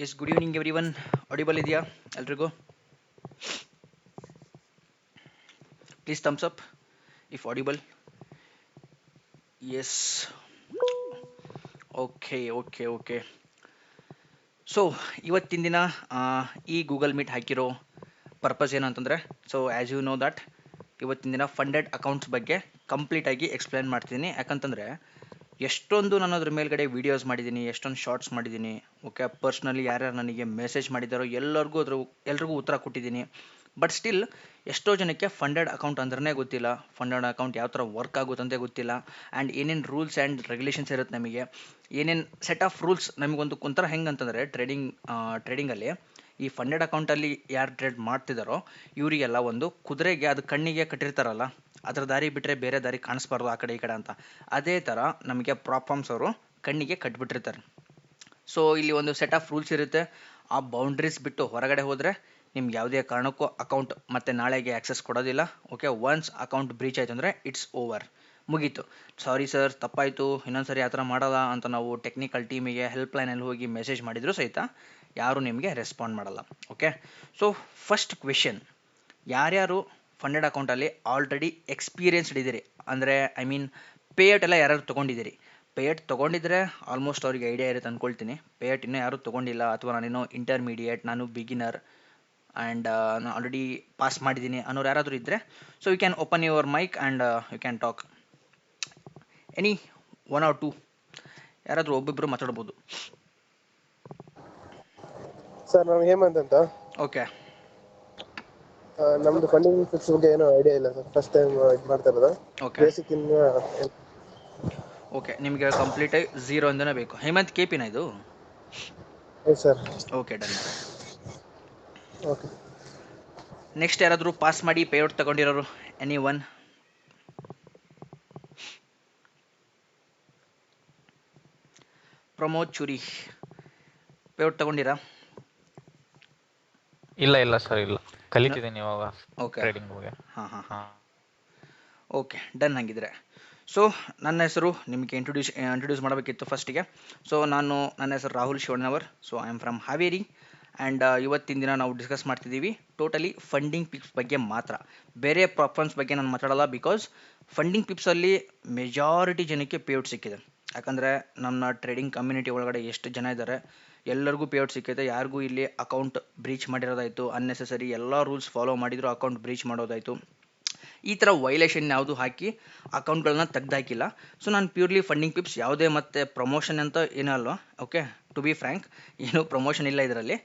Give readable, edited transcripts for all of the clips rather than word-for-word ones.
S good evening everyone. Audible ಇದೆಯಾ ಎಲ್ರಿಗೂ? Please thumbs up if audible. Yes. Okay okay okay. So ಇವತ್ತಿನ ದಿನ ಈ Google Meet ಹಾಕಿರೋ ಪರ್ಪಸ್ ಏನು ಅಂತಂದರೆ, so as you know that ಇವತ್ತಿನ ದಿನ ಫಂಡೆಡ್ ಅಕೌಂಟ್ಸ್ ಬಗ್ಗೆ ಕಂಪ್ಲೀಟಾಗಿ ಎಕ್ಸ್ಪ್ಲೇನ್ ಮಾಡ್ತಿದ್ದೀನಿ. ಯಾಕಂತಂದರೆ ಎಷ್ಟೊಂದು ನಾನು ಅದ್ರ ಮೇಲ್ಗಡೆ ವೀಡಿಯೋಸ್ ಮಾಡಿದ್ದೀನಿ, ಎಷ್ಟೊಂದು ಶಾರ್ಟ್ಸ್ ಮಾಡಿದ್ದೀನಿ. ಓಕೆ, ಪರ್ಸ್ನಲಿ ಯಾರ್ಯಾರು ನನಗೆ ಮೆಸೇಜ್ ಮಾಡಿದ್ದಾರೋ ಎಲ್ರಿಗೂ ಉತ್ತರ ಕೊಟ್ಟಿದ್ದೀನಿ. ಬಟ್ ಸ್ಟಿಲ್ ಎಷ್ಟೋ ಜನಕ್ಕೆ ಫಂಡೆಡ್ ಅಕೌಂಟ್ ಅಂದ್ರೆ ಗೊತ್ತಿಲ್ಲ, ಫಂಡೆಡ್ ಅಕೌಂಟ್ ಯಾವ ಥರ ವರ್ಕ್ ಆಗುತ್ತಂತೆ ಗೊತ್ತಿಲ್ಲ. ಆ್ಯಂಡ್ ಏನೇನು ರೂಲ್ಸ್ ಆ್ಯಂಡ್ ರೆಗ್ಯುಲೇಷನ್ಸ್ ಇರುತ್ತೆ, ನಮಗೆ ಏನೇನು ಸೆಟ್ ಆಫ್ ರೂಲ್ಸ್ ನಮಗೊಂದು ಒಂಥರ ಹೆಂಗೆ ಅಂತಂದರೆ ಟ್ರೇಡಿಂಗಲ್ಲಿ ಈ ಫಂಡೆಡ್ ಅಕೌಂಟಲ್ಲಿ ಯಾರು ಟ್ರೇಡ್ ಮಾಡ್ತಿದ್ದಾರೋ ಇವರಿಗೆಲ್ಲ ಒಂದು ಕುದುರೆಗೆ ಅದು ಕಣ್ಣಿಗೆ ಕಟ್ಟಿರ್ತಾರಲ್ಲ, ಅದರ ದಾರಿ ಬಿಟ್ಟರೆ ಬೇರೆ ದಾರಿ ಕಾಣಿಸ್ಬಾರ್ದು ಆ ಕಡೆ ಈ ಕಡೆ ಅಂತ. ಅದೇ ಥರ ನಮಗೆ ಪ್ರಾಪ್ಫಾರ್ಮ್ಸ್ ಅವರು ಕಣ್ಣಿಗೆ ಕಟ್ಬಿಟ್ಟಿರ್ತಾರೆ. ಸೊ ಇಲ್ಲಿ ಒಂದು ಸೆಟ್ ಆಫ್ ರೂಲ್ಸ್ ಇರುತ್ತೆ. ಆ ಬೌಂಡ್ರೀಸ್ ಬಿಟ್ಟು ಹೊರಗಡೆ ಹೋದರೆ ನಿಮ್ಗೆ ಯಾವುದೇ ಕಾರಣಕ್ಕೂ ಅಕೌಂಟ್ ಮತ್ತು ನಾಳೆಗೆ ಆ್ಯಕ್ಸೆಸ್ ಕೊಡೋದಿಲ್ಲ. ಓಕೆ, ಒನ್ಸ್ ಅಕೌಂಟ್ ಬ್ರೀಚ್ ಆಯಿತು ಅಂದರೆ ಇಟ್ಸ್ ಓವರ್, ಮುಗೀತು. ಸಾರಿ ಸರ್, ತಪ್ಪಾಯಿತು, ಇನ್ನೊಂದ್ಸರಿ ಆ ಥರ ಮಾಡಲ್ಲ ಅಂತ ನಾವು ಟೆಕ್ನಿಕಲ್ ಟೀಮಿಗೆ ಹೆಲ್ಪ್ಲೈನಲ್ಲಿ ಹೋಗಿ ಮೆಸೇಜ್ ಮಾಡಿದರೂ ಸಹಿತ ಯಾರೂ ನಿಮಗೆ ರೆಸ್ಪಾಂಡ್ ಮಾಡಲ್ಲ. ಓಕೆ, ಸೊ ಫಸ್ಟ್ ಕ್ವೆಶನ್, ಯಾರ್ಯಾರು ಫಂಡೆಡ್ ಅಕೌಂಟಲ್ಲಿ ಆಲ್ರೆಡಿ ಎಕ್ಸ್ಪೀರಿಯನ್ಸ್ಡ್ ಇದ್ದೀರಿ ಅಂದರೆ ಐ ಮೀನ್ ಪೇಯಟ್ ಎಲ್ಲ ಯಾರ್ಯಾರು ತೊಗೊಂಡಿದ್ದೀರಿ? ಪೇಯಟ್ ತೊಗೊಂಡಿದ್ರೆ ಆಲ್ಮೋಸ್ಟ್ ಅವ್ರಿಗೆ ಐಡಿಯಾ ಇರುತ್ತೆ ಅಂದ್ಕೊಳ್ತೀನಿ. ಪೇಯಟ್ ಇನ್ನೂ ಯಾರೂ ತೊಗೊಂಡಿಲ್ಲ, ಅಥವಾ ನಾನೇನೋ ಇಂಟರ್ಮೀಡಿಯೇಟ್, ನಾನು ಬಿಗಿನರ್ ಆ್ಯಂಡ್ ನಾನು ಆಲ್ರೆಡಿ ಪಾಸ್ ಮಾಡಿದ್ದೀನಿ ಅನ್ನೋರು ಯಾರಾದರೂ ಇದ್ದರೆ, so you can open your mic and you can talk. Any 1 or 2 ಯಾರಾದರೂ ಒಬ್ಬೊಬ್ಬರು ಮಾತಾಡ್ಬೋದು. ಸರ್, ನಾನು ಹೇಮಂತ್ ಅಂತ. ಓಕೆ, ನಮ್ದು ಫಂಡಿಂಗ್ ಫಿಕ್ಸ್ ಬಗ್ಗೆ ಏನೋ ಐಡಿಯಾ ಇಲ್ಲ ಸರ್, ಫಸ್ಟ್ ಟೈಮ್ ಇದು ಮಾಡ್ತಾ ಇರೋದು. ಓಕೆ ಬೇಸಿಕ್ ಇನ್ ಓಕೆ, ನಿಮಗೆ ಕಂಪ್ಲೀಟಾಗಿ ಝೀರೋ ಇಂದನೇ ಬೇಕು. ಹೇಮಂತ್ ಕೆ ಪಿನ ಇದು? Sir. Okay, done. Okay, next ಯಾರಾದರೂ ಪಾಸ್ ಮಾಡಿ ಪೇಔಟ್ ತಗೊಂಡಿರೋರು? Any one? ಪ್ರಮೋದ್ ಚುರಿ ಪೇಔಟ್ ತಗೊಂಡಿರಾ? ಇಲ್ಲ ಸರ್, ಇಲ್ಲ, ಕಲಿತಿದ್ದೀನಿ ಇವಾಗ ಓಕೆ, ಟ್ರೇಡಿಂಗ್ ಬಗ್ಗೆ. ಹಾಂ ಓಕೆ, ಡನ್. ಹಾಗಿದ್ರೆ ಸೊ ನನ್ನ ಹೆಸರು ನಿಮಗೆ ಇಂಟ್ರೊಡ್ಯೂಸ್ ಮಾಡಬೇಕಿತ್ತು ಫಸ್ಟಿಗೆ. ಸೊ ನನ್ನ ಹೆಸರು Rahul Shivannavar. So I am from Haveri. And ಇವತ್ತಿನ ದಿನ ನಾವು ಡಿಸ್ಕಸ್ ಮಾಡ್ತಿದ್ದೀವಿ ಟೋಟಲಿ ಫಂಡಿಂಗ್ ಪಿಪ್ಸ್ ಬಗ್ಗೆ ಮಾತ್ರ. ಬೇರೆ ಪ್ರಾಬ್ಲಮ್ಸ್ ಬಗ್ಗೆ ನಾನು ಮಾತಾಡಲ್ಲ, ಬಿಕಾಸ್ ಫಂಡಿಂಗ್ ಪಿಪ್ಸಲ್ಲಿ ಮೆಜಾರಿಟಿ ಜನಕ್ಕೆ ಪೇಔಟ್ ಸಿಕ್ಕಿದೆ. ಯಾಕಂದರೆ ನಮ್ಮ ಟ್ರೇಡಿಂಗ್ ಕಮ್ಯುನಿಟಿ ಒಳಗಡೆ ಎಷ್ಟು ಜನ ಇದ್ದಾರೆ ಎಲ್ಲರಿಗೂ ಪೇಔಟ್ ಸಿಕ್ಕಿದೆ. ಯಾರಿಗೂ ಇಲ್ಲಿ ಅಕೌಂಟ್ ಬ್ರೀಚ್ ಮಾಡಿರೋದಾಯಿತು, ಅನ್ನೆಸೆಸರಿ ಎಲ್ಲ ರೂಲ್ಸ್ ಫಾಲೋ ಮಾಡಿದ್ರು ಅಕೌಂಟ್ ಬ್ರೀಚ್ ಮಾಡೋದಾಯಿತು, ಈ ಥರ ವೈಲೇಷನ್ ಯಾವುದು ಹಾಕಿ ಅಕೌಂಟ್ಗಳನ್ನ ತೆಗ್ದಾಕಿಲ್ಲ. ಸೊ ನಾನು ಪ್ಯೂರ್ಲಿ ಫಂಡಿಂಗ್ ಪಿಪ್ಸ್, ಯಾವುದೇ ಮತ್ತು ಪ್ರಮೋಷನ್ ಅಂತ ಏನೂ ಅಲ್ವಾ. ಓಕೆ, ಟು ಬಿ ಫ್ರ್ಯಾಂಕ್, ಏನೂ ಪ್ರಮೋಷನ್ ಇಲ್ಲ ಇದರಲ್ಲಿ.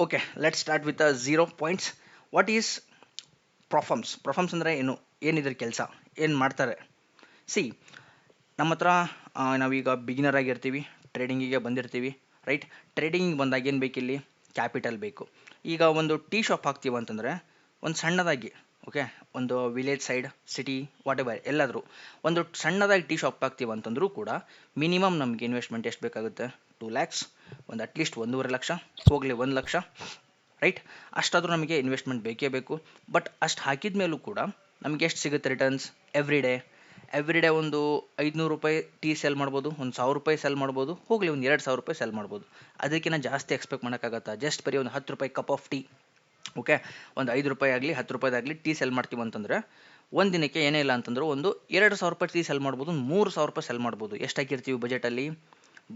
Okay, let start with 0 points. What is prop firms ಅಂದರೆ ಏನಿದ್ರ ಕೆಲಸ, ಏನು ಮಾಡ್ತಾರೆ? ಸಿ, ನಮ್ಮ ಹತ್ರ ನಾವೀಗ ಬಿಗಿನರ್ ಆಗಿರ್ತೀವಿ, ಟ್ರೇಡಿಂಗಿಗೆ ಬಂದಿರ್ತೀವಿ, ರೈಟ್? ಟ್ರೇಡಿಂಗಿಗೆ ಬಂದಾಗ ಏನು ಬೇಕಿಲ್ಲಿ? ಕ್ಯಾಪಿಟಲ್ ಬೇಕು. ಈಗ ಒಂದು ಟೀ ಶಾಪ್ ಹಾಕ್ತೀವಿ ಅಂತಂದರೆ ಒಂದು ಸಣ್ಣದಾಗಿ, ಓಕೆ, ಒಂದು village side, city, what ever, ಎಲ್ಲಾದರೂ ಒಂದು ಸಣ್ಣದಾಗಿ ಟೀ ಶಾಪ್ ಹಾಕ್ತೀವಿ ಅಂತಂದರೂ ಕೂಡ ಮಿನಿಮಮ್ ನಮಗೆ ಇನ್ವೆಸ್ಟ್ಮೆಂಟ್ ಎಷ್ಟು ಬೇಕಾಗುತ್ತೆ? 2 lakhs, ಒಂದು ಅಟ್ಲೀಸ್ಟ್ 1.5 ಲಕ್ಷ, ಹೋಗಲಿ 1 ಲಕ್ಷ, ರೈಟ್? ಅಷ್ಟಾದರೂ ನಮಗೆ ಇನ್ವೆಸ್ಟ್ಮೆಂಟ್ ಬೇಕೇ ಬೇಕು. ಬಟ್ ಅಷ್ಟು ಹಾಕಿದ ಮೇಲೂ ಕೂಡ ನಮಗೆ ಎಷ್ಟು ಸಿಗುತ್ತೆ ರಿಟರ್ನ್ಸ್? ಎವ್ರಿ ಡೇ ಒಂದು 500 ರೂಪಾಯಿ ಟೀ ಸೆಲ್ ಮಾಡ್ಬೋದು, ಒಂದು 1000 ರೂಪಾಯಿ ಸೆಲ್ ಮಾಡ್ಬೋದು, ಹೋಗಲಿ ಒಂದು 2000 ರೂಪಾಯಿ ಸೆಲ್ ಮಾಡ್ಬೋದು. ಅದಕ್ಕಿಂತ ಜಾಸ್ತಿ ಎಕ್ಸ್ಪೆಕ್ಟ್ ಮಾಡೋಕ್ಕಾಗತ್ತಾ? ಜಸ್ಟ್ ಬರೀ ಒಂದು 10 ರೂಪಾಯಿ ಕಪ್ ಆಫ್ ಟೀ, ಓಕೆ, ಒಂದು 5 ರೂಪಾಯಿ ಆಗಲಿ 10 ರೂಪಾಯಿದಾಗಲಿ ಟೀ ಸೆಲ್ ಮಾಡ್ತೀವಿ ಅಂತಂದರೆ ಒಂದು ದಿನಕ್ಕೆ ಏನೇ ಇಲ್ಲ ಅಂತಂದ್ರೆ ಒಂದು 2000 ರೂಪಾಯಿ ಟೀ ಸೆಲ್ ಮಾಡ್ಬೋದು, ಒಂದು 3000 ರೂಪಾಯಿ ಸೆಲ್ ಮಾಡ್ಬೋದು. ಎಷ್ಟು ಹಾಕಿರ್ತೀವಿ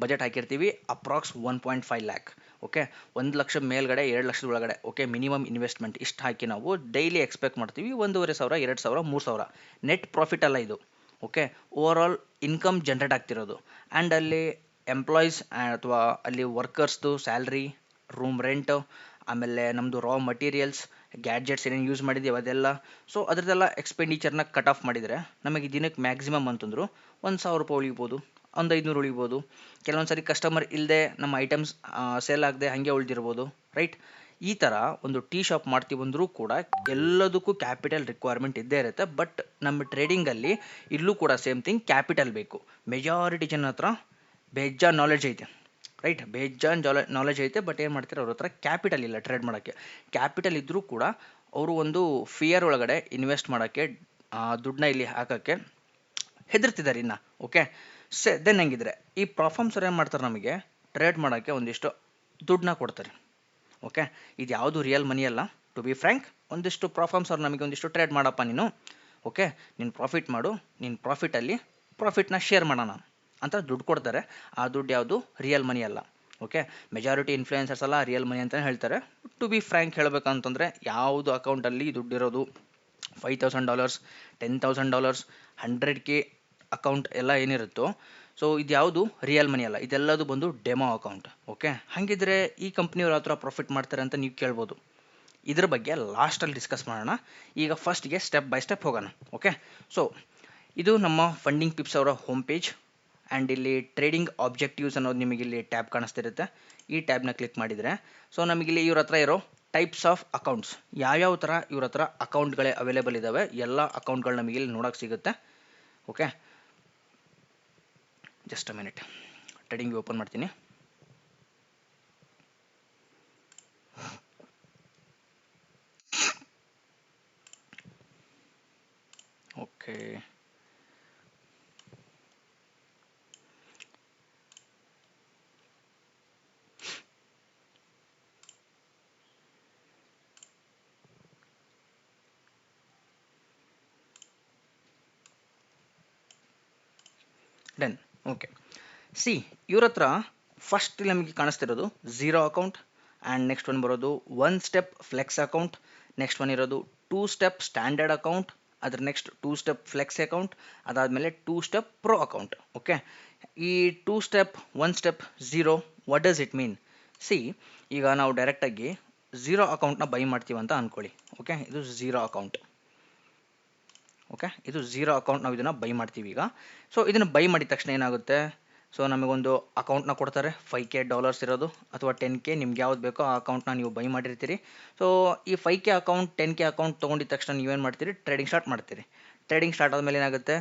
ಬಜೆಟ್ ಹಾಕಿರ್ತೀವಿ? Approx 1.5 lakh. ಓಕೆ, 1 ಲಕ್ಷ ಮೇಲ್ಗಡೆ 2 ಲಕ್ಷದ ಒಳಗಡೆ, ಓಕೆ, ಮಿನಿಮಮ್ ಇನ್ವೆಸ್ಟ್ಮೆಂಟ್ ಇಷ್ಟು ಹಾಕಿ ನಾವು ಡೈಲಿ ಎಕ್ಸ್ಪೆಕ್ಟ್ ಮಾಡ್ತೀವಿ 1,500, 2,000, 3,000 ನೆಟ್ ಪ್ರಾಫಿಟ್ ಅಲ್ಲ ಇದು. Okay, over all income generate ಆಗ್ತಿರೋದು. ಆ್ಯಂಡ್ ಅಲ್ಲಿ ಎಂಪ್ಲಾಯೀಸ್ ಅಥವಾ ಅಲ್ಲಿ ವರ್ಕರ್ಸ್ದು ಸ್ಯಾಲ್ರಿ, ರೂಮ್ ರೆಂಟು, ಆಮೇಲೆ ನಮ್ಮದು ರಾ ಮಟೀರಿಯಲ್ಸ್, ಗ್ಯಾಡ್ಜೆಟ್ಸ್ ಏನೇನು ಯೂಸ್ ಮಾಡಿದ್ದೀವಿ ಅದೆಲ್ಲ, ಸೊ ಅದರದ್ದೆಲ್ಲ ಎಕ್ಸ್ಪೆಂಡಿಚರ್ನ ಕಟ್ ಆಫ್ ಮಾಡಿದರೆ ನಮಗೆ ದಿನಕ್ಕೆ ಮ್ಯಾಕ್ಸಿಮಮ್ ಅಂತಂದರು 1,000 ರೂಪಾಯಿ ಉಳಿಬೋದು, ಒಂದು 500 ಉಳಿಬೋದು. ಕೆಲವೊಂದು ಸರಿ ಕಸ್ಟಮರ್ ಇಲ್ಲದೆ ನಮ್ಮ ಐಟಮ್ಸ್ ಸೇಲ್ ಆಗದೆ ಹಾಗೆ ಉಳಿದಿರ್ಬೋದು, ರೈಟ್? ಈ ಥರ ಒಂದು ಟೀ ಶಾಪ್ ಮಾಡ್ತೀವಿ ಅಂದರೂ ಕೂಡ ಎಲ್ಲದಕ್ಕೂ ಕ್ಯಾಪಿಟಲ್ ರಿಕ್ವೈರ್ಮೆಂಟ್ ಇದ್ದೇ ಇರುತ್ತೆ. ಬಟ್ ನಮ್ಮ ಟ್ರೇಡಿಂಗಲ್ಲಿ ಇಲ್ಲೂ ಕೂಡ ಸೇಮ್ ಥಿಂಗ್, ಕ್ಯಾಪಿಟಲ್ ಬೇಕು. ಮೆಜಾರಿಟಿ ಜನ ಹತ್ರ ಬೇಜಾನ್ ನಾಲೆಡ್ಜ್ ಐತೆ, ರೈಟ್? ಬೇಜಾನ್ ನಾಲೆಜ್ ಐತೆ, ಬಟ್ ಏನು ಮಾಡ್ತಾರೆ, ಅವ್ರ ಹತ್ರ ಕ್ಯಾಪಿಟಲ್ ಇಲ್ಲ ಟ್ರೇಡ್ ಮಾಡೋಕ್ಕೆ. ಕ್ಯಾಪಿಟಲ್ ಇದ್ದರೂ ಕೂಡ ಅವರು ಒಂದು ಫಿಯರ್ ಒಳಗಡೆ ಇನ್ವೆಸ್ಟ್ ಮಾಡೋಕ್ಕೆ, ದುಡ್ಡನ್ನ ಇಲ್ಲಿ ಹಾಕೋಕ್ಕೆ ಹೆದರ್ತಿದ್ದಾರೆ ಇನ್ನು. ಓಕೆ, ದೆನ್ ಹೆಂಗಿದ್ರೆ ಈ ಪ್ರಾಫಾರ್ಮ್ಸ್ ಏನು ಮಾಡ್ತಾರೆ, ನಮಗೆ ಟ್ರೇಡ್ ಮಾಡೋಕ್ಕೆ ಒಂದಿಷ್ಟು ದುಡ್ಡನ್ನ ಕೊಡ್ತಾರೆ. ಓಕೆ, ಇದು ಯಾವುದು ರಿಯಲ್ ಮನಿ ಅಲ್ಲ. ಟು ಬಿ ಫ್ರ್ಯಾಂಕ್, ಒಂದಿಷ್ಟು ಪ್ರಾಫಾರ್ಮ್ಸ್ ಅವ್ರು ನಮಗೆ ಒಂದಿಷ್ಟು ಟ್ರೇಡ್ ಮಾಡಪ್ಪ ನೀನು, ಓಕೆ ನೀನು ಪ್ರಾಫಿಟ್ ಮಾಡು, ನೀನು ಪ್ರಾಫಿಟಲ್ಲಿ ಪ್ರಾಫಿಟ್ನ ಶೇರ್ ಮಾಡೋಣ ಅಂತ ದುಡ್ಡು ಕೊಡ್ತಾರೆ. ಆ ದುಡ್ಡು ಯಾವುದು ರಿಯಲ್ ಮನಿ ಅಲ್ಲ. ಓಕೆ, ಮೆಜಾರಿಟಿ ಇನ್ಫ್ಲೂಯೆನ್ಸರ್ಸ್ ಎಲ್ಲ ರಿಯಲ್ ಮನಿ ಅಂತಲೇ ಹೇಳ್ತಾರೆ. ಟು ಬಿ ಫ್ರ್ಯಾಂಕ್ ಹೇಳಬೇಕಂತಂದರೆ ಯಾವುದು ಅಕೌಂಟಲ್ಲಿ ದುಡ್ಡಿರೋದು $5,000, $10,000, 100K ಅಕೌಂಟ್ ಎಲ್ಲ ಏನಿರುತ್ತೋ, ಸೊ ಇದು ಯಾವುದು ರಿಯಲ್ ಮನಿ ಅಲ್ಲ, ಇದೆಲ್ಲದು ಬಂದು ಡೆಮೋ ಅಕೌಂಟ್. ಓಕೆ, ಹಾಗಿದ್ರೆ ಈ ಕಂಪ್ನಿಯವ್ರ ಹತ್ರ ಪ್ರಾಫಿಟ್ ಮಾಡ್ತಾರೆ ಅಂತ ನೀವು ಕೇಳ್ಬೋದು. ಇದ್ರ ಬಗ್ಗೆ ಲಾಸ್ಟಲ್ಲಿ ಡಿಸ್ಕಸ್ ಮಾಡೋಣ. ಈಗ ಫಸ್ಟ್ಗೆ ಸ್ಟೆಪ್ ಬೈ ಸ್ಟೆಪ್ ಹೋಗೋಣ. ಓಕೆ, ಸೊ ಇದು ನಮ್ಮ ಫಂಡಿಂಗ್ ಪಿಪ್ಸ್ ಅವರ ಹೋಮ್ ಪೇಜ್. ಆ್ಯಂಡ್ ಇಲ್ಲಿ ಟ್ರೇಡಿಂಗ್ ಆಬ್ಜೆಕ್ಟಿವ್ಸ್ ಅನ್ನೋದು ನಿಮಗೆ ಇಲ್ಲಿ ಟ್ಯಾಬ್ ಕಾಣಿಸ್ತಿರುತ್ತೆ. ಈ ಟ್ಯಾಬ್ನ ಕ್ಲಿಕ್ ಮಾಡಿದರೆ ಸೊ ನಮಗಿಲ್ಲಿ ಇವ್ರ ಹತ್ರ ಇರೋ ಟೈಪ್ಸ್ ಆಫ್ ಅಕೌಂಟ್ಸ್, ಯಾವ್ಯಾವ ಥರ ಇವ್ರ ಹತ್ರ ಅಕೌಂಟ್ಗಳೇ ಅವೈಲೇಬಲ್ ಇದ್ದಾವೆ, ಎಲ್ಲ ಅಕೌಂಟ್ಗಳು ನಮಗೆ ಇಲ್ಲಿ ನೋಡೋಕೆ ಸಿಗುತ್ತೆ. Okay, just a minute, trading open ಮಾಡ್ತೀನಿ. Okay, done. ಓಕೆ, ಸಿ ಇವ್ರ ಹತ್ರ ಫಸ್ಟ್ ನಮಗೆ ಕಾಣಿಸ್ತಿರೋದು zero account, and next one ಬರೋದು 1 step flex account, next one ಇರೋದು 2 ಸ್ಟೆಪ್ ಸ್ಟ್ಯಾಂಡರ್ಡ್ ಅಕೌಂಟ್, ಅದ್ರ ನೆಕ್ಸ್ಟ್ 2 ಸ್ಟೆಪ್ ಫ್ಲೆಕ್ಸ್ ಅಕೌಂಟ್, ಅದಾದಮೇಲೆ 2 ಸ್ಟೆಪ್ ಪ್ರೋ ಅಕೌಂಟ್. ಓಕೆ, ಈ 2 step 1 step zero, what does it mean? See ಈಗ ನಾವು ಡೈರೆಕ್ಟಾಗಿ ಝೀರೋ ಅಕೌಂಟ್ನ ಬೈ ಮಾಡ್ತೀವಿ ಅಂತ ಅಂದ್ಕೊಳ್ಳಿ. ಓಕೆ, ಇದು ಝೀರೋ ಅಕೌಂಟ್. ಓಕೆ, ಇದು ಝೀರೋ ಅಕೌಂಟ್, ನಾವು ಇದನ್ನು ಬೈ ಮಾಡ್ತೀವಿ ಈಗ. ಸೊ ಇದನ್ನು ಬೈ ಮಾಡಿದ ತಕ್ಷಣ ಏನಾಗುತ್ತೆ, ಸೊ ನಮಗೊಂದು ಅಕೌಂಟ್ನ ಕೊಡ್ತಾರೆ, $5K ಇರೋದು ಅಥವಾ 10K, ನಿಮ್ಗೆ ಯಾವ್ದು ಬೇಕೋ ಆ ಅಕೌಂಟ್ನ ನೀವು ಬೈ ಮಾಡಿರ್ತೀರಿ. ಸೊ ಈ 5K ಅಕೌಂಟ್ 10K ಅಕೌಂಟ್ ತೊಗೊಂಡಿದ ತಕ್ಷಣ ನೀವೇನು ಮಾಡ್ತೀರಿ, ಟ್ರೇಡಿಂಗ್ ಸ್ಟಾರ್ಟ್ ಮಾಡ್ತೀರಿ. ಟ್ರೇಡಿಂಗ್ ಸ್ಟಾರ್ಟ್ ಆದಮೇಲೆ ಏನಾಗುತ್ತೆ,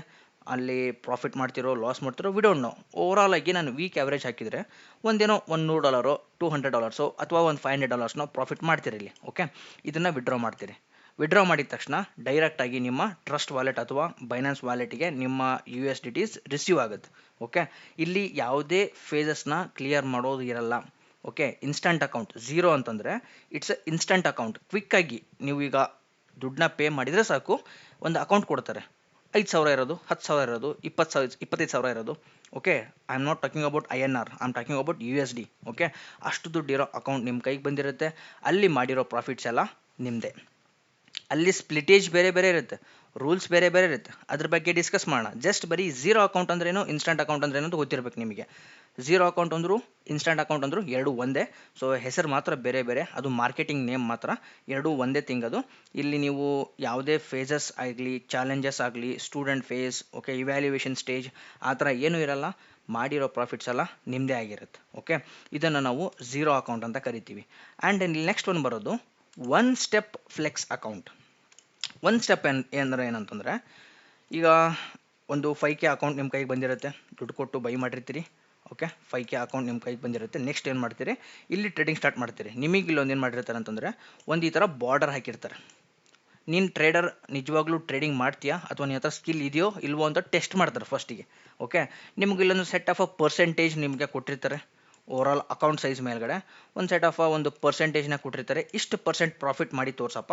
ಅಲ್ಲಿ ಪ್ರಾಫಿಟ್ ಮಾಡ್ತಿರೋ ಲಾಸ್ ಮಾಡ್ತಿರೋ ವಿ ಡೋಂಟ್ ನೋ. ಓವರಾಲ್ ಆಗಿ ನಾನು ವೀಕ್ ಆವ್ರೇಜ್ ಹಾಕಿದರೆ ಒಂದೇನೋ $100, $200 ಅಥವಾ ಒಂದು $500 ಪ್ರಾಫಿಟ್ ಮಾಡ್ತೀರಿ ಇಲ್ಲಿ. ಓಕೆ, ಇದನ್ನು ವಿಡ್ರಾ ಮಾಡ್ತೀರಿ. ವಿಡ್ರಾ ಮಾಡಿದ ತಕ್ಷಣ ಡೈರೆಕ್ಟಾಗಿ ನಿಮ್ಮ ಟ್ರಸ್ಟ್ ವಾಲೆಟ್ ಅಥವಾ ಬೈನಾನ್ಸ್ ವಾಲೆಟ್ಗೆ ನಿಮ್ಮ USDTs ರಿಸೀವ್ ಆಗುತ್ತೆ. ಓಕೆ, ಇಲ್ಲಿ ಯಾವುದೇ ಫೇಸಸ್ನ ಕ್ಲಿಯರ್ ಮಾಡೋದು ಇರಲ್ಲ. ಓಕೆ, ಇನ್ಸ್ಟಂಟ್ ಅಕೌಂಟ್ ಝೀರೋ ಅಂತಂದರೆ ಇಟ್ಸ್ ಇನ್ಸ್ಟಂಟ್ ಅಕೌಂಟ್. ಕ್ವಿಕ್ಕಾಗಿ ನೀವು ಈಗ ದುಡ್ಡನ್ನ ಪೇ ಮಾಡಿದರೆ ಸಾಕು, ಒಂದು ಅಕೌಂಟ್ ಕೊಡ್ತಾರೆ. 5,000 ಇರೋದು, 10,000 ಇರೋದು, 20,000, 25,000 ಇರೋದು. Okay, I am not talking about INR, I am talking about USD. Okay, ಅಷ್ಟು ದುಡ್ಡಿರೋ ಅಕೌಂಟ್ ನಿಮ್ಮ ಕೈಗೆ ಬಂದಿರುತ್ತೆ. ಅಲ್ಲಿ ಮಾಡಿರೋ ಪ್ರಾಫಿಟ್ಸ್ ಎಲ್ಲ ನಿಮ್ಮದೇ. ಅಲ್ಲಿ ಸ್ಪ್ಲಿಟೇಜ್ ಬೇರೆ ಬೇರೆ ಇರುತ್ತೆ, ರೂಲ್ಸ್ ಬೇರೆ ಬೇರೆ ಇರುತ್ತೆ. ಅದ್ರ ಬಗ್ಗೆ ಡಿಸ್ಕಸ್ ಮಾಡೋಣ. ಜಸ್ಟ್ ಬರೀ ಝೀರೋ ಅಕೌಂಟ್ ಅಂದ್ರೇನು, ಇನ್ಸ್ಟಂಟ್ ಅಕೌಂಟ್ ಅಂದ್ರೇನು ಅಂತ ಗೊತ್ತಿರಬೇಕು ನಿಮಗೆ. ಝೀರೋ ಅಕೌಂಟ್ ಅಂದರು, ಇನ್ಸ್ಟಂಟ್ ಅಕೌಂಟ್ ಅಂದರು ಎರಡು ಒಂದೇ. ಸೊ ಹೆಸರು ಮಾತ್ರ ಬೇರೆ ಬೇರೆ, ಅದು ಮಾರ್ಕೆಟಿಂಗ್ ನೇಮ್ ಮಾತ್ರ, ಎರಡೂ ಒಂದೇ ಥಿಂಗ್ ಅದು. ಇಲ್ಲಿ ನೀವು ಯಾವುದೇ ಫೇಸಸ್ ಆಗಲಿ, ಚಾಲೆಂಜಸ್ ಆಗಲಿ, student phase, okay, evaluation stage ಆ ಥರ ಏನೂ ಇರಲ್ಲ. ಮಾಡಿರೋ ಪ್ರಾಫಿಟ್ಸ್ ಎಲ್ಲ ನಿಮ್ಮದೇ ಆಗಿರುತ್ತೆ. ಓಕೆ, ಇದನ್ನು ನಾವು ಝೀರೋ ಅಕೌಂಟ್ ಅಂತ ಕರಿತೀವಿ. ಆ್ಯಂಡ್ ನೆಕ್ಸ್ಟ್ ಒಂದು ಬರೋದು 1 ಸ್ಟೆಪ್ ಫ್ಲೆಕ್ಸ್ ಅಕೌಂಟ್. 1 ಸ್ಟೆಪ್ ಏನಂತಂದರೆ, ಈಗ ಒಂದು 5K ಅಕೌಂಟ್ ನಿಮ್ಮ ಕೈಗೆ ಬಂದಿರುತ್ತೆ, ದುಡ್ಡು ಕೊಟ್ಟು ಬೈ ಮಾಡಿರ್ತೀರಿ. ಓಕೆ, 5K ಅಕೌಂಟ್ ನಿಮ್ಮ ಕೈಗೆ ಬಂದಿರುತ್ತೆ. ನೆಕ್ಸ್ಟ್ ಏನು ಮಾಡ್ತೀರಿ, ಇಲ್ಲಿ ಟ್ರೇಡಿಂಗ್ ಸ್ಟಾರ್ಟ್ ಮಾಡ್ತೀರಿ. ನಿಮಗೆ ಇಲ್ಲೊಂದು ಏನು ಮಾಡಿರ್ತಾರೆ ಅಂತಂದರೆ, ಒಂದು ಈ ಥರ ಬಾರ್ಡರ್ ಹಾಕಿರ್ತಾರೆ. ನೀನು ಟ್ರೇಡರ್ ನಿಜವಾಗ್ಲೂ ಟ್ರೇಡಿಂಗ್ ಮಾಡ್ತೀಯಾ ಅಥವಾ ನಿನ್ನ ಹತ್ರ ಸ್ಕಿಲ್ ಇದೆಯೋ ಇಲ್ವೋ ಅಂತ ಟೆಸ್ಟ್ ಮಾಡ್ತಾರೆ ಫಸ್ಟಿಗೆ. ಓಕೆ, ನಿಮ್ಗೆ ಇಲ್ಲೊಂದು ಸೆಟ್ ಆಫ್ ಅ ಪರ್ಸೆಂಟೇಜ್ ನಿಮಗೆ ಕೊಟ್ಟಿರ್ತಾರೆ. ಓವರಾಲ್ ಅಕೌಂಟ್ ಸೈಜ್ ಮೇಲ್ಗಡೆ ಒಂದು ಸೆಟ್ ಆಫ್ ಒಂದು ಪರ್ಸೆಂಟೇಜ್ನ ಕೊಟ್ಟಿರ್ತಾರೆ. ಇಷ್ಟು % ಪ್ರಾಫಿಟ್ ಮಾಡಿ ತೋರ್ಸಪ್ಪ.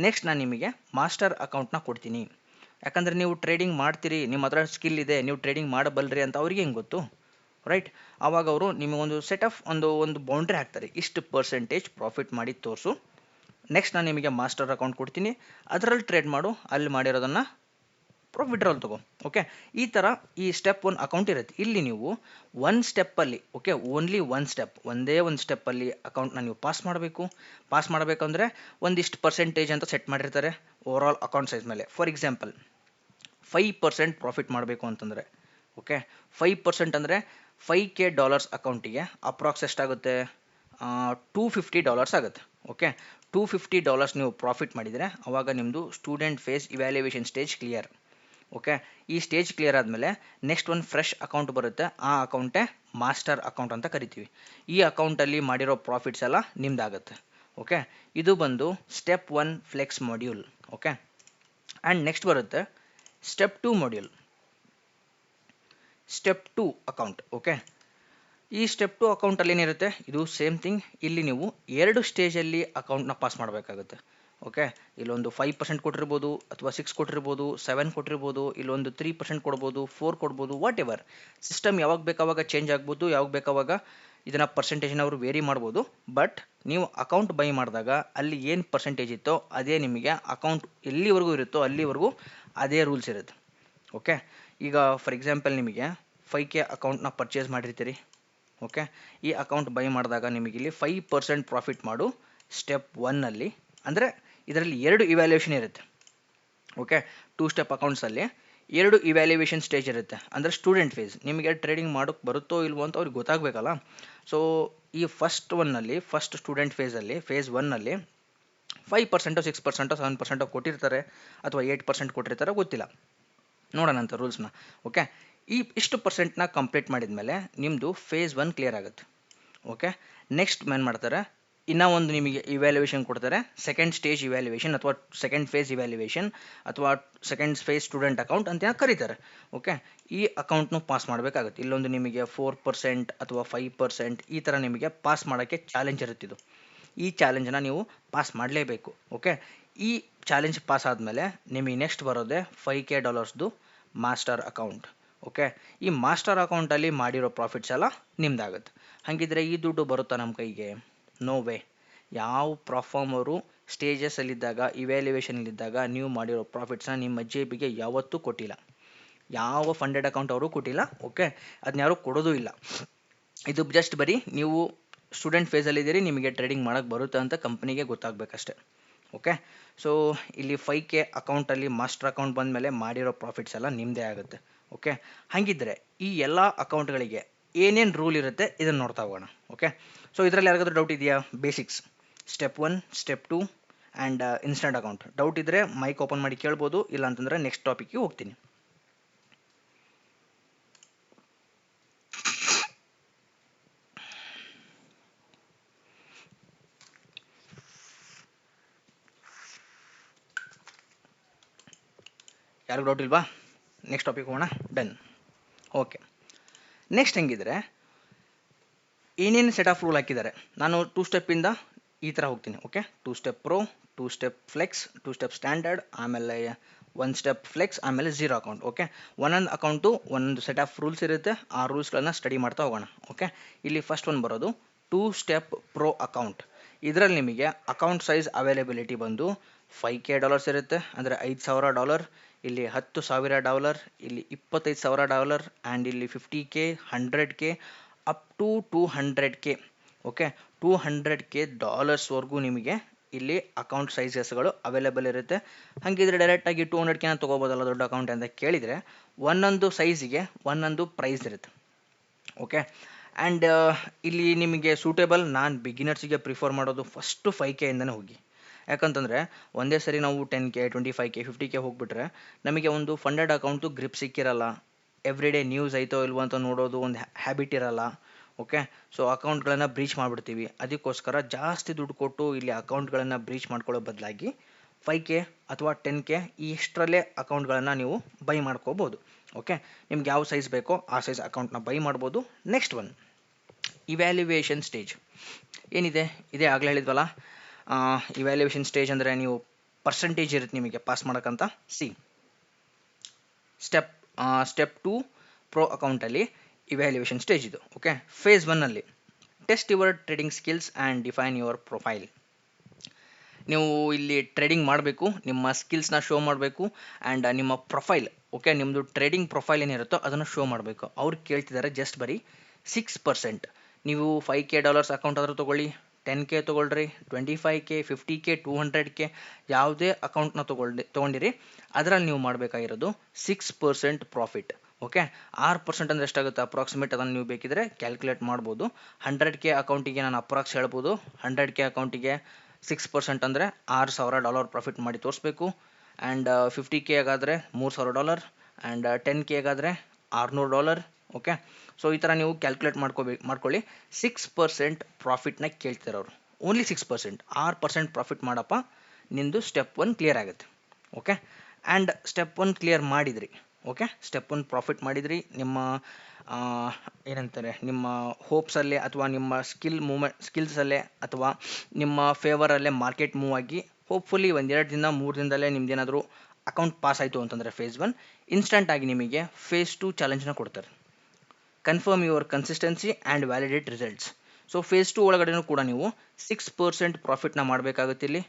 ನೆಕ್ಸ್ಟ್ ನಾನು ನಿಮಗೆ ಮಾಸ್ಟರ್ ಅಕೌಂಟ್ನ ಕೊಡ್ತೀನಿ. ಯಾಕಂದರೆ ನೀವು ಟ್ರೇಡಿಂಗ್ ಮಾಡ್ತೀರಿ, ನಿಮ್ಮ ಹತ್ರ ಸ್ಕಿಲ್ ಇದೆ, ನೀವು ಟ್ರೇಡಿಂಗ್ ಮಾಡಬಲ್ರಿ ಅಂತ ಅವ್ರಿಗೆ ಹೆಂಗೆ ಗೊತ್ತು, ರೈಟ್? ಆವಾಗ ಅವರು ನಿಮಗೊಂದು ಸೆಟ್ ಆಫ್ ಒಂದು ಬೌಂಡ್ರಿ ಹಾಕ್ತಾರೆ, ಇಷ್ಟು % ಪ್ರಾಫಿಟ್ ಮಾಡಿ ತೋರಿಸು. ನೆಕ್ಸ್ಟ್ ನಾನು ನಿಮಗೆ ಮಾಸ್ಟರ್ ಅಕೌಂಟ್ ಕೊಡ್ತೀನಿ, ಅದರಲ್ಲಿ ಟ್ರೇಡ್ ಮಾಡು, ಅಲ್ಲಿ ಮಾಡಿರೋದನ್ನು ವಿಡ್ರಾಲ್ ತಗೋ. ಓಕೆ, ಈ ಥರ ಈ ಸ್ಟೆಪ್ 1 ಅಕೌಂಟ್ ಇರುತ್ತೆ. ಇಲ್ಲಿ ನೀವು 1 ಸ್ಟೆಪ್ಪಲ್ಲಿ, ಓಕೆ, ಓನ್ಲಿ 1 ಸ್ಟೆಪ್, ಒಂದೇ ಒಂದು ಸ್ಟೆಪ್ಪಲ್ಲಿ ಅಕೌಂಟ್ನ ನೀವು ಪಾಸ್ ಮಾಡಬೇಕಂದ್ರೆ ಒಂದಿಷ್ಟು % ಅಂತ ಸೆಟ್ ಮಾಡಿರ್ತಾರೆ ಓವರಾಲ್ ಅಕೌಂಟ್ ಸೈಜ್ ಮೇಲೆ. ಫಾರ್ ಎಕ್ಸಾಂಪಲ್ 5% ಪ್ರಾಫಿಟ್ ಮಾಡಬೇಕು ಅಂತಂದರೆ, ಓಕೆ, 5% ಅಂದರೆ $5K ಅಕೌಂಟಿಗೆ ಅಪ್ರಾಕ್ಸ್ ಎಷ್ಟಾಗುತ್ತೆ, $250 ಆಗುತ್ತೆ. ಓಕೆ, $250 ನೀವು ಪ್ರಾಫಿಟ್ ಮಾಡಿದರೆ ಆವಾಗ ನಿಮ್ಮದು student phase evaluation stage clear. Okay, ಈ ಸ್ಟೇಜ್ ಕ್ಲಿಯರ್ ಆದಮೇಲೆ ನೆಕ್ಸ್ಟ್ ಒಂದು ಫ್ರೆಶ್ ಅಕೌಂಟ್ ಬರುತ್ತೆ. ಆ ಅಕೌಂಟೇ ಮಾಸ್ಟರ್ ಅಕೌಂಟ್ ಅಂತ ಕರಿತೀವಿ. ಈ ಅಕೌಂಟಲ್ಲಿ ಮಾಡಿರೋ ಪ್ರಾಫಿಟ್ಸ್ ಎಲ್ಲ ನಿಮ್ದಾಗುತ್ತೆ. ಓಕೆ, ಇದು ಬಂದು step 1 flex module. Okay, and next ಬರುತ್ತೆ step 2 module, step 2 account. Okay, ಈ ಸ್ಟೆಪ್ 2 ಅಕೌಂಟಲ್ಲಿ ಏನಿರುತ್ತೆ, ಇದು ಸೇಮ್ ಥಿಂಗ್. ಇಲ್ಲಿ ನೀವು 2 ಸ್ಟೇಜಲ್ಲಿ ಅಕೌಂಟ್ನ ಪಾಸ್ ಮಾಡಬೇಕಾಗುತ್ತೆ. ಓಕೆ, ಇಲ್ಲೊಂದು 5% ಕೊಟ್ಟಿರ್ಬೋದು, ಅಥವಾ 6 ಕೊಟ್ಟಿರ್ಬೋದು, 7 ಕೊಟ್ಟಿರ್ಬೋದು, ಇಲ್ಲೊಂದು 3% ಕೊಡ್ಬೋದು, 4 ಕೊಡ್ಬೋದು, ವಾಟ್ ಎವರ್. ಸಿಸ್ಟಮ್ ಯಾವಾಗ ಬೇಕಾವಾಗ ಚೇಂಜ್ ಆಗ್ಬೋದು, ಯಾವಾಗ ಬೇಕಾವಾಗ ಇದನ್ನು ಪರ್ಸೆಂಟೇಜ್ನ ಅವರು ವೇರಿ ಮಾಡ್ಬೋದು. ಬಟ್ ನೀವು ಅಕೌಂಟ್ ಬೈ ಮಾಡಿದಾಗ ಅಲ್ಲಿ ಏನು ಪರ್ಸೆಂಟೇಜ್ ಇತ್ತೋ ಅದೇ ನಿಮಗೆ ಅಕೌಂಟ್ ಎಲ್ಲಿವರೆಗೂ ಇರುತ್ತೋ ಅಲ್ಲಿವರೆಗೂ ಅದೇ ರೂಲ್ಸ್ ಇರುತ್ತೆ. ಓಕೆ, ಈಗ ಫಾರ್ ಎಕ್ಸಾಂಪಲ್ ನಿಮಗೆ 5K ಅಕೌಂಟ್ನ ಪರ್ಚೇಸ್ ಮಾಡಿರ್ತೀರಿ. ಓಕೆ, ಈ ಅಕೌಂಟ್ ಬೈ ಮಾಡಿದಾಗ ನಿಮಗೆ ಇಲ್ಲಿ 5% ಪ್ರಾಫಿಟ್ ಮಾಡು ಸ್ಟೆಪ್ 1ಅಲ್ಲಿ. ಅಂದರೆ ಇದರಲ್ಲಿ 2 ಇವ್ಯಾಲ್ಯೂಯೇಷನ್ ಇರುತ್ತೆ. ಓಕೆ, 2 ಸ್ಟೆಪ್ ಅಕೌಂಟ್ಸಲ್ಲಿ 2 ಇವ್ಯಾಲ್ಯೂಯೇಷನ್ ಸ್ಟೇಜ್ ಇರುತ್ತೆ. ಅಂದರೆ ಸ್ಟೂಡೆಂಟ್ ಫೇಸ್, ನಿಮಗೆ ಟ್ರೇಡಿಂಗ್ ಮಾಡೋಕ್ಕೆ ಬರುತ್ತೋ ಇಲ್ವೋ ಅಂತ ಅವ್ರಿಗೆ ಗೊತ್ತಾಗಬೇಕಲ್ಲ. ಸೊ ಈ ಫಸ್ಟ್ ಸ್ಟೂಡೆಂಟ್ ಫೇಸಲ್ಲಿ, ಫೇಸ್ 1ನಲ್ಲಿ 5%, 6%, 7% ಕೊಟ್ಟಿರ್ತಾರೆ, ಅಥವಾ 8% ಕೊಟ್ಟಿರ್ತಾರೆ, ಗೊತ್ತಿಲ್ಲ, ನೋಡೋಣ ಅಂತ ರೂಲ್ಸ್ನ. ಓಕೆ, ಇಷ್ಟು ಪರ್ಸೆಂಟ್ನ ಕಂಪ್ಲೀಟ್ ಮಾಡಿದ ಮೇಲೆ ನಿಮ್ಮದು ಫೇಸ್ 1 ಕ್ಲಿಯರ್ ಆಗುತ್ತೆ. ಓಕೆ, ನೆಕ್ಸ್ಟ್ ಏನು ಮಾಡ್ತಾರೆ, ಇನ್ನೂ ಒಂದು ನಿಮಗೆ ಇವ್ಯಾಲ್ಯೂಯೇಷನ್ ಕೊಡ್ತಾರೆ, ಸೆಕೆಂಡ್ ಸ್ಟೇಜ್ ಇವ್ಯಾಲ್ಯೂಯೇಷನ್, ಅಥವಾ ಸೆಕೆಂಡ್ ಫೇಸ್ ಇವ್ಯಾಲ್ಯೂಯೇಷನ್, ಅಥವಾ ಸೆಕೆಂಡ್ ಫೇಸ್ ಸ್ಟೂಡೆಂಟ್ ಅಕೌಂಟ್ ಅಂತ ಕರೀತಾರೆ. ಓಕೆ, ಈ ಅಕೌಂಟ್ನು ಪಾಸ್ ಮಾಡಬೇಕಾಗುತ್ತೆ. ಇಲ್ಲೊಂದು ನಿಮಗೆ 4% ಅಥವಾ 5% ಈ ಥರ ನಿಮಗೆ ಪಾಸ್ ಮಾಡೋಕ್ಕೆ ಚಾಲೆಂಜ್ ಇರುತ್ತಿದ್ದು. ಈ ಚಾಲೆಂಜನ್ನ ನೀವು ಪಾಸ್ ಮಾಡಲೇಬೇಕು. ಓಕೆ, ಈ ಚಾಲೆಂಜ್ ಪಾಸ್ ಆದಮೇಲೆ ನಿಮಗೆ ನೆಕ್ಸ್ಟ್ ಬರೋದೇ $5K ಮಾಸ್ಟರ್ ಅಕೌಂಟ್. ಓಕೆ, ಈ ಮಾಸ್ಟರ್ ಅಕೌಂಟಲ್ಲಿ ಮಾಡಿರೋ ಪ್ರಾಫಿಟ್ಸ್ ಎಲ್ಲ ನಿಮ್ದಾಗುತ್ತೆ. ಹಾಗಿದ್ರೆ ಈ ದುಡ್ಡು ಬರುತ್ತಾ ನಮ್ಮ ಕೈಗೆ? No way. ಯಾವ ಪ್ರಾಫಾರ್ಮರು ಸ್ಟೇಜಸಲ್ಲಿದ್ದಾಗ, ಇವ್ಯಾಲ್ಯೂಯೇಷನಲ್ಲಿದ್ದಾಗ ನೀವು ಮಾಡಿರೋ ಪ್ರಾಫಿಟ್ಸ್ನ ನಿಮ್ಮ ಜೇಬಿಗೆ ಯಾವತ್ತೂ ಕೊಟ್ಟಿಲ್ಲ. ಯಾವ ಫಂಡೆಡ್ ಅಕೌಂಟ್ ಅವರು ಕೊಟ್ಟಿಲ್ಲ. ಓಕೆ, ಅದನ್ನ ಯಾರೂ ಕೊಡೋದು ಇಲ್ಲ. ಇದು ಜಸ್ಟ್ ಬರೀ ನೀವು ಸ್ಟೂಡೆಂಟ್ ಫೇಸಲ್ಲಿದ್ದೀರಿ, ನಿಮಗೆ ಟ್ರೇಡಿಂಗ್ ಮಾಡೋಕ್ಕೆ ಬರುತ್ತೆ ಅಂತ ಕಂಪ್ನಿಗೆ ಗೊತ್ತಾಗಬೇಕಷ್ಟೆ. ಓಕೆ, ಸೊ ಇಲ್ಲಿ 5K ಅಕೌಂಟಲ್ಲಿ ಮಾಸ್ಟರ್ ಅಕೌಂಟ್ ಬಂದಮೇಲೆ ಮಾಡಿರೋ ಪ್ರಾಫಿಟ್ಸ್ ಎಲ್ಲ ನಿಮ್ಮದೇ ಆಗುತ್ತೆ. ಓಕೆ, ಹಾಗಿದ್ದರೆ ಈ ಎಲ್ಲ ಅಕೌಂಟ್ಗಳಿಗೆ ಏನೇನು ರೂಲ್ ಇರುತ್ತೆ ಇದನ್ನು ನೋಡ್ತಾ ಹೋಗೋಣ. ಓಕೆ, ಸೊ ಇದರಲ್ಲಿ ಯಾರಿಗಾದ್ರೂ ಡೌಟ್ ಇದೆಯಾ? Basics, step 1, step 2 and instant account. Doubt ಇದ್ದರೆ ಮೈಕ್ ಓಪನ್ ಮಾಡಿ ಕೇಳ್ಬೋದು, ಇಲ್ಲ ಅಂತಂದರೆ ನೆಕ್ಸ್ಟ್ ಟಾಪಿಕ್ಗೆ ಹೋಗ್ತೀನಿ. ಯಾರಿಗೂ ಡೌಟ್ ಇಲ್ವಾ? ನೆಕ್ಸ್ಟ್ ಟಾಪಿಕ್ ಹೋಗೋಣ. ಡನ್. ಓಕೆ, ನೆಕ್ಸ್ಟ್ ಹೆಂಗಿದ್ರೆ ಏನೇನು ಸೆಟ್ ಆಫ್ ರೂಲ್ ಹಾಕಿದ್ದಾರೆ, ನಾನು 2 ಸ್ಟೆಪ್ಪಿಂದ ಈ ಥರ ಹೋಗ್ತೀನಿ. Okay, 2 step pro, 2 step flex, 2 step standard, ಆಮೇಲೆ 1 ಸ್ಟೆಪ್ ಫ್ಲೆಕ್ಸ್, ಆಮೇಲೆ 0 ಅಕೌಂಟ್. ಓಕೆ, ಒಂದೊಂದು ಅಕೌಂಟು ಒಂದೊಂದು ಸೆಟ್ ಆಫ್ ರೂಲ್ಸ್ ಇರುತ್ತೆ. ಆ ರೂಲ್ಸ್ಗಳನ್ನ ಸ್ಟಡಿ ಮಾಡ್ತಾ ಹೋಗೋಣ. ಓಕೆ, ಇಲ್ಲಿ ಫಸ್ಟ್ ಒಂದು ಬರೋದು 2 ಸ್ಟೆಪ್ ಪ್ರೋ ಅಕೌಂಟ್. ಇದರಲ್ಲಿ ನಿಮಗೆ ಅಕೌಂಟ್ ಸೈಜ್ ಅವೈಲೇಬಿಲಿಟಿ ಬಂದು $5K ಇರುತ್ತೆ, ಅಂದರೆ $5,000. ಇಲ್ಲಿ $10,000, ಇಲ್ಲಿ $25,000, ಆ್ಯಂಡ್ ಇಲ್ಲಿ $50K, $100K, up to $200K. Okay, $200K ನಿಮಗೆ ಇಲ್ಲಿ ಅಕೌಂಟ್ ಸೈಜಸ್ಗಳು ಅವೈಲೇಬಲ್ ಇರುತ್ತೆ. ಹಾಗಿದ್ರೆ ಡೈರೆಕ್ಟಾಗಿ 200K ತೊಗೋಬೋದಲ್ಲ ದೊಡ್ಡ ಅಕೌಂಟ್ ಅಂತ ಕೇಳಿದರೆ, ಒಂದೊಂದು ಸೈಜಿಗೆ ಒಂದೊಂದು ಪ್ರೈಸ್ ಇರುತ್ತೆ. ಓಕೆ, ಆ್ಯಂಡ್ ಇಲ್ಲಿ ನಿಮಗೆ ಸೂಟೇಬಲ್, ನಾನು ಬಿಗಿನರ್ಸಿಗೆ ಪ್ರಿಫರ್ ಮಾಡೋದು ಫಸ್ಟು 5K ಇಂದನೇ ಹೋಗಿ. ಯಾಕಂತಂದರೆ ಒಂದೇ ಸರಿ ನಾವು 10K, 25K, 50K ಹೋಗಿಬಿಟ್ರೆ ನಮಗೆ ಒಂದು ಫಂಡೆಡ್ ಅಕೌಂಟು ಗ್ರಿಪ್ ಸಿಕ್ಕಿರಲ್ಲ. ಎವ್ರಿ ಡೇ ನ್ಯೂಸ್ ಐತೋ ಇಲ್ವೋ ಅಂತ ನೋಡೋದು ಒಂದು ಹ್ಯಾಬಿಟ್ ಇರಲ್ಲ. ಓಕೆ, ಸೊ ಅಕೌಂಟ್ಗಳನ್ನು ಬ್ರೀಚ್ ಮಾಡಿಬಿಡ್ತೀವಿ. ಅದಕ್ಕೋಸ್ಕರ ಜಾಸ್ತಿ ದುಡ್ಡು ಕೊಟ್ಟು ಇಲ್ಲಿ ಅಕೌಂಟ್ಗಳನ್ನು ಬ್ರೀಚ್ ಮಾಡ್ಕೊಳ್ಳೋ ಬದಲಾಗಿ 5K ಅಥವಾ 10K ಇಷ್ಟರಲ್ಲೇ ಅಕೌಂಟ್ಗಳನ್ನು ನೀವು ಬೈ ಮಾಡ್ಕೋಬೋದು. ಓಕೆ, ನಿಮ್ಗೆ ಯಾವ ಸೈಜ್ ಬೇಕೋ ಆ ಸೈಜ್ ಅಕೌಂಟ್ನ ಬೈ ಮಾಡ್ಬೋದು. ನೆಕ್ಸ್ಟ್ ಒನ್ ಇವ್ಯಾಲ್ಯೂಯೇಷನ್ ಸ್ಟೇಜ್ ಏನಿದೆ, ಇದೇ ಆಗಲೇ ಹೇಳಿದ್ವಲ್ಲ. ಇವ್ಯಾಲ್ಯೂಯೇಷನ್ ಸ್ಟೇಜ್ ಅಂದರೆ ನೀವು ಪರ್ಸೆಂಟೇಜ್ ಇರುತ್ತೆ ನಿಮಗೆ ಪಾಸ್ ಮಾಡೋಕ್ಕಂತ. ಸ್ಟೆಪ್ 2 ಪ್ರೋ ಅಕೌಂಟಲ್ಲಿ ಇವ್ಯಾಲ್ಯೂಯೇಷನ್ ಸ್ಟೇಜ್ ಇದು. ಓಕೆ, ಫೇಸ್ 1ನಲ್ಲಿ test your trading skills and define your profile. ನೀವು ಇಲ್ಲಿ ಟ್ರೇಡಿಂಗ್ ಮಾಡಬೇಕು, ನಿಮ್ಮ ಸ್ಕಿಲ್ಸ್ನ ಶೋ ಮಾಡಬೇಕು, ಆ್ಯಂಡ್ ನಿಮ್ಮ ಪ್ರೊಫೈಲ್, ಓಕೆ, ನಿಮ್ಮದು ಟ್ರೇಡಿಂಗ್ ಪ್ರೊಫೈಲ್ ಏನಿರುತ್ತೋ ಅದನ್ನು ಶೋ ಮಾಡಬೇಕು. ಅವ್ರು ಕೇಳ್ತಿದ್ದಾರೆ ಜಸ್ಟ್ ಬರೀ 6%. ನೀವು $5K ಅಕೌಂಟ್ ಆದರೂ ತೊಗೊಳ್ಳಿ, 10K ತೊಗೊಳ್ರಿ, 25K, 50K, 200K ಯಾವುದೇ ಅಕೌಂಟ್ನ ತೊಗೊಂಡಿರಿ, ಅದರಲ್ಲಿ ನೀವು ಮಾಡಬೇಕಾಗಿರೋದು 6% ಪ್ರಾಫಿಟ್. ಓಕೆ, 6% ಅಂದರೆ ಎಷ್ಟಾಗುತ್ತೆ ಅಪ್ರಾಕ್ಸಿಮೇಟ್, ಅದನ್ನು ನೀವು ಬೇಕಿದ್ರೆ ಕ್ಯಾಲ್ಕುಲೇಟ್ ಮಾಡ್ಬೋದು. 100K ಅಕೌಂಟಿಗೆ ನಾನು ಅಪ್ರಾಕ್ಸ್ ಹೇಳ್ಬೋದು. 100K ಅಕೌಂಟಿಗೆ 6% ಅಂದರೆ $6,000 ಪ್ರಾಫಿಟ್ ಮಾಡಿ ತೋರಿಸ್ಬೇಕು. And 50K ಆಗಾದರೆ $3,000, and 10K ಆಗಾದರೆ $600. Okay, so ಈ ಥರ ನೀವು ಕ್ಯಾಲ್ಕುಲೇಟ್ ಮಾಡ್ಕೊಳ್ಳಿ. 6% ಪ್ರಾಫಿಟ್ನ ಕೇಳ್ತಿರೋರು, ಓನ್ಲಿ 6%. 6% ಪ್ರಾಫಿಟ್ ಮಾಡಪ್ಪ, ನಿಂದು ಸ್ಟೆಪ್ 1 ಕ್ಲಿಯರ್ ಆಗುತ್ತೆ. ಓಕೆ, ಆ್ಯಂಡ್ ಸ್ಟೆಪ್ 1 ಕ್ಲಿಯರ್ ಮಾಡಿದ್ರಿ. ಓಕೆ, ಸ್ಟೆಪ್ 1 ಪ್ರಾಫಿಟ್ ಮಾಡಿದ್ರಿ, ನಿಮ್ಮ ಆ, ಏನಂತಾರೆ ನಿಮ್ಮ ಹೋಪ್ಸಲ್ಲೇ ಅಥವಾ ನಿಮ್ಮ ಸ್ಕಿಲ್ಸಲ್ಲೇ ಅಥವಾ ನಿಮ್ಮ ಫೇವರಲ್ಲೇ ಮಾರ್ಕೆಟ್ ಮೂವ್ ಆಗಿ ಹೋಪ್ಫುಲಿ ಒಂದೆರಡು ದಿನ 3 ದಿನದಲ್ಲೇ ನಿಮ್ದೇನಾದರೂ ಅಕೌಂಟ್ ಪಾಸ್ ಆಯಿತು ಅಂತಂದರೆ ಫೇಸ್ 1 ಇನ್ಸ್ಟಂಟ್ ಆಗಿ ನಿಮಗೆ ಫೇಸ್ 2 ಚಾಲೆಂಜ್ನ ಕೊಡ್ತಾರೆ. Confirm your consistency and validate results. So phase 2 ಒಳಗಡೆನೂ ಕೂಡ ನೀವು 6% ಪ್ರಾಫಿಟ್ನ ಮಾಡಬೇಕಾಗುತ್ತೆ ಇಲ್ಲಿ.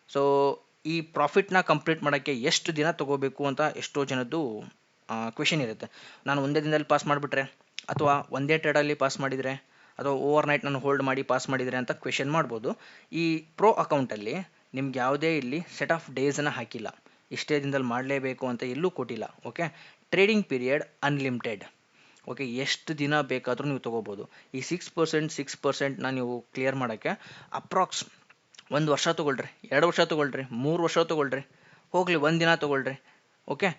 ಸೊ ಈ ಪ್ರಾಫಿಟ್ನ ಕಂಪ್ಲೀಟ್ ಮಾಡೋಕ್ಕೆ ಎಷ್ಟು ದಿನ ತೊಗೋಬೇಕು ಅಂತ ಎಷ್ಟೋ ಜನದ್ದು ಕ್ವೆಶನ್ ಇರುತ್ತೆ. ನಾನು ಒಂದೇ ದಿನದಲ್ಲಿ ಪಾಸ್ ಮಾಡಿಬಿಟ್ರೆ, ಅಥವಾ ಒಂದೇ ಟ್ರೇಡಲ್ಲಿ ಪಾಸ್ ಮಾಡಿದರೆ, ಅಥವಾ ಓವರ್ ನೈಟ್ ನಾನು ಹೋಲ್ಡ್ ಮಾಡಿ ಪಾಸ್ ಮಾಡಿದರೆ ಅಂತ ಕ್ವೆಶನ್ ಮಾಡ್ಬೋದು. ಈ ಪ್ರೋ ಅಕೌಂಟಲ್ಲಿ ನಿಮ್ಗೆ ಯಾವುದೇ ಇಲ್ಲಿ ಸೆಟ್ ಆಫ್ ಡೇಸನ್ನು ಹಾಕಿಲ್ಲ, ಇಷ್ಟೇ ದಿನದಲ್ಲಿ ಮಾಡಲೇಬೇಕು ಅಂತ ಎಲ್ಲೂ ಕೊಟ್ಟಿಲ್ಲ. Okay, trading period unlimited. Okay, ಎಷ್ಟು ದಿನ ಬೇಕಾದರೂ ನೀವು ತೊಗೋಬೋದು. ಈ 6% ನೀವು ಕ್ಲಿಯರ್ ಮಾಡೋಕ್ಕೆ ಅಪ್ರಾಕ್ಸ್ 1 ವರ್ಷ ತೊಗೊಳ್ರಿ, 2 ವರ್ಷ ತೊಗೊಳ್ರಿ, 3 ವರ್ಷ ತೊಗೊಳ್ರಿ, ಹೋಗಲಿ 1 ದಿನ ತೊಗೊಳ್ರಿ. ಓಕೆ,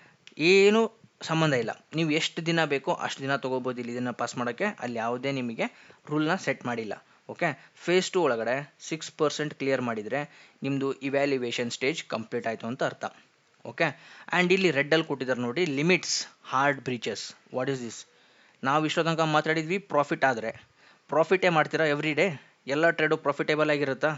ಏನೂ ಸಂಬಂಧ ಇಲ್ಲ, ನೀವು ಎಷ್ಟು ದಿನ ಬೇಕೋ ಅಷ್ಟು ದಿನ ತೊಗೋಬೋದು ಇಲ್ಲಿ ಇದನ್ನು ಪಾಸ್ ಮಾಡೋಕ್ಕೆ. ಅಲ್ಲಿ ಯಾವುದೇ ನಿಮಗೆ ರೂಲ್ನ ಸೆಟ್ ಮಾಡಿಲ್ಲ. ಓಕೆ, ಫೇಸ್ 2 ಒಳಗಡೆ 6% ಕ್ಲಿಯರ್ ಮಾಡಿದರೆ ನಿಮ್ಮದು ಇವ್ಯಾಲ್ಯುವೇಷನ್ ಸ್ಟೇಜ್ ಕಂಪ್ಲೀಟ್ ಆಯಿತು ಅಂತ ಅರ್ಥ. ಓಕೆ, ಆ್ಯಂಡ್ ಇಲ್ಲಿ ರೆಡ್ಡಲ್ಲಿ ಕೊಟ್ಟಿದ್ದಾರೆ ನೋಡಿ, limits hard breaches. What is this? ನಾವು ಇಷ್ಟೋ ತನಕ ಮಾತಾಡಿದ್ವಿ ಪ್ರಾಫಿಟ್, ಆದರೆ ಪ್ರಾಫಿಟೇ ಮಾಡ್ತೀರಾ ಎವ್ರಿ ಡೇ? ಎಲ್ಲ ಟ್ರೇಡು ಪ್ರಾಫಿಟೇಬಲ್ ಆಗಿರುತ್ತಾ?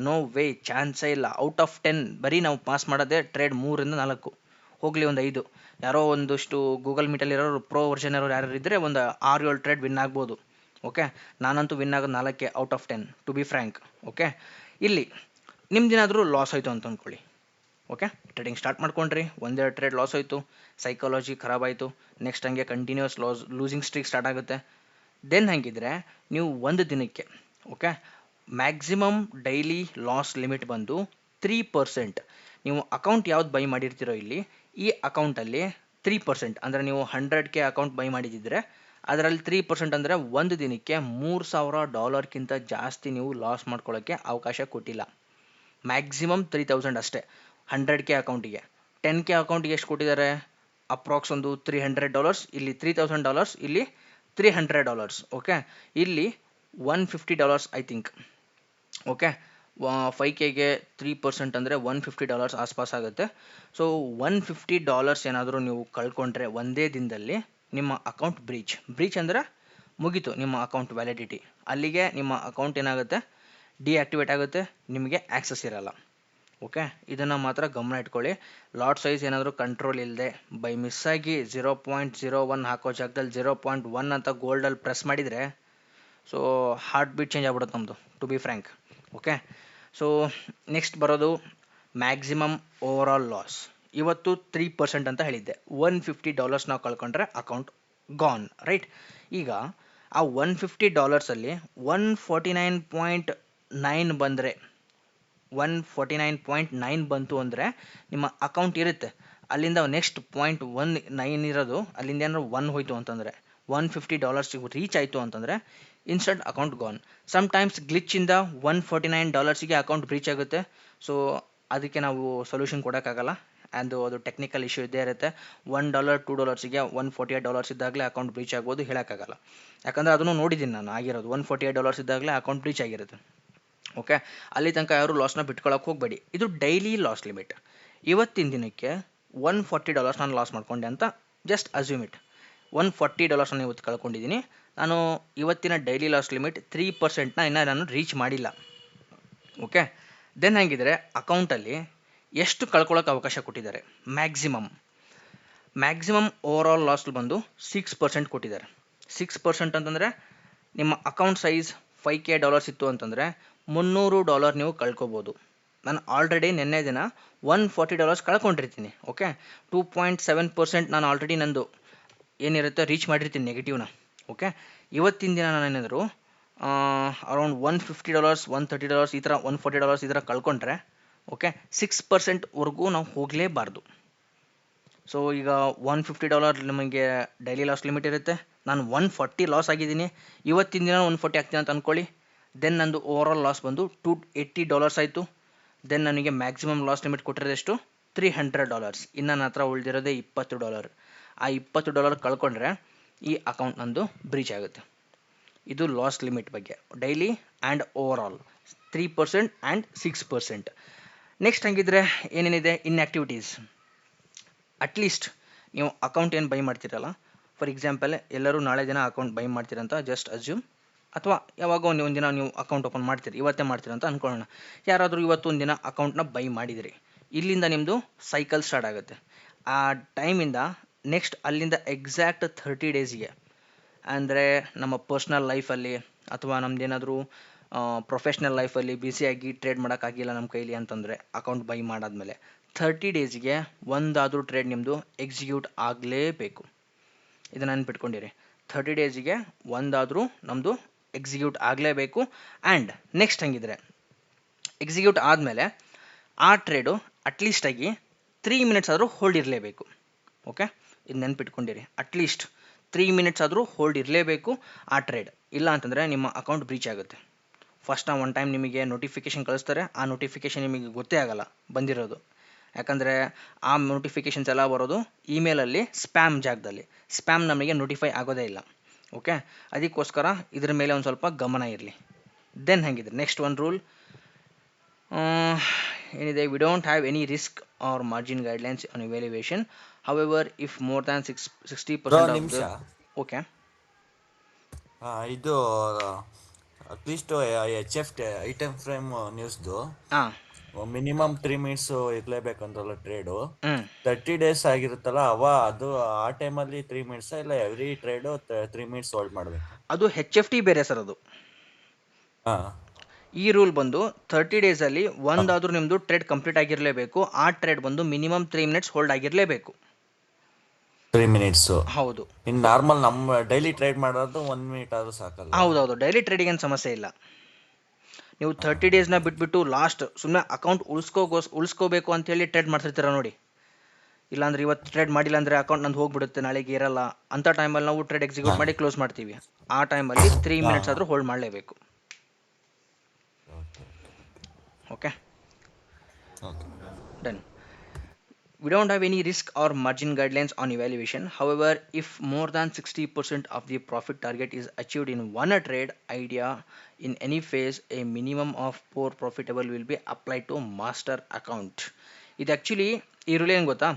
ನೋ ವೇ, ಚಾನ್ಸೇ ಇಲ್ಲ. ಔಟ್ ಆಫ್ 10 ಬರೀ ನಾವು ಪಾಸ್ ಮಾಡೋದೇ ಟ್ರೇಡ್ 3 ಇಂದ 4, ಹೋಗಲಿ ಒಂದು 5. ಯಾರೋ ಒಂದಷ್ಟು ಗೂಗಲ್ ಮೀಟಲ್ಲಿರೋರು ಪ್ರೋ ವರ್ಷನ್ ಇರೋರು ಯಾರು ಇದ್ದರೆ ಒಂದು 6-7 ಟ್ರೇಡ್ ವಿನ್ ಆಗ್ಬೋದು. ಓಕೆ, ನಾನಂತೂ ವಿನ್ ಆಗೋದು 4 out of 10 to be frank. Okay, ಇಲ್ಲಿ ನಿಮ್ದೇನಾದರೂ ಲಾಸ್ ಆಯಿತು ಅಂತ ಅಂದ್ಕೊಳ್ಳಿ. ಓಕೆ, ಟ್ರೇಡಿಂಗ್ ಸ್ಟಾರ್ಟ್ ಮಾಡ್ಕೊಂಡ್ರಿ, ಒಂದೆರಡು ಟ್ರೇಡ್ ಲಾಸ್ ಆಯಿತು, ಸೈಕಾಲಜಿ ಖರಾಬಾಯಿತು, ನೆಕ್ಸ್ಟ್ ಹಂಗೆ ಕಂಟಿನ್ಯೂಸ್ ಲೂಸಿಂಗ್ ಸ್ಟ್ರೀಕ್ ಸ್ಟಾರ್ಟ್ ಆಗುತ್ತೆ. ದೆನ್ ಹಾಗಿದ್ರೆ ನೀವು ಒಂದು ದಿನಕ್ಕೆ, okay, maximum daily loss limit ಬಂದು 3%. ನೀವು ಅಕೌಂಟ್ ಯಾವ್ದು ಬೈ ಮಾಡಿರ್ತೀರೋ ಇಲ್ಲಿ, ಈ ಅಕೌಂಟಲ್ಲಿ 3%, ಅಂದರೆ ನೀವು 100K ಅಕೌಂಟ್ ಬೈ ಮಾಡಿದ್ದಿದ್ರೆ ಅದರಲ್ಲಿ 3% ಅಂದರೆ ಒಂದು ದಿನಕ್ಕೆ $3,000ಕ್ಕಿಂತ ಜಾಸ್ತಿ ನೀವು ಲಾಸ್ ಮಾಡ್ಕೊಳ್ಳೋಕ್ಕೆ ಅವಕಾಶ ಕೊಟ್ಟಿಲ್ಲ. ಮ್ಯಾಕ್ಸಿಮಮ್ 3000 ಅಷ್ಟೇ 100K ಅಕೌಂಟಿಗೆ. 10K ಅಕೌಂಟಿಗೆ ಎಷ್ಟು ಕೊಟ್ಟಿದ್ದಾರೆ? ಅಪ್ರಾಕ್ಸ್ ಒಂದು $300, ಇಲ್ಲಿ $3,000, ಇಲ್ಲಿ $300. ಓಕೆ, ಇಲ್ಲಿ $150 ಐ ಥಿಂಕ್. ಓಕೆ, 5Kಗೆ 3% ಅಂದರೆ $150 ಆಸ್ಪಾಸ್ ಆಗುತ್ತೆ. ಸೊ $150 ಏನಾದರೂ ನೀವು ಕಳ್ಕೊಂಡ್ರೆ ಒಂದೇ ದಿನದಲ್ಲಿ ನಿಮ್ಮ ಅಕೌಂಟ್ ಬ್ರೀಚ್ ಅಂದರೆ ಮುಗೀತು ನಿಮ್ಮ ಅಕೌಂಟ್ ವ್ಯಾಲಿಡಿಟಿ. ಅಲ್ಲಿಗೆ ನಿಮ್ಮ ಅಕೌಂಟ್ ಏನಾಗುತ್ತೆ, ಡಿಆಕ್ಟಿವೇಟ್ ಆಗುತ್ತೆ, ನಿಮಗೆ ಆ್ಯಕ್ಸಸ್ ಇರಲ್ಲ. ಓಕೆ, ಇದನ್ನು ಮಾತ್ರ ಗಮನ ಇಟ್ಕೊಳ್ಳಿ. ಲಾಟ್ ಸೈಜ್ ಏನಾದರೂ ಕಂಟ್ರೋಲ್ ಇಲ್ಲದೆ ಬೈ ಮಿಸ್ಸಾಗಿ 0.01 ಹಾಕೋ ಜಾಗದಲ್ಲಿ 0.1 ಅಂತ ಗೋಲ್ಡಲ್ಲಿ ಪ್ರೆಸ್ ಮಾಡಿದರೆ ಸೊ ಹಾರ್ಟ್ ಬೀಟ್ ಚೇಂಜ್ ಆಗ್ಬಿಡುತ್ತೆ ನಮ್ಮದು, to be frank. Okay, so next ಬರೋದು ಮ್ಯಾಕ್ಸಿಮಮ್ ಓವರಾಲ್ ಲಾಸ್. ಇವತ್ತು 3% ಅಂತ ಹೇಳಿದ್ದೆ. $150 ನಾವು ಕಳ್ಕೊಂಡ್ರೆ ಅಕೌಂಟ್ ಗಾನ್, ರೈಟ್? ಈಗ ಆ $150 $149.9 ಬಂದರೆ, 149.9 ಬಂತು ಅಂದರೆ ನಿಮ್ಮ ಅಕೌಂಟ್ ಇರುತ್ತೆ. ಅಲ್ಲಿಂದ ನೆಕ್ಸ್ಟ್ 0.19 ಇರೋದು, ಅಲ್ಲಿಂದ ಏನಾದ್ರು 1 ಹೋಯಿತು ಅಂತಂದರೆ, $150 ರೀಚ್ ಆಯಿತು ಅಂತಂದರೆ ಇನ್ಸ್ಟಂಟ್ ಅಕೌಂಟ್ ಗಾನ್. ಸಮ್ಟೈಮ್ಸ್ ಗ್ಲಿಚ್ಚಿಂದ $149ಗೆ ಅಕೌಂಟ್ ಬ್ರೀಚ್ ಆಗುತ್ತೆ. ಸೊ ಅದಕ್ಕೆ ನಾವು ಸೊಲ್ಯೂಷನ್ ಕೊಡೋಕ್ಕಾಗಲ್ಲ, ಅದು ಟೆಕ್ನಿಕಲ್ ಇಶ್ಯೂ ಇದ್ದೇ ಇರುತ್ತೆ. $1 $2ಗೆ $148 ಇದ್ದಾಗಲೇ ಅಕೌಂಟ್ ಬ್ರೀಚ್ ಆಗ್ಬೋದು, ಹೇಳೋಕ್ಕಾಗಲ್ಲ. ಯಾಕಂದರೆ ಅದನ್ನು ನೋಡಿದ್ದೀನಿ ನಾನು, ಆಗಿರೋದು $148 ಇದ್ದಾಗಲೇ ಅಕೌಂಟ್ ಬ್ರೀಚ್ ಆಗಿರುತ್ತೆ. ಓಕೆ, ಅಲ್ಲಿ ತನಕ ಯಾರು ಲಾಸ್ನ ಬಿಟ್ಕೊಳ್ಳೋಕೆ ಹೋಗಬೇಡಿ. ಇದು ಡೈಲಿ ಲಾಸ್ ಲಿಮಿಟ್. ಇವತ್ತಿನ ದಿನಕ್ಕೆ $140 ನಾನು ಲಾಸ್ ಮಾಡ್ಕೊಂಡೆ ಅಂತ ಜಸ್ಟ್ ಅಸ್ಯೂಮ್ ಇಟ್. $140 ನಾನು ಇವತ್ತು ಕಳ್ಕೊಂಡಿದ್ದೀನಿ. ನಾನು ಇವತ್ತಿನ ಡೈಲಿ ಲಾಸ್ ಲಿಮಿಟ್ 3%ನ ಇನ್ನೂ ನಾನು ರೀಚ್ ಮಾಡಿಲ್ಲ. ಓಕೆ, ದೆನ್ ಹೇಗಿದ್ರೆ ಅಕೌಂಟಲ್ಲಿ ಎಷ್ಟು ಕಳ್ಕೊಳ್ಳೋಕೆ ಅವಕಾಶ ಕೊಟ್ಟಿದ್ದಾರೆ? ಮ್ಯಾಕ್ಸಿಮಮ್ ಓವರಾಲ್ ಲಾಸ್ ಬಂದು 6% ಕೊಟ್ಟಿದ್ದಾರೆ. 6% ಅಂತಂದರೆ ನಿಮ್ಮ ಅಕೌಂಟ್ ಸೈಜ್ $5K ಇತ್ತು ಅಂತಂದರೆ $300 ನೀವು ಕಳ್ಕೊಬೋದು. ನಾನು ಆಲ್ರೆಡಿ ನಿನ್ನೆ ದಿನ $140 ಕಳ್ಕೊಂಡಿರ್ತೀನಿ. ಓಕೆ, 2.7% ನಾನು ಆಲ್ರೆಡಿ ನಂದು ಏನಿರುತ್ತೆ ರೀಚ್ ಮಾಡಿರ್ತೀನಿ ನೆಗೆಟಿವ್ನ. ಓಕೆ, ಇವತ್ತಿನ ದಿನ ನಾನು ಏನಾದರೂ ಅರೌಂಡ್ $150 $130 ಈ ಥರ $140 ಈ ಥರ ಕಳ್ಕೊಂಡ್ರೆ, ಓಕೆ, 6%ವರೆಗೂ ನಾವು ಹೋಗಲೇಬಾರ್ದು. ಸೊ ಈಗ $150 ನಮಗೆ ಡೈಲಿ ಲಾಸ್ ಲಿಮಿಟ್ ಇರುತ್ತೆ. ನಾನು 140 ಲಾಸ್ ಆಗಿದ್ದೀನಿ, ಇವತ್ತಿನ ದಿನ 140 ಆಗ್ತೀನಿ ಅಂತ ಅಂದ್ಕೊಳ್ಳಿ. ದೆನ್ ನಂದು ಓವರಾಲ್ ಲಾಸ್ ಬಂದು $280 ಆಯಿತು. ದೆನ್ ನನಗೆ ಮ್ಯಾಕ್ಸಿಮಮ್ ಲಾಸ್ ಲಿಮಿಟ್ ಕೊಟ್ಟಿರೋದೆಷ್ಟು? $300. ಇನ್ನು ನನ್ನ ಹತ್ರ ಉಳಿದಿರೋದೇ $20. ಆ $20 ಕಳ್ಕೊಂಡ್ರೆ ಈ ಅಕೌಂಟ್ ನಂದು ಬ್ರೀಚ್ ಆಗುತ್ತೆ. ಇದು ಲಾಸ್ ಲಿಮಿಟ್ ಬಗ್ಗೆ, daily and overall 3% and 6%. Next ಹಂಗಿದ್ರೆ ಏನೇನಿದೆ, ಇನ್ಆ್ಯಕ್ಟಿವಿಟೀಸ್. ಅಟ್ಲೀಸ್ಟ್ ನೀವು ಅಕೌಂಟ್ ಏನು ಬೈ ಮಾಡ್ತೀರಲ್ಲ, ಫಾರ್ ಎಕ್ಸಾಂಪಲ್ ಎಲ್ಲರೂ ನಾಳೆ ದಿನ ಅಕೌಂಟ್ ಬೈ ಮಾಡ್ತೀರಂತ ಜಸ್ಟ್ ಅಸ್ಯೂಮ್, ಅಥವಾ ಯಾವಾಗೋ ಒಂದು ದಿನ ನೀವು ಅಕೌಂಟ್ ಓಪನ್ ಮಾಡ್ತೀರಿ, ಇವತ್ತೇ ಮಾಡ್ತೀರಿ ಅಂತ ಅಂದ್ಕೊಳ್ಳೋಣ. ಯಾರಾದರೂ ಇವತ್ತೊಂದು ದಿನ ಅಕೌಂಟ್ನ ಬೈ ಮಾಡಿದಿರಿ, ಇಲ್ಲಿಂದ ನಿಮ್ಮದು ಸೈಕಲ್ ಸ್ಟಾರ್ಟ್ ಆಗುತ್ತೆ. ಆ ಟೈಮಿಂದ ನೆಕ್ಸ್ಟ್ ಅಲ್ಲಿಂದ ಎಕ್ಸಾಕ್ಟ್ 30 ಡೇಸಿಗೆ, ಅಂದರೆ ನಮ್ಮ ಪರ್ಸ್ನಲ್ ಲೈಫಲ್ಲಿ ಅಥವಾ ನಮ್ಮದೇನಾದರೂ ಪ್ರೊಫೆಷ್ನಲ್ ಲೈಫಲ್ಲಿ ಬ್ಯುಸಿಯಾಗಿ ಟ್ರೇಡ್ ಮಾಡೋಕ್ಕಾಗಿಲ್ಲ ನಮ್ಮ ಕೈಲಿ ಅಂತಂದರೆ, ಅಕೌಂಟ್ ಬೈ ಮಾಡಾದ್ಮೇಲೆ 30 ಡೇಸ್ಗೆ ಒಂದಾದರೂ ಟ್ರೇಡ್ ನಿಮ್ಮದು ಎಕ್ಸಿಕ್ಯೂಟ್ ಆಗಲೇಬೇಕು. ಇದನ್ನು ನೆನ್ಪಿಟ್ಕೊಂಡಿರಿ, 30 ಡೇಸಿಗೆ ಒಂದಾದರೂ ನಮ್ಮದು ಎಕ್ಸಿಕ್ಯೂಟ್ ಆಗಲೇಬೇಕು. ಆ್ಯಂಡ್ ನೆಕ್ಸ್ಟ್ ಹಂಗಿದ್ರೆ ಎಕ್ಸಿಕ್ಯೂಟ್ ಆದಮೇಲೆ ಆ ಟ್ರೇಡು ಅಟ್ಲೀಸ್ಟಾಗಿ 3 ಮಿನಿಟ್ಸ್ ಆದರೂ ಹೋಲ್ಡ್ ಇರಲೇಬೇಕು. ಓಕೆ, ಇದು ನೆನ್ಪಿಟ್ಕೊಂಡಿರಿ, ಅಟ್ಲೀಸ್ಟ್ 3 ಮಿನಿಟ್ಸ್ ಆದರೂ ಹೋಲ್ಡ್ ಇರಲೇಬೇಕು ಆ ಟ್ರೇಡ್. ಇಲ್ಲ ಅಂತಂದರೆ ನಿಮ್ಮ ಅಕೌಂಟ್ ಬ್ರೀಚ್ ಆಗುತ್ತೆ. ಫಸ್ಟ್ ಒನ್ ಟೈಮ್ ನಿಮಗೆ ನೋಟಿಫಿಕೇಷನ್ ಕಳಿಸ್ತಾರೆ, ಆ ನೋಟಿಫಿಕೇಷನ್ ನಿಮಗೆ ಗೊತ್ತೇ ಆಗಲ್ಲ ಬಂದಿರೋದು. ಯಾಕಂದರೆ ಆ ನೋಟಿಫಿಕೇಷನ್ಸ್ ಎಲ್ಲ ಬರೋದು ಇಮೇಲಲ್ಲಿ ಸ್ಪ್ಯಾಮ್ ಜಾಗದಲ್ಲಿ. ಸ್ಪ್ಯಾಮ್ ನಮಗೆ ನೋಟಿಫೈ ಆಗೋದೇ ಇಲ್ಲ. ಓಕೆ, ಅದಕ್ಕೋಸ್ಕರ ಇದ್ರ ಮೇಲೆ ಒಂದು ಸ್ವಲ್ಪ ಗಮನ ಇರಲಿ. ದೆನ್ ಹೆಂಗಿದ್ರೆ ನೆಕ್ಸ್ಟ್ ಒಂದು ರೂಲ್ ಏನಿದೆ, we don't have any risk or margin guidelines on evaluation. However if more than 60% of ನಿಮಿಷ. ದ ಓಕೆ ಇದು at least H F item frame ನ್ಯೂಸ್ದು ಹಾಂ ಮಿನಿಮಮ್ 3 ಮಿನಿಟ್ಸ್ ಇರ್ಲೇಬೇಕಂತಲ್ಲ ಟ್ರೇಡು. ಹ್ಞೂ 30 ಡೇಸ್ ಆಗಿರುತ್ತಲ್ಲ ಅದು ಆ ಟೈಮಲ್ಲಿ 3 ಮಿನಿಟ್ಸ್ ಇಲ್ಲ ಎವ್ರಿ ಟ್ರೇಡು 3 ಮಿನಿಟ್ಸ್ ಹೋಲ್ಡ್ ಮಾಡಬೇಕು? ಅದು HFT ಬೇರೆ ಸರ್. ಅದು ಹಾಂ, ಈ ರೂಲ್ ಬಂದು 30 ಡೇಸಲ್ಲಿ ಒಂದಾದರೂ ನಿಮ್ಮದು ಟ್ರೇಡ್ ಕಂಪ್ಲೀಟ್ ಆಗಿರಲೇಬೇಕು. ಆ ಟ್ರೇಡ್ ಬಂದು ಮಿನಿಮಮ್ 3 ಮಿನಿಟ್ಸ್ ಹೋಲ್ಡ್ ಆಗಿರಲೇಬೇಕು. 3 ಮಿನಿಟ್ಸು. ಹೌದು ಇನ್ನು ನಾರ್ಮಲ್ ನಮ್ಮ ಡೈಲಿ ಟ್ರೇಡ್ ಮಾಡೋದು 1 ಮಿನಿಟ್ ಆದರೂ ಸಾಕಲ್ಲ? ಹೌದೌದು, ಡೈಲಿ ಟ್ರೇಡಿಂಗ್ ಏನು ಸಮಸ್ಯೆ ಇಲ್ಲ. ನೀವು 30 ಡೇಸ್ನ ಬಿಟ್ಬಿಟ್ಟು ಲಾಸ್ಟ್ ಸುಮ್ಮನೆ ಅಕೌಂಟ್ ಉಳಿಸ್ಕೋಬೇಕು ಅಂತೇಳಿ ಟ್ರೇಡ್ ಮಾಡ್ತಿರ್ತೀರ ನೋಡಿ. ಇಲ್ಲಾಂದ್ರೆ ಇವತ್ತು ಟ್ರೇಡ್ ಮಾಡಿಲ್ಲ ಅಂದರೆ ಅಕೌಂಟ್ ನಂದು ಹೋಗ್ಬಿಡುತ್ತೆ, ನಾಳೆಗೆ ಇರಲ್ಲ ಅಂಥ ಟೈಮಲ್ಲಿ ನಾವು ಟ್ರೇಡ್ ಎಕ್ಸಿಕ್ಯೂಟ್ ಮಾಡಿ ಕ್ಲೋಸ್ ಮಾಡ್ತೀವಿ. ಆ ಟೈಮಲ್ಲಿ 3 ಮಿನಿಟ್ಸ್ ಆದರೂ ಹೋಲ್ಡ್ ಮಾಡಲೇಬೇಕು. Okay, done. We don't have any risk or margin guidelines on evaluation. However, if more than 60% of the profit target is achieved in one trade idea in any phase, a minimum of 4 profitable will be applied to master account. ಇದು actually ಈ rule ಏನು ಗೊತ್ತಾ,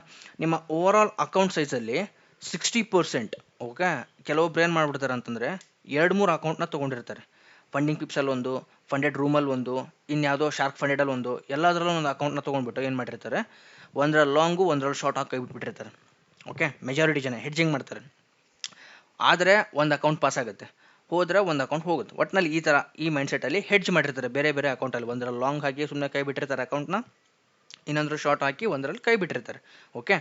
ನಿಮ್ಮ over all account ಸೈಜಲ್ಲಿ 60%, okay, ಕೆಲವೊಬ್ರು ಏನು ಮಾಡ್ಬಿಡ್ತಾರೆ ಅಂತಂದರೆ 2-3 ಅಕೌಂಟ್ನ ತೊಗೊಂಡಿರ್ತಾರೆ. ಫಂಡಿಂಗ್ ಪಿಪ್ಸಲ್ಲಿ ಒಂದು, ಫಂಡೆಡ್ ರೂಮಲ್ಲಿ ಒಂದು, ಇನ್ಯಾವುದೋ ಶಾರ್ಕ್ ಫಂಡೆಡಲ್ಲಿ ಒಂದು, ಎಲ್ಲದರಲ್ಲೂ ಒಂದು ಅಕೌಂಟ್ನ ತೊಗೊಂಡ್ಬಿಟ್ಟು ಏನು ಮಾಡಿರ್ತಾರೆ, ಒಂದರಲ್ಲಿ ಲಾಂಗು ಒಂದರಲ್ಲಿ ಶಾರ್ಟ್ ಹಾಕಿ ಕೈ ಬಿಟ್ಬಿಟ್ಟಿರ್ತಾರೆ. ಓಕೆ, ಮೆಜಾರಿಟಿ ಜನ ಹೆಡ್ಜಿಂಗ್ ಮಾಡ್ತಾರೆ. ಆದರೆ ಒಂದು ಅಕೌಂಟ್ ಪಾಸ್ ಆಗುತ್ತೆ, ಹೋದರೆ ಒಂದು ಅಕೌಂಟ್ ಹೋಗುತ್ತೆ. ಒಟ್ಟಿನಲ್ಲಿ ಈ ಥರ ಈ ಮೈಂಡ್ಸೆಟ್ಟಲ್ಲಿ ಹೆಡ್ಜ್ ಮಾಡಿರ್ತಾರೆ ಬೇರೆ ಬೇರೆ ಅಕೌಂಟಲ್ಲಿ. ಒಂದರಲ್ಲಿ ಲಾಂಗ್ ಹಾಕಿ ಸುಮ್ಮನೆ ಕೈ ಬಿಟ್ಟಿರ್ತಾರೆ ಅಕೌಂಟ್ನ, ಇನ್ನೊಂದರ ಶಾರ್ಟ್ ಹಾಕಿ ಒಂದರಲ್ಲಿ ಕೈ ಬಿಟ್ಟಿರ್ತಾರೆ. ಓಕೆ,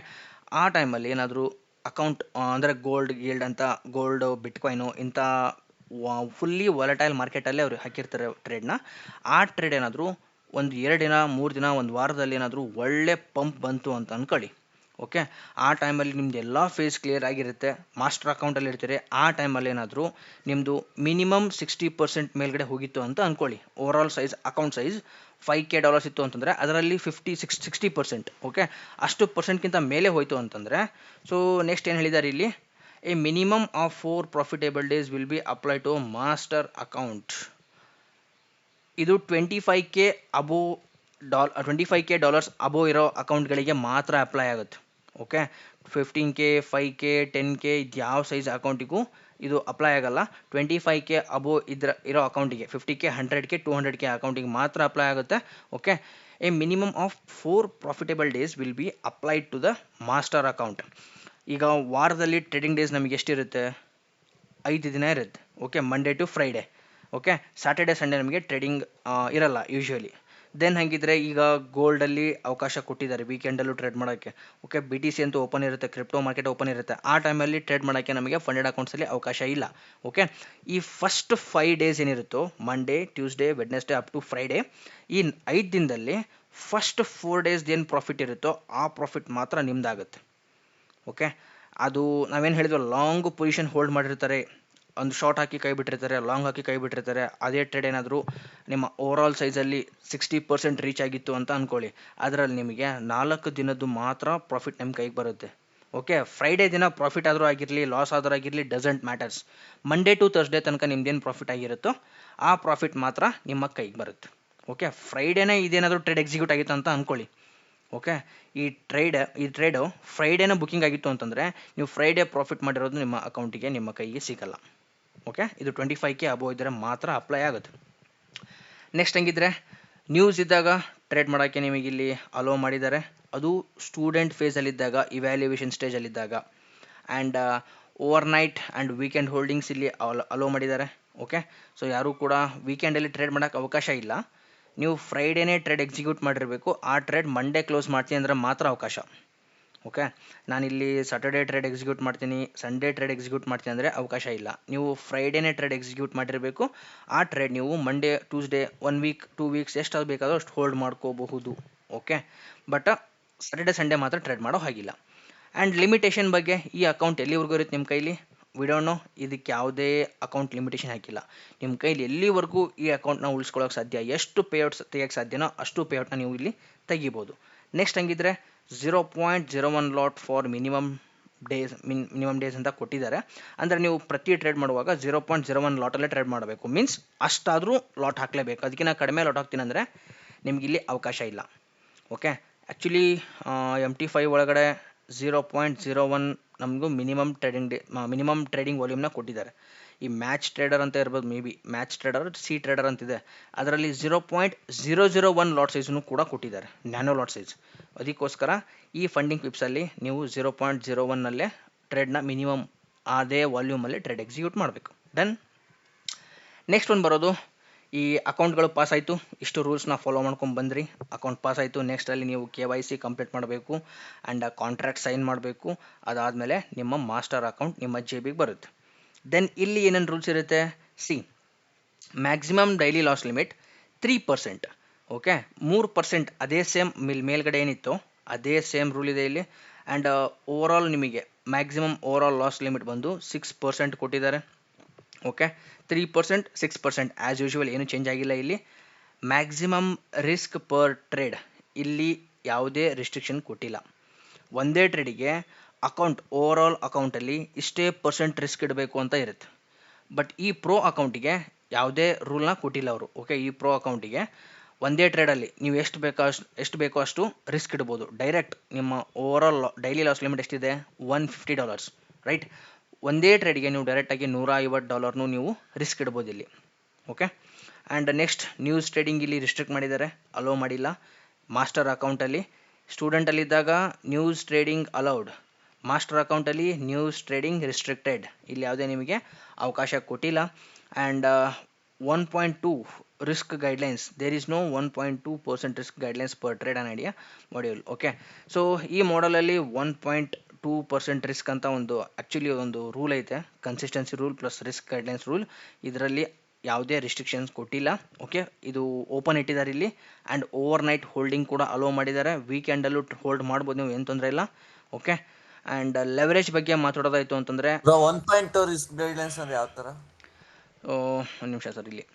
ಆ ಟೈಮಲ್ಲಿ ಏನಾದರೂ ಅಕೌಂಟ್ ಅಂದರೆ ಗೋಲ್ಡ್ ಅಂತ ಗೋಲ್ಡು ಬಿಟ್ಕಾಯಿನು ಇಂಥ ಫುಲ್ಲಿ ವಾಲಟೈಲ್ ಮಾರ್ಕೆಟಲ್ಲೇ ಅವರು ಹಾಕಿರ್ತಾರೆ ಟ್ರೇಡ್ನ. ಆ ಟ್ರೇಡ್ ಏನಾದರೂ ಒಂದು 2 ದಿನ 3 ದಿನ ಒಂದು ವಾರದಲ್ಲಿ ಏನಾದರೂ ಒಳ್ಳೆ ಪಂಪ್ ಬಂತು ಅಂತ ಅಂದ್ಕೊಳ್ಳಿ. ಓಕೆ, ಆ ಟೈಮಲ್ಲಿ ನಿಮ್ದು ಎಲ್ಲ ಫೇಸ್ ಕ್ಲಿಯರ್ ಆಗಿರುತ್ತೆ, ಮಾಸ್ಟರ್ ಅಕೌಂಟಲ್ಲಿ ಇರ್ತೀರಿ. ಆ ಟೈಮಲ್ಲಿ ಏನಾದರೂ ನಿಮ್ಮದು ಮಿನಿಮಮ್ 60% ಮೇಲ್ಗಡೆ ಹೋಗಿತ್ತು ಅಂತ ಅಂದ್ಕೊಳ್ಳಿ. Over all size account size $5,000 ಇತ್ತು ಅಂತಂದರೆ ಅದರಲ್ಲಿ 60%, ಓಕೆ, ಅಷ್ಟು ಪರ್ಸೆಂಟ್ಗಿಂತ ಮೇಲೆ ಹೋಯಿತು ಅಂತಂದರೆ, ಸೊ ನೆಕ್ಸ್ಟ್ ಏನು ಹೇಳಿದ್ದಾರೆ ಇಲ್ಲಿ, a minimum of 4 profitable days will be apply to master account. ಇದು $25,000 ಅಬೋವ್ ಇರೋ ಅಕೌಂಟ್ಗಳಿಗೆ ಮಾತ್ರ ಅಪ್ಲೈ ಆಗುತ್ತೆ. ಓಕೆ, 15K 5K 10K ಇದು ಯಾವ ಸೈಜ್ ಅಕೌಂಟಿಗೂ ಇದು ಅಪ್ಲೈ ಆಗಲ್ಲ. 25K ಅಬೋವ್ ಇರೋ ಅಕೌಂಟಿಗೆ, 50K 100K 200K ಅಕೌಂಟಿಗೆ ಮಾತ್ರ ಅಪ್ಲೈ ಆಗುತ್ತೆ. Okay, a minimum of 4 profitable days will be applied to the master account. ಈಗ ವಾರದಲ್ಲಿ ಟ್ರೇಡಿಂಗ್ ಡೇಸ್ ನಮಗೆ ಎಷ್ಟಿರುತ್ತೆ, 5 ದಿನ ಇರುತ್ತೆ. Okay, Monday to Friday. Okay, Saturday Sunday ನಮಗೆ ಟ್ರೇಡಿಂಗ್ ಇರಲ್ಲ ಯೂಶ್ವಲಿ. ದೆನ್ ಹಾಗಿದ್ರೆ ಈಗ ಗೋಲ್ಡಲ್ಲಿ ಅವಕಾಶ ಕೊಟ್ಟಿದ್ದಾರೆ ವೀಕೆಂಡಲ್ಲೂ ಟ್ರೇಡ್ ಮಾಡೋಕ್ಕೆ. ಓಕೆ, BTC ಅಂತೂ ಓಪನ್ ಇರುತ್ತೆ, ಕ್ರಿಪ್ಟೋ ಮಾರ್ಕೆಟ್ ಓಪನ್ ಇರುತ್ತೆ. ಆ ಟೈಮಲ್ಲಿ ಟ್ರೇಡ್ ಮಾಡೋಕ್ಕೆ ನಮಗೆ ಫಂಡೆಡ್ ಅಕೌಂಟ್ಸಲ್ಲಿ ಅವಕಾಶ ಇಲ್ಲ. ಓಕೆ, ಈ ಫಸ್ಟ್ 5 ಡೇಸ್ ಏನಿರುತ್ತೋ, Monday Tuesday Wednesday up to Friday, ಈ 5 ದಿನದಲ್ಲಿ ಫಸ್ಟ್ 4 ಡೇಸ್ ಏನು ಪ್ರಾಫಿಟ್ ಇರುತ್ತೋ ಆ ಪ್ರಾಫಿಟ್ ಮಾತ್ರ ನಿಮ್ದಾಗುತ್ತೆ. ಓಕೆ, ಅದು ನಾವೇನು ಹೇಳಿದ್ವಿ, ಲಾಂಗ್ ಪೊಸಿಷನ್ ಹೋಲ್ಡ್ ಮಾಡಿರ್ತಾರೆ, ಒಂದು ಶಾರ್ಟ್ ಹಾಕಿ ಕೈ ಬಿಟ್ಟಿರ್ತಾರೆ, ಲಾಂಗ್ ಹಾಕಿ ಕೈ ಬಿಟ್ಟಿರ್ತಾರೆ. ಅದೇ ಟ್ರೇಡ್ ಏನಾದರೂ ನಿಮ್ಮ ಓವರಾಲ್ ಸೈಜಲ್ಲಿ 60% ರೀಚ್ ಆಗಿತ್ತು ಅಂತ ಅಂದ್ಕೊಳ್ಳಿ, ಅದರಲ್ಲಿ ನಿಮಗೆ 4 ದಿನದ್ದು ಮಾತ್ರ ಪ್ರಾಫಿಟ್ ನಿಮ್ಮ ಕೈಗೆ ಬರುತ್ತೆ. ಓಕೆ, ಫ್ರೈಡೇ ದಿನ ಪ್ರಾಫಿಟ್ ಆದರೂ ಆಗಿರಲಿ ಲಾಸ್ ಆದರೂ ಆಗಿರಲಿ doesn't matters. Monday to Thursday ತನಕ ನಿಮ್ದೇನು ಪ್ರಾಫಿಟ್ ಆಗಿರುತ್ತೋ ಆ ಪ್ರಾಫಿಟ್ ಮಾತ್ರ ನಿಮ್ಮ ಕೈಗೆ ಬರುತ್ತೆ. ಓಕೆ, ಫ್ರೈಡೇನೇ ಇದೇನಾದರೂ ಟ್ರೇಡ್ ಎಕ್ಸಿಕ್ಯೂಟ್ ಆಗಿತ್ತು ಅಂತ ಅಂದ್ಕೊಳ್ಳಿ. ಓಕೆ. ಈ ಟ್ರೇಡು ಫ್ರೈಡೇನ ಬುಕ್ಕಿಂಗ್ ಆಗಿತ್ತು ಅಂತಂದರೆ ನೀವು ಫ್ರೈಡೇ ಪ್ರಾಫಿಟ್ ಮಾಡಿರೋದು ನಿಮ್ಮ ಅಕೌಂಟಿಗೆ ನಿಮ್ಮ ಕೈಗೆ ಸಿಗಲ್ಲ. ಓಕೆ, ಇದು 25K ಅಬೋವ್ ಇದ್ದರೆ ಮಾತ್ರ ಅಪ್ಲೈ ಆಗುತ್ತೆ. ನೆಕ್ಸ್ಟ್ ಹಂಗಿದ್ರೆ ನ್ಯೂಸ್ ಇದ್ದಾಗ ಟ್ರೇಡ್ ಮಾಡೋಕ್ಕೆ ನಿಮಗೆ ಇಲ್ಲಿ ಅಲೋ ಮಾಡಿದ್ದಾರೆ. ಅದು ಸ್ಟೂಡೆಂಟ್ ಫೇಸಲ್ಲಿದ್ದಾಗ, ಇವ್ಯಾಲ್ಯೂಯೇಷನ್ ಸ್ಟೇಜಲ್ಲಿದ್ದಾಗ. And overnight and weekend holdings ಇಲ್ಲಿ ಅಲೋ ಮಾಡಿದ್ದಾರೆ. ಓಕೆ, ಸೊ ಯಾರೂ ಕೂಡ ವೀಕೆಂಡಲ್ಲಿ ಟ್ರೇಡ್ ಮಾಡೋಕ್ಕೆ ಅವಕಾಶ ಇಲ್ಲ. ನೀವು ಫ್ರೈಡೇನೇ ಟ್ರೇಡ್ ಎಕ್ಸಿಕ್ಯೂಟ್ ಮಾಡಿರಬೇಕು. ಆ ಟ್ರೇಡ್ ಮಂಡೇ ಕ್ಲೋಸ್ ಮಾಡ್ತೀನಿ ಅಂದರೆ ಮಾತ್ರ ಅವಕಾಶ. ಓಕೆ, ನಾನಿಲ್ಲಿ ಸಾಟರ್ಡೇ ಟ್ರೇಡ್ ಎಕ್ಸಿಕ್ಯೂಟ್ ಮಾಡ್ತೀನಿ, ಸಂಡೇ ಟ್ರೇಡ್ ಎಕ್ಸಿಕ್ಯೂಟ್ ಮಾಡ್ತೀನಿ ಅಂದರೆ ಅವಕಾಶ ಇಲ್ಲ. ನೀವು ಫ್ರೈಡೇನೇ ಟ್ರೇಡ್ ಎಕ್ಸಿಕ್ಯೂಟ್ ಮಾಡಿರಬೇಕು. ಆ ಟ್ರೇಡ್ ನೀವು ಮಂಡೇ, ಟ್ಯೂಸ್ಡೇ, 1 ವೀಕ್, 2 ವೀಕ್ಸ್ ಎಷ್ಟು ಬೇಕಾದರೂ ಅಷ್ಟು ಹೋಲ್ಡ್ ಮಾಡ್ಕೋಬಹುದು. ಓಕೆ, ಬಟ್ ಸಾಟರ್ಡೇ ಸಂಡೇ ಮಾತ್ರ ಟ್ರೇಡ್ ಮಾಡೋ ಹಾಗಿಲ್ಲ. ಆ್ಯಂಡ್ ಲಿಮಿಟೇಷನ್ ಬಗ್ಗೆ, ಈ ಅಕೌಂಟ್ ಎಲ್ಲಿವರೆಗೂ ಇರುತ್ತೆ ನಿಮ್ಮ ಕೈಲಿ ವಿಡೋನೋ, ಇದಕ್ಕೆ ಯಾವುದೇ ಅಕೌಂಟ್ ಲಿಮಿಟೇಷನ್ ಹಾಕಿಲ್ಲ. ನಿಮ್ಮ ಕೈಲಿ ಎಲ್ಲಿವರೆಗೂ ಈ ಅಕೌಂಟ್ನ ಉಳಿಸ್ಕೊಳ್ಳೋಕೆ ಸಾಧ್ಯ, ಎಷ್ಟು ಪೇಔಟ್ಸ್ ತೆಗಿಯೋಕ್ಕೆ ಸಾಧ್ಯನೋ ಅಷ್ಟು ಪೇಔಟ್ನ ನೀವು ಇಲ್ಲಿ ತೆಗಿಬೋದು. ನೆಕ್ಸ್ಟ್ ಹಂಗಿದ್ರೆ 0.01 ಲಾಟ್ ಫಾರ್ ಮಿನಿಮಮ್ ಡೇಸ್ ಅಂತ ಕೊಟ್ಟಿದ್ದಾರೆ. ಅಂದರೆ ನೀವು ಪ್ರತಿ ಟ್ರೇಡ್ ಮಾಡುವಾಗ 0.01 ಲಾಟಲ್ಲೇ ಟ್ರೇಡ್ ಮಾಡಬೇಕು. ಮೀನ್ಸ್ ಅಷ್ಟಾದರೂ ಲಾಟ್ ಹಾಕಲೇಬೇಕು. ಅದಕ್ಕಿಂತ ಕಡಿಮೆ ಲಾಟ್ ಹಾಕ್ತೀನಿ ಅಂದರೆ ನಿಮ್ಗೆ ಇಲ್ಲಿ ಅವಕಾಶ ಇಲ್ಲ. ಓಕೆ, ಆ್ಯಕ್ಚುಲಿ MT5 ಒಳಗಡೆ 0.01 ನಮಗೂ ಮಿನಿಮಮ್ ಟ್ರೇಡಿಂಗ್ ವಾಲ್ಯೂಮ್ನ ಕೊಟ್ಟಿದ್ದಾರೆ. ಈ ಮ್ಯಾಚ್ ಟ್ರೇಡರ್ ಅಂತ ಇರ್ಬೋದು, may be match trader, C trader ಅಂತಿದೆ. ಅದರಲ್ಲಿ 0.001 ಲಾಟ್ ಸೈಜನ್ನು ಕೂಡ ಕೊಟ್ಟಿದ್ದಾರೆ, ನ್ಯಾನೋ ಲಾಟ್ ಸೈಜ್. ಅದಕ್ಕೋಸ್ಕರ ಈ ಫಂಡಿಂಗ್ ಪಿಪ್ಸಲ್ಲಿ ನೀವು 0.01ನಲ್ಲೇ ಟ್ರೇಡ್ನ ಮಿನಿಮಮ್ ಅದೇ ವಾಲ್ಯೂಮಲ್ಲಿ ಟ್ರೇಡ್ ಎಕ್ಸಿಕ್ಯೂಟ್ ಮಾಡಬೇಕು. ಡನ್. ನೆಕ್ಸ್ಟ್ ಒಂದು ಬರೋದು, ಈ ಅಕೌಂಟ್ಗಳು ಪಾಸ್ ಆಯಿತು, ಇಷ್ಟು ರೂಲ್ಸ್ನ ಫಾಲೋ ಮಾಡ್ಕೊಂಡು ಬಂದ್ರಿ, ಅಕೌಂಟ್ ಪಾಸ್ ಆಯಿತು. ನೆಕ್ಸ್ಟಲ್ಲಿ ನೀವು KYC ಕಂಪ್ಲೀಟ್ ಮಾಡಬೇಕು ಆ್ಯಂಡ್ ಕಾಂಟ್ರಾಕ್ಟ್ ಸೈನ್ ಮಾಡಬೇಕು. ಅದಾದಮೇಲೆ ನಿಮ್ಮ ಮಾಸ್ಟರ್ ಅಕೌಂಟ್ ನಿಮ್ಮ ಜೇಬಿಗೆ ಬರುತ್ತೆ. ದೆನ್ ಇಲ್ಲಿ ಏನೇನು ರೂಲ್ಸ್ ಇರುತ್ತೆ, maximum daily loss limit 3%. Okay, 3% ಅದೇ ಸೇಮ್ ಮೇಲ್ಗಡೆ ಏನಿತ್ತು ಅದೇ ಸೇಮ್ ರೂಲ್ ಇದೆ ಇಲ್ಲಿ. ಆ್ಯಂಡ್ ಓವರಾಲ್ ನಿಮಗೆ ಮ್ಯಾಕ್ಸಿಮಮ್ ಓವರಾಲ್ ಲಾಸ್ ಲಿಮಿಟ್ ಬಂದು 6% ಕೊಟ್ಟಿದ್ದಾರೆ. ಓಕೆ, 3%, 6% ಆ್ಯಸ್ ಯೂಶುವಲ್, ಏನು ಚೇಂಜ್ ಆಗಿಲ್ಲ ಇಲ್ಲಿ. ಮ್ಯಾಕ್ಸಿಮಮ್ ರಿಸ್ಕ್ ಪರ್ ಟ್ರೇಡ್, ಇಲ್ಲಿ ಯಾವುದೇ ರಿಸ್ಟ್ರಿಕ್ಷನ್ ಕೊಟ್ಟಿಲ್ಲ. ಒಂದೇ ಟ್ರೇಡಿಗೆ ಓವರಾಲ್ ಅಕೌಂಟಲ್ಲಿ ಇಷ್ಟೇ % ರಿಸ್ಕ್ ಇಡಬೇಕು ಅಂತ ಇರುತ್ತೆ. ಬಟ್ ಈ ಪ್ರೋ ಅಕೌಂಟಿಗೆ ಯಾವುದೇ ರೂಲ್ನ ಕೊಟ್ಟಿಲ್ಲ ಅವರು. ಓಕೆ, ಈ ಪ್ರೋ ಅಕೌಂಟಿಗೆ ಒಂದೇ ಟ್ರೇಡಲ್ಲಿ ನೀವು ಎಷ್ಟು ಬೇಕೋ ಅಷ್ಟು ರಿಸ್ಕ್ ಇಡ್ಬೋದು. ಡೈರೆಕ್ಟ್ ನಿಮ್ಮ ಓವರಾಲ್ ಡೈಲಿ ಲಾಸ್ ಲಿಮಿಟ್ ಎಷ್ಟಿದೆ, $150, ರೈಟ್. ಒಂದೇ ಟ್ರೇಡ್ಗೆ ನೀವು ಡೈರೆಕ್ಟಾಗಿ $150 ನೀವು ರಿಸ್ಕ್ ಇಡ್ಬೋದು ಇಲ್ಲಿ. Okay, and next news trading ಇಲ್ಲಿ ರಿಸ್ಟ್ರಿಕ್ಟ್ ಮಾಡಿದ್ದಾರೆ, ಅಲೋ ಮಾಡಿಲ್ಲ. ಮಾಸ್ಟರ್ ಅಕೌಂಟಲ್ಲಿ ಸ್ಟೂಡೆಂಟಲ್ಲಿದ್ದಾಗ ನ್ಯೂಸ್ ಟ್ರೇಡಿಂಗ್ ಅಲೌಡ್, ಮಾಸ್ಟರ್ ಅಕೌಂಟಲ್ಲಿ ನ್ಯೂಸ್ ಟ್ರೇಡಿಂಗ್ ರಿಸ್ಟ್ರಿಕ್ಟೆಡ್, ಇಲ್ಲಿ ಯಾವುದೇ ನಿಮಗೆ ಅವಕಾಶ ಕೊಟ್ಟಿಲ್ಲ. And 1.2 risk guidelines, there is no 1.2% risk guidelines per trade on idea module. Okay, so ಈ ಮಾಡಲಲ್ಲಿ 1.2% ರಿಸ್ಕ್ ಅಂತ ಆ್ಯಕ್ಚುಲಿ ಒಂದು ರೂಲ್ ಐತೆ, consistency rule plus risk guidelines rule. ಇದರಲ್ಲಿ ಯಾವುದೇ ರಿಸ್ಟ್ರಿಕ್ಷನ್ಸ್ ಕೊಟ್ಟಿಲ್ಲ. ಓಕೆ, ಇದು ಓಪನ್ ಇಟ್ಟಿದ್ದಾರೆ ಇಲ್ಲಿ. ಆ್ಯಂಡ್ ಓವರ್ ನೈಟ್ ಹೋಲ್ಡಿಂಗ್ ಕೂಡ ಅಲೋ ಮಾಡಿದ್ದಾರೆ, ವೀಕೆಂಡಲ್ಲೂ ಹೋಲ್ಡ್ ಮಾಡ್ಬೋದು ನೀವು, ಏನು ತೊಂದರೆ ಇಲ್ಲ. ಓಕೆ, ಆ್ಯಂಡ್ ಲೆವರೇಜ್ ಬಗ್ಗೆ ಮಾತಾಡೋದಾಯಿತು ಅಂತಂದರೆ 1.2 ರಿಸ್ಕ್ ಗೈಡ್ಲೈನ್ಸ್ ಅಂದ್ರೆ ಯಾವ ಥರ? ಒಂದು ನಿಮಿಷ ಸರ್, ಇಲ್ಲಿ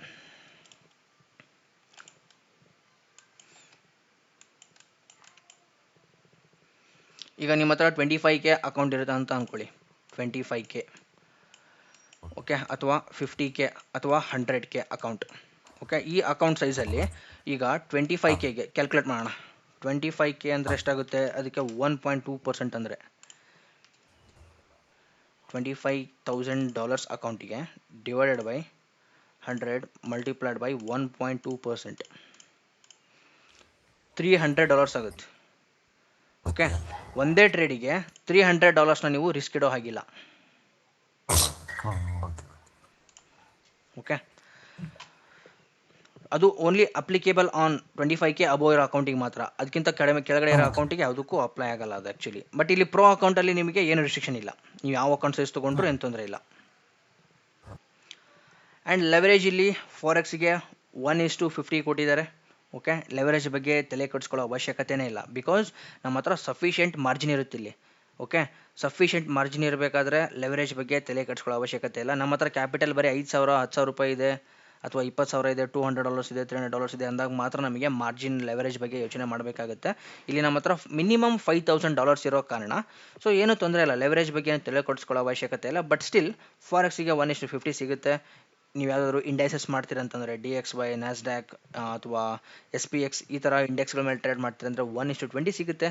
ಈಗ ನಿಮ್ಮ ಹತ್ರ 25K ಅಕೌಂಟ್ ಇರುತ್ತೆ ಅಂತ ಅಂದ್ಕೊಳ್ಳಿ, 25K. ಓಕೆ, ಅಥವಾ 50K ಅಥವಾ 100K ಅಕೌಂಟ್. ಓಕೆ, ಈ ಅಕೌಂಟ್ ಸೈಜಲ್ಲಿ ಈಗ 25Kಗೆ ಕ್ಯಾಲ್ಕುಲೇಟ್ ಮಾಡೋಣ. 25K ಅಂದರೆ ಎಷ್ಟಾಗುತ್ತೆ, ಅದಕ್ಕೆ 1.2% ಅಂದರೆ $25,000 ಅಕೌಂಟಿಗೆ ಡಿವೈಡೆಡ್ ಬೈ 100 ಮಲ್ಟಿಪ್ಲೈಡ್ ಬೈ 1.2%, $300 ಆಗುತ್ತೆ. ಓಕೆ, ಒಂದೇ ಟ್ರೇಡಿಗೆ $300ನ ನೀವು ರಿಸ್ಕ್ ಇಡೋ ಹಾಗಿಲ್ಲ. ಓಕೆ, ಅದು only applicable on 25K above ಇರೋ ಅಕೌಂಟಿಗೆ ಮಾತ್ರ. ಅದಕ್ಕಿಂತ ಕೆಳಗಡೆ ಇರೋ ಅಕೌಂಟಿಗೆ ಯಾವುದಕ್ಕೂ ಅಪ್ಲೈ ಆಗಲ್ಲ ಅದು ಆ್ಯಕ್ಚುಲಿ. ಬಟ್ ಇಲ್ಲಿ ಪ್ರೋ ಅಕೌಂಟಲ್ಲಿ ನಿಮಗೆ ಏನು ರಿಸ್ಟ್ರಿಕ್ಷನ್ ಇಲ್ಲ, ನೀವು ಯಾವ ಅಕೌಂಟ್ ಸೈಜ್ ತೊಗೊಂಡ್ರು ಏನು ತೊಂದರೆ ಇಲ್ಲ. ಆ್ಯಂಡ್ ಲೆವರೇಜ್ ಇಲ್ಲಿ ಫಾರೆಕ್ಸ್ಗೆ 1:50 ಕೊಟ್ಟಿದ್ದಾರೆ. ಓಕೆ, ಲೆವರೇಜ್ ಬಗ್ಗೆ ತಲೆ ಕೆಡಿಸ್ಕೊಳ್ಳೋ ಅವಶ್ಯಕತೆನೇ ಇಲ್ಲ, ಬಿಕಾಸ್ ನಮ್ಮ ಹತ್ರ ಸಫಿಷಿಯೆಂಟ್ ಮಾರ್ಜಿನ್ ಇರುತ್ತೆ ಇಲ್ಲಿ. ಓಕೆ, ಸಫಿಷಿಯೆಂಟ್ ಮಾರ್ಜಿನ್ ಇರಬೇಕಾದ್ರೆ ಲೆವರೇಜ್ ಬಗ್ಗೆ ತಲೆ ಕೆಡಿಸ್ಕೊಳ್ಳೋ ಅವಶ್ಯಕತೆ ಇಲ್ಲ. ನಮ್ಮ ಹತ್ರ ಕ್ಯಾಪಿಟಲ್ ಬರೀ 5,000 10,000 ರೂಪಾಯಿ ಇದೆ, ಅಥವಾ $20,000 ಇದೆ, $200 ಇದೆ, $300 ಇದೆ ಅಂದಾಗ ಮಾತ್ರ ನಮಗೆ ಮಾರ್ಜಿನ್ ಲೆವರೇಜ್ ಬಗ್ಗೆ ಯೋಚನೆ ಮಾಡಬೇಕಾಗುತ್ತೆ. ಇಲ್ಲಿ ನಮ್ಮ ಹತ್ರ ಮಿನಿಮಮ್ $5,000 ಇರೋ ಕಾರಣ ಸೊ ಏನೂ ತೊಂದರೆ ಇಲ್ಲ, ಲೆವರೇಜ್ ಬಗ್ಗೆ ಏನು ತಲೆ ಕೆಡಿಸ್ಕೊಳ್ಳೋ ಅವಶ್ಯಕತೆ ಇಲ್ಲ. ಬಟ್ ಸ್ಟಿಲ್ ಫಾರೆಕ್ಸಿಗೆ 1:50 ಸಿಗುತ್ತೆ. ನೀವು ಯಾವುದಾದ್ರು ಇಂಡೈಸಸ್ ಮಾಡ್ತೀರ ಅಂತಂದರೆ DXY, ನ್ಯಾಸ್ಡ್ಯಾಕ್ ಅಥವಾ SPX ಈ ಥರ ಇಂಡೆಕ್ಸ್ಗಳ ಮೇಲೆ ಟ್ರೇಡ್ ಮಾಡ್ತೀರ ಅಂದರೆ 1:20 ಸಿಗುತ್ತೆ.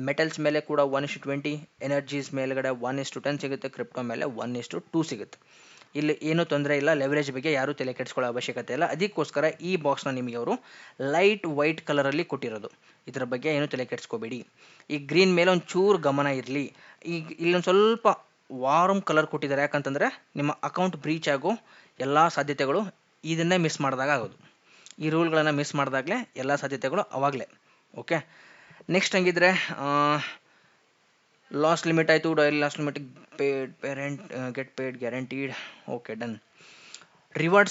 ಮೆಟಲ್ಸ್ ಮೇಲೆ ಕೂಡ 1:20, ಎನರ್ಜೀಸ್ ಮೇಲ್ಗಡೆ 1:10 ಸಿಗುತ್ತೆ, ಕ್ರಿಪ್ಟೋ ಮೇಲೆ 1:2 ಸಿಗುತ್ತೆ. ಇಲ್ಲಿ ಏನೂ ತೊಂದರೆ ಇಲ್ಲ, ಲೆವರೇಜ್ ಬಗ್ಗೆ ಯಾರೂ ತಲೆ ಕೆಡಿಸ್ಕೊಳ್ಳೋ ಅವಶ್ಯಕತೆ ಇಲ್ಲ. ಅದಕ್ಕೋಸ್ಕರ ಈ ಬಾಕ್ಸ್ನ ನಿಮಗೆ ಅವರು ಲೈಟ್ ವೈಟ್ ಕಲರಲ್ಲಿ ಕೊಟ್ಟಿರೋದು. ಇದರ ಬಗ್ಗೆ ಏನೂ ತಲೆ ಕೆಡಿಸ್ಕೋಬೇಡಿ. ಈ ಗ್ರೀನ್ ಮೇಲೆ ಒಂದು ಚೂರು ಗಮನ ಇರಲಿ. ಈಗ ಇಲ್ಲೊಂದು ಸ್ವಲ್ಪ ವಾರ್ಮ್ ಕಲರ್ ಕೊಟ್ಟಿದ್ದಾರೆ, ಯಾಕಂತಂದರೆ ನಿಮ್ಮ ಅಕೌಂಟ್ ಬ್ರೀಚ್ ಆಗೋ ಎಲ್ಲ ಸಾಧ್ಯತೆಗಳು ಇದನ್ನೇ ಮಿಸ್ ಮಾಡಿದಾಗ ಆಗೋದು. ಈ ರೂಲ್ಗಳನ್ನು ಮಿಸ್ ಮಾಡಿದಾಗಲೇ ಎಲ್ಲ ಸಾಧ್ಯತೆಗಳು ಅವಾಗಲೇ. ಓಕೆ, ನೆಕ್ಸ್ಟ್ ಹಂಗಿದ್ರೆ ಲಾಸ್ಟ್ ಲಿಮಿಟ್ ಆಯಿತು. Daily loss limit paid parent get paid guaranteed. Okay, done. Reward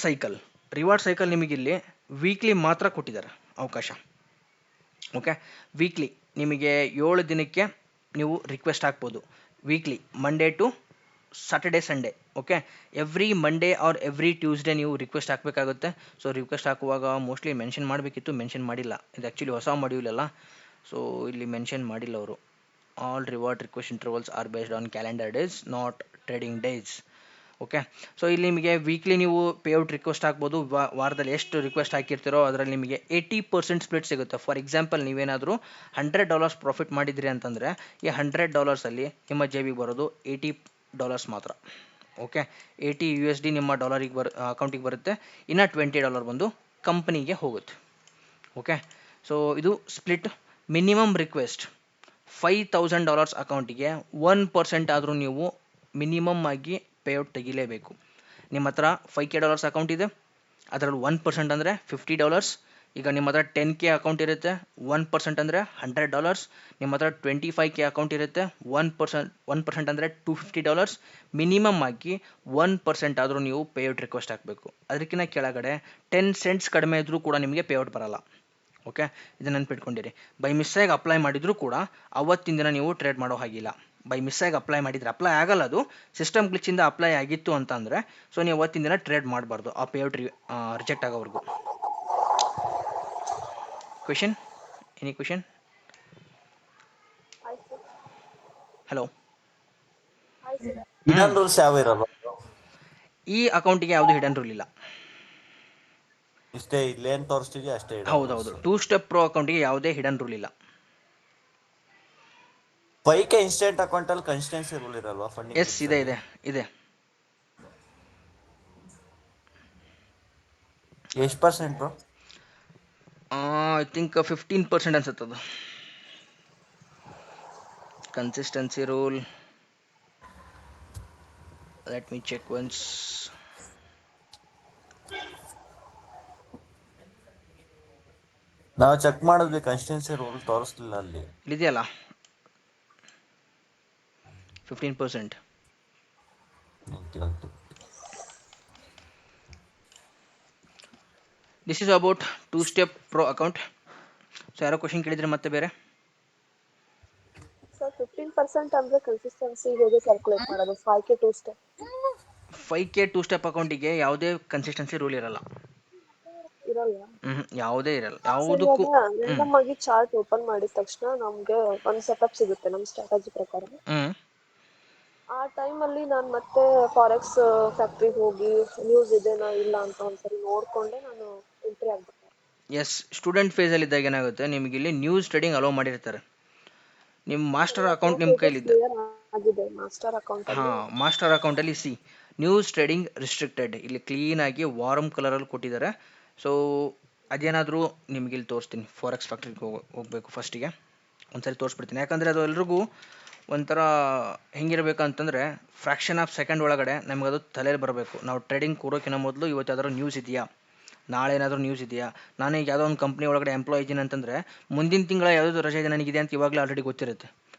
cycle ನಿಮಗಿಲ್ಲಿ ವೀಕ್ಲಿ ಮಾತ್ರ ಕೊಟ್ಟಿದ್ದಾರೆ ಅವಕಾಶ. ಓಕೆ, ವೀಕ್ಲಿ ನಿಮಗೆ 7 ದಿನಕ್ಕೆ ನೀವು ರಿಕ್ವೆಸ್ಟ್ ಹಾಕ್ಬೋದು. Weekly Monday to Saturday Sunday. Okay, every Monday or every Tuesday ನೀವು ರಿಕ್ವೆಸ್ಟ್ ಹಾಕಬೇಕಾಗುತ್ತೆ. ಸೊ ರಿಕ್ವೆಸ್ಟ್ ಹಾಕುವಾಗ ಮೋಸ್ಟ್ಲಿ ಮೆನ್ಷನ್ ಮಾಡಬೇಕಿತ್ತು, ಮೆನ್ಷನ್ ಮಾಡಿಲ್ಲ. ಇದು ಆ್ಯಕ್ಚುಲಿ ಹೊಸ ಮಾಡ್ಯೂಲ್ ಅಲ್ಲ, ಸೊ ಇಲ್ಲಿ ಮೆನ್ಷನ್ ಮಾಡಿಲ್ಲ ಅವರು. All reward request intervals are based on calendar days, not trading days. Okay, so ಇಲ್ಲಿ ನಿಮಗೆ ವೀಕ್ಲಿ ನೀವು ಪೇಔಟ್ ರಿಕ್ವೆಸ್ಟ್ ಹಾಕ್ಬೋದು. ವಾರದಲ್ಲಿ ಎಷ್ಟು ರಿಕ್ವೆಸ್ಟ್ ಹಾಕಿರ್ತೀರೋ ಅದರಲ್ಲಿ ನಿಮಗೆ 80% ಸ್ಪ್ಲಿಟ್ ಸಿಗುತ್ತೆ. ಫಾರ್ ಎಕ್ಸಾಂಪಲ್, ನೀವೇನಾದರೂ $100 ಪ್ರಾಫಿಟ್ ಮಾಡಿದ್ರಿ ಅಂತಂದರೆ ಈ $100 ನಿಮ್ಮ ಜೇಬಿಗೆ ಬರೋದು $80 ಮಾತ್ರ. ಓಕೆ, $80 ನಿಮ್ಮ ಡಾಲರಿಗೆ ಅಕೌಂಟಿಗೆ ಬರುತ್ತೆ. ಇನ್ನು $20 ಬಂದು ಕಂಪ್ನಿಗೆ ಹೋಗುತ್ತೆ. ಓಕೆ, ಸೊ ಇದು ಸ್ಪ್ಲಿಟ್. ಮಿನಿಮಮ್ ರಿಕ್ವೆಸ್ಟ್ $5,000 ಅಕೌಂಟಿಗೆ 1% ಆದರೂ ನೀವು ಮಿನಿಮಮ್ ಆಗಿ ಪೇಔಟ್ ತೆಗಿಲೇಬೇಕು. ನಿಮ್ಮ ಹತ್ರ $5K ಅಕೌಂಟ್ ಇದೆ, ಅದರಲ್ಲಿ 1% ಅಂದರೆ $50. ಈಗ ನಿಮ್ಮ ಹತ್ರ 10K ಅಕೌಂಟ್ ಇರುತ್ತೆ, 1% ಅಂದರೆ $100. ನಿಮ್ಮ ಹತ್ರ 25K ಅಕೌಂಟ್ ಇರುತ್ತೆ, 1% ಅಂದರೆ $250. ಮಿನಿಮಮ್ ಆಗಿ 1% ಆದರೂ ನೀವು ಪೇಔಟ್ ರಿಕ್ವೆಸ್ಟ್ ಹಾಕಬೇಕು. ಅದಕ್ಕಿಂತ ಕೆಳಗಡೆ 10 cents ಕಡಿಮೆ ಇದ್ದರೂ ಕೂಡ ನಿಮಗೆ ಪೇಔಟ್ ಬರಲ್ಲ. ಓಕೆ, ಇದನ್ನು ನೆನ್ಪಿಟ್ಕೊಂಡಿರಿ. ಬೈ ಮಿಸ್ಸಾಗಿ ಅಪ್ಲೈ ಮಾಡಿದರೂ ಕೂಡ ಅವತ್ತಿನ ದಿನ ನೀವು ಟ್ರೇಡ್ ಮಾಡೋ ಹಾಗಿಲ್ಲ. ಬೈ ಮಿಸ್ಸಾಗಿ ಅಪ್ಲೈ ಮಾಡಿದರೆ ಅಪ್ಲೈ ಆಗಲ್ಲ, ಅದು ಸಿಸ್ಟಮ್ ಗ್ಲಿಚಿಂದ ಅಪ್ಲೈ ಆಗಿತ್ತು ಅಂತ ಅಂದರೆ ಸೊ ನೀವು ಅವತ್ತಿನ ದಿನ ಟ್ರೇಡ್ ಮಾಡಬಾರ್ದು ಆ ಪೇಔಟ್ ರಿಜೆಕ್ಟ್ ಆಗೋವರೆಗೂ. Question? Any question? Hello, hidden rules ಯಾವ ಇರಲ್ಲ? ಈ ಅಕೌಂಟಿಗೆ ಯಾವುದು ಹಿಡನ್ ರೂಲ್ ಇಲ್ಲ. ಇಷ್ಟೇ ಇಲ್ಲೇನು ತೋರಿಸ್ತಿದ್ಯಾ ಅಷ್ಟೇ. ಹೌದೌದು, 2 ಸ್ಟೆಪ್ ಪ್ರೋ ಅಕೌಂಟಿಗೆ ಯಾವುದೇ ಹಿಡನ್ ರೂಲ್ ಇಲ್ಲ. 5K ಇನ್ಸ್ಟೆಂಟ್ ಅಕೌಂಟ್ ಅಲ್ಲಿ ಕನ್ಸಿಸ್ಟೆನ್ಸಿ ರೂಲ್ ಇರಲ್ವಾ? ಫಂಡಿಂಗ್ ಎಸ್, ಇದೆ. ಎಷ್ಟು ಪರ್ಸೆಂಟ್ ಬ್ರೋ? ಐ ಥಿಂಕ್ 15% ಅನ್ಸುತ್ತದು. Consistency rule, let me check once. ನಾವು ಚೆಕ್ ಮಾಡಿದ್ವಿ, ಕನ್ಸಿಸ್ಟೆನ್ಸಿ ರೂಲ್ ತೋರಿಸ್ಲಿಲ್ಲ ಅಲ್ಲಿ. ಇಲ್ಲಿದೆಯಲ್ಲ 15%. This is about 2 step pro account. So ಯಾರೋ ಕ್ವಶನ್ ಕೇಳಿದ್ರೆ ಮತ್ತೆ ಬೇರೆ? ಸರ್ 15% ಅಂದ್ರೆ ಕನ್ಸಿಸ್ಟೆನ್ಸಿ ಹೇಗೆ ಕ್ಯಾಲ್ಕುಲೇಟ್ ಮಾಡೋದು? 5K 2 ಸ್ಟೆಪ್ 5K 2 ಸ್ಟೆಪ್ ಅಕೌಂಟಿಗೆ ಯಾವುದೇ ಕನ್ಸಿಸ್ಟೆನ್ಸಿ ರೂಲ್ ಇರಲ್ಲ. ಇರಲ್ಲ? ಯಾವುದೇ ಇರಲ್ಲ, ಯಾವುದಕ್ಕೂ. ನಮಗೆ ಚಾರ್ಟ್ ಓಪನ್ ಮಾಡಿದ ತಕ್ಷಣ ನಮ್ಗೆ ಒಂದು ಸೆಟಪ್ ಸಿಗುತ್ತೆ ನಮ್ಮ ಸ್ಟ್ರಾಟಜಿ ಪ್ರಕಾರ. ಆ ಟೈಮಲ್ಲಿ ನಾನು ಮತ್ತೆ ಫಾರೆಕ್ಸ್ ಫ್ಯಾಕ್ಟ್ರಿಗೆ ಹೋಗಿ ನ್ಯೂಸ್ ಇದೆನಾ ಇಲ್ಲ ಅಂತ ಒಂದ್ಸರಿ ನೋಡ್ಕೊಂಡೆ ನಾನು ಎಂಟ್ರಿ ಆಗ್ಬೇಕು. ಎಸ್, ಸ್ಟೂಡೆಂಟ್ ಫೇಸಲ್ಲಿ ಇದ್ದಾಗ ಏನಾಗುತ್ತೆ, ನಿಮಗೆ ಇಲ್ಲಿ ನ್ಯೂಸ್ ಟ್ರೇಡಿಂಗ್ ಅಲೋ ಮಾಡಿರ್ತಾರೆ. ನಿಮ್ಮ ಮಾಸ್ಟರ್ ಅಕೌಂಟ್ ನಿಮ್ಮ ಕೈಲಿದೆ. ಆಗಿದೆ ಮಾಸ್ಟರ್ ಅಕೌಂಟ್. ಮಾಸ್ಟರ್ ಅಕೌಂಟಲ್ಲಿ ನ್ಯೂಸ್ ಟ್ರೇಡಿಂಗ್ ರಿಸ್ಟ್ರಿಕ್ಟೆಡ್ ಇಲ್ಲಿ ಕ್ಲೀನಾಗಿ ವಾರ್ಮ್ ಕಲರಲ್ಲಿ ಕೊಟ್ಟಿದ್ದಾರೆ. ಸೊ ಅದೇನಾದರೂ ನಿಮಗೆ ಇಲ್ಲಿ ತೋರಿಸ್ತೀನಿ. ಫಾರೆಕ್ಸ್ ಫ್ಯಾಕ್ಟ್ರಿಗೆ ಹೋಗಬೇಕು ಫಸ್ಟಿಗೆ, ಒಂದ್ಸರಿ ತೋರಿಸ್ಬಿಡ್ತೀನಿ. ಯಾಕಂದರೆ ಅದು ಎಲ್ರಿಗೂ ಒಂಥರ ಹೆಂಗಿರಬೇಕಂತಂದರೆ ಫ್ರ್ಯಾಕ್ಷನ್ ಆಫ್ ಸೆಕೆಂಡ್ ಒಳಗಡೆ ನಮಗದು ತಲೆಯಲ್ಲಿ ಬರಬೇಕು. ನಾವು ಟ್ರೇಡಿಂಗ್ ಕೂರೋಕ್ಕಿಂತ ಮೊದಲು ಇವತ್ತು ಯಾವ್ದಾದ್ರು ನ್ಯೂಸ್ ಇದೆಯಾ, ನಾಳೆ ಏನಾದರೂ ನ್ಯೂಸ್ ಇದೆಯಾ, ನಾನು ಈಗ ಯಾವುದೋ ಒಂದು ಕಂಪ್ನಿ ಒಳಗಡೆ ಎಂಪ್ಲಾಯ್ ಇದ್ದೀನಿ ಅಂತಂದರೆ ಮುಂದಿನ ತಿಂಗಳ ಯಾವುದಾದ್ರು ರಜೆ ಇದೆ ನನಗಿದೆ ಅಂತ ಇವಾಗಲೇ ಆಲ್ರೆಡಿ ಗೊತ್ತಿರುತ್ತೆ.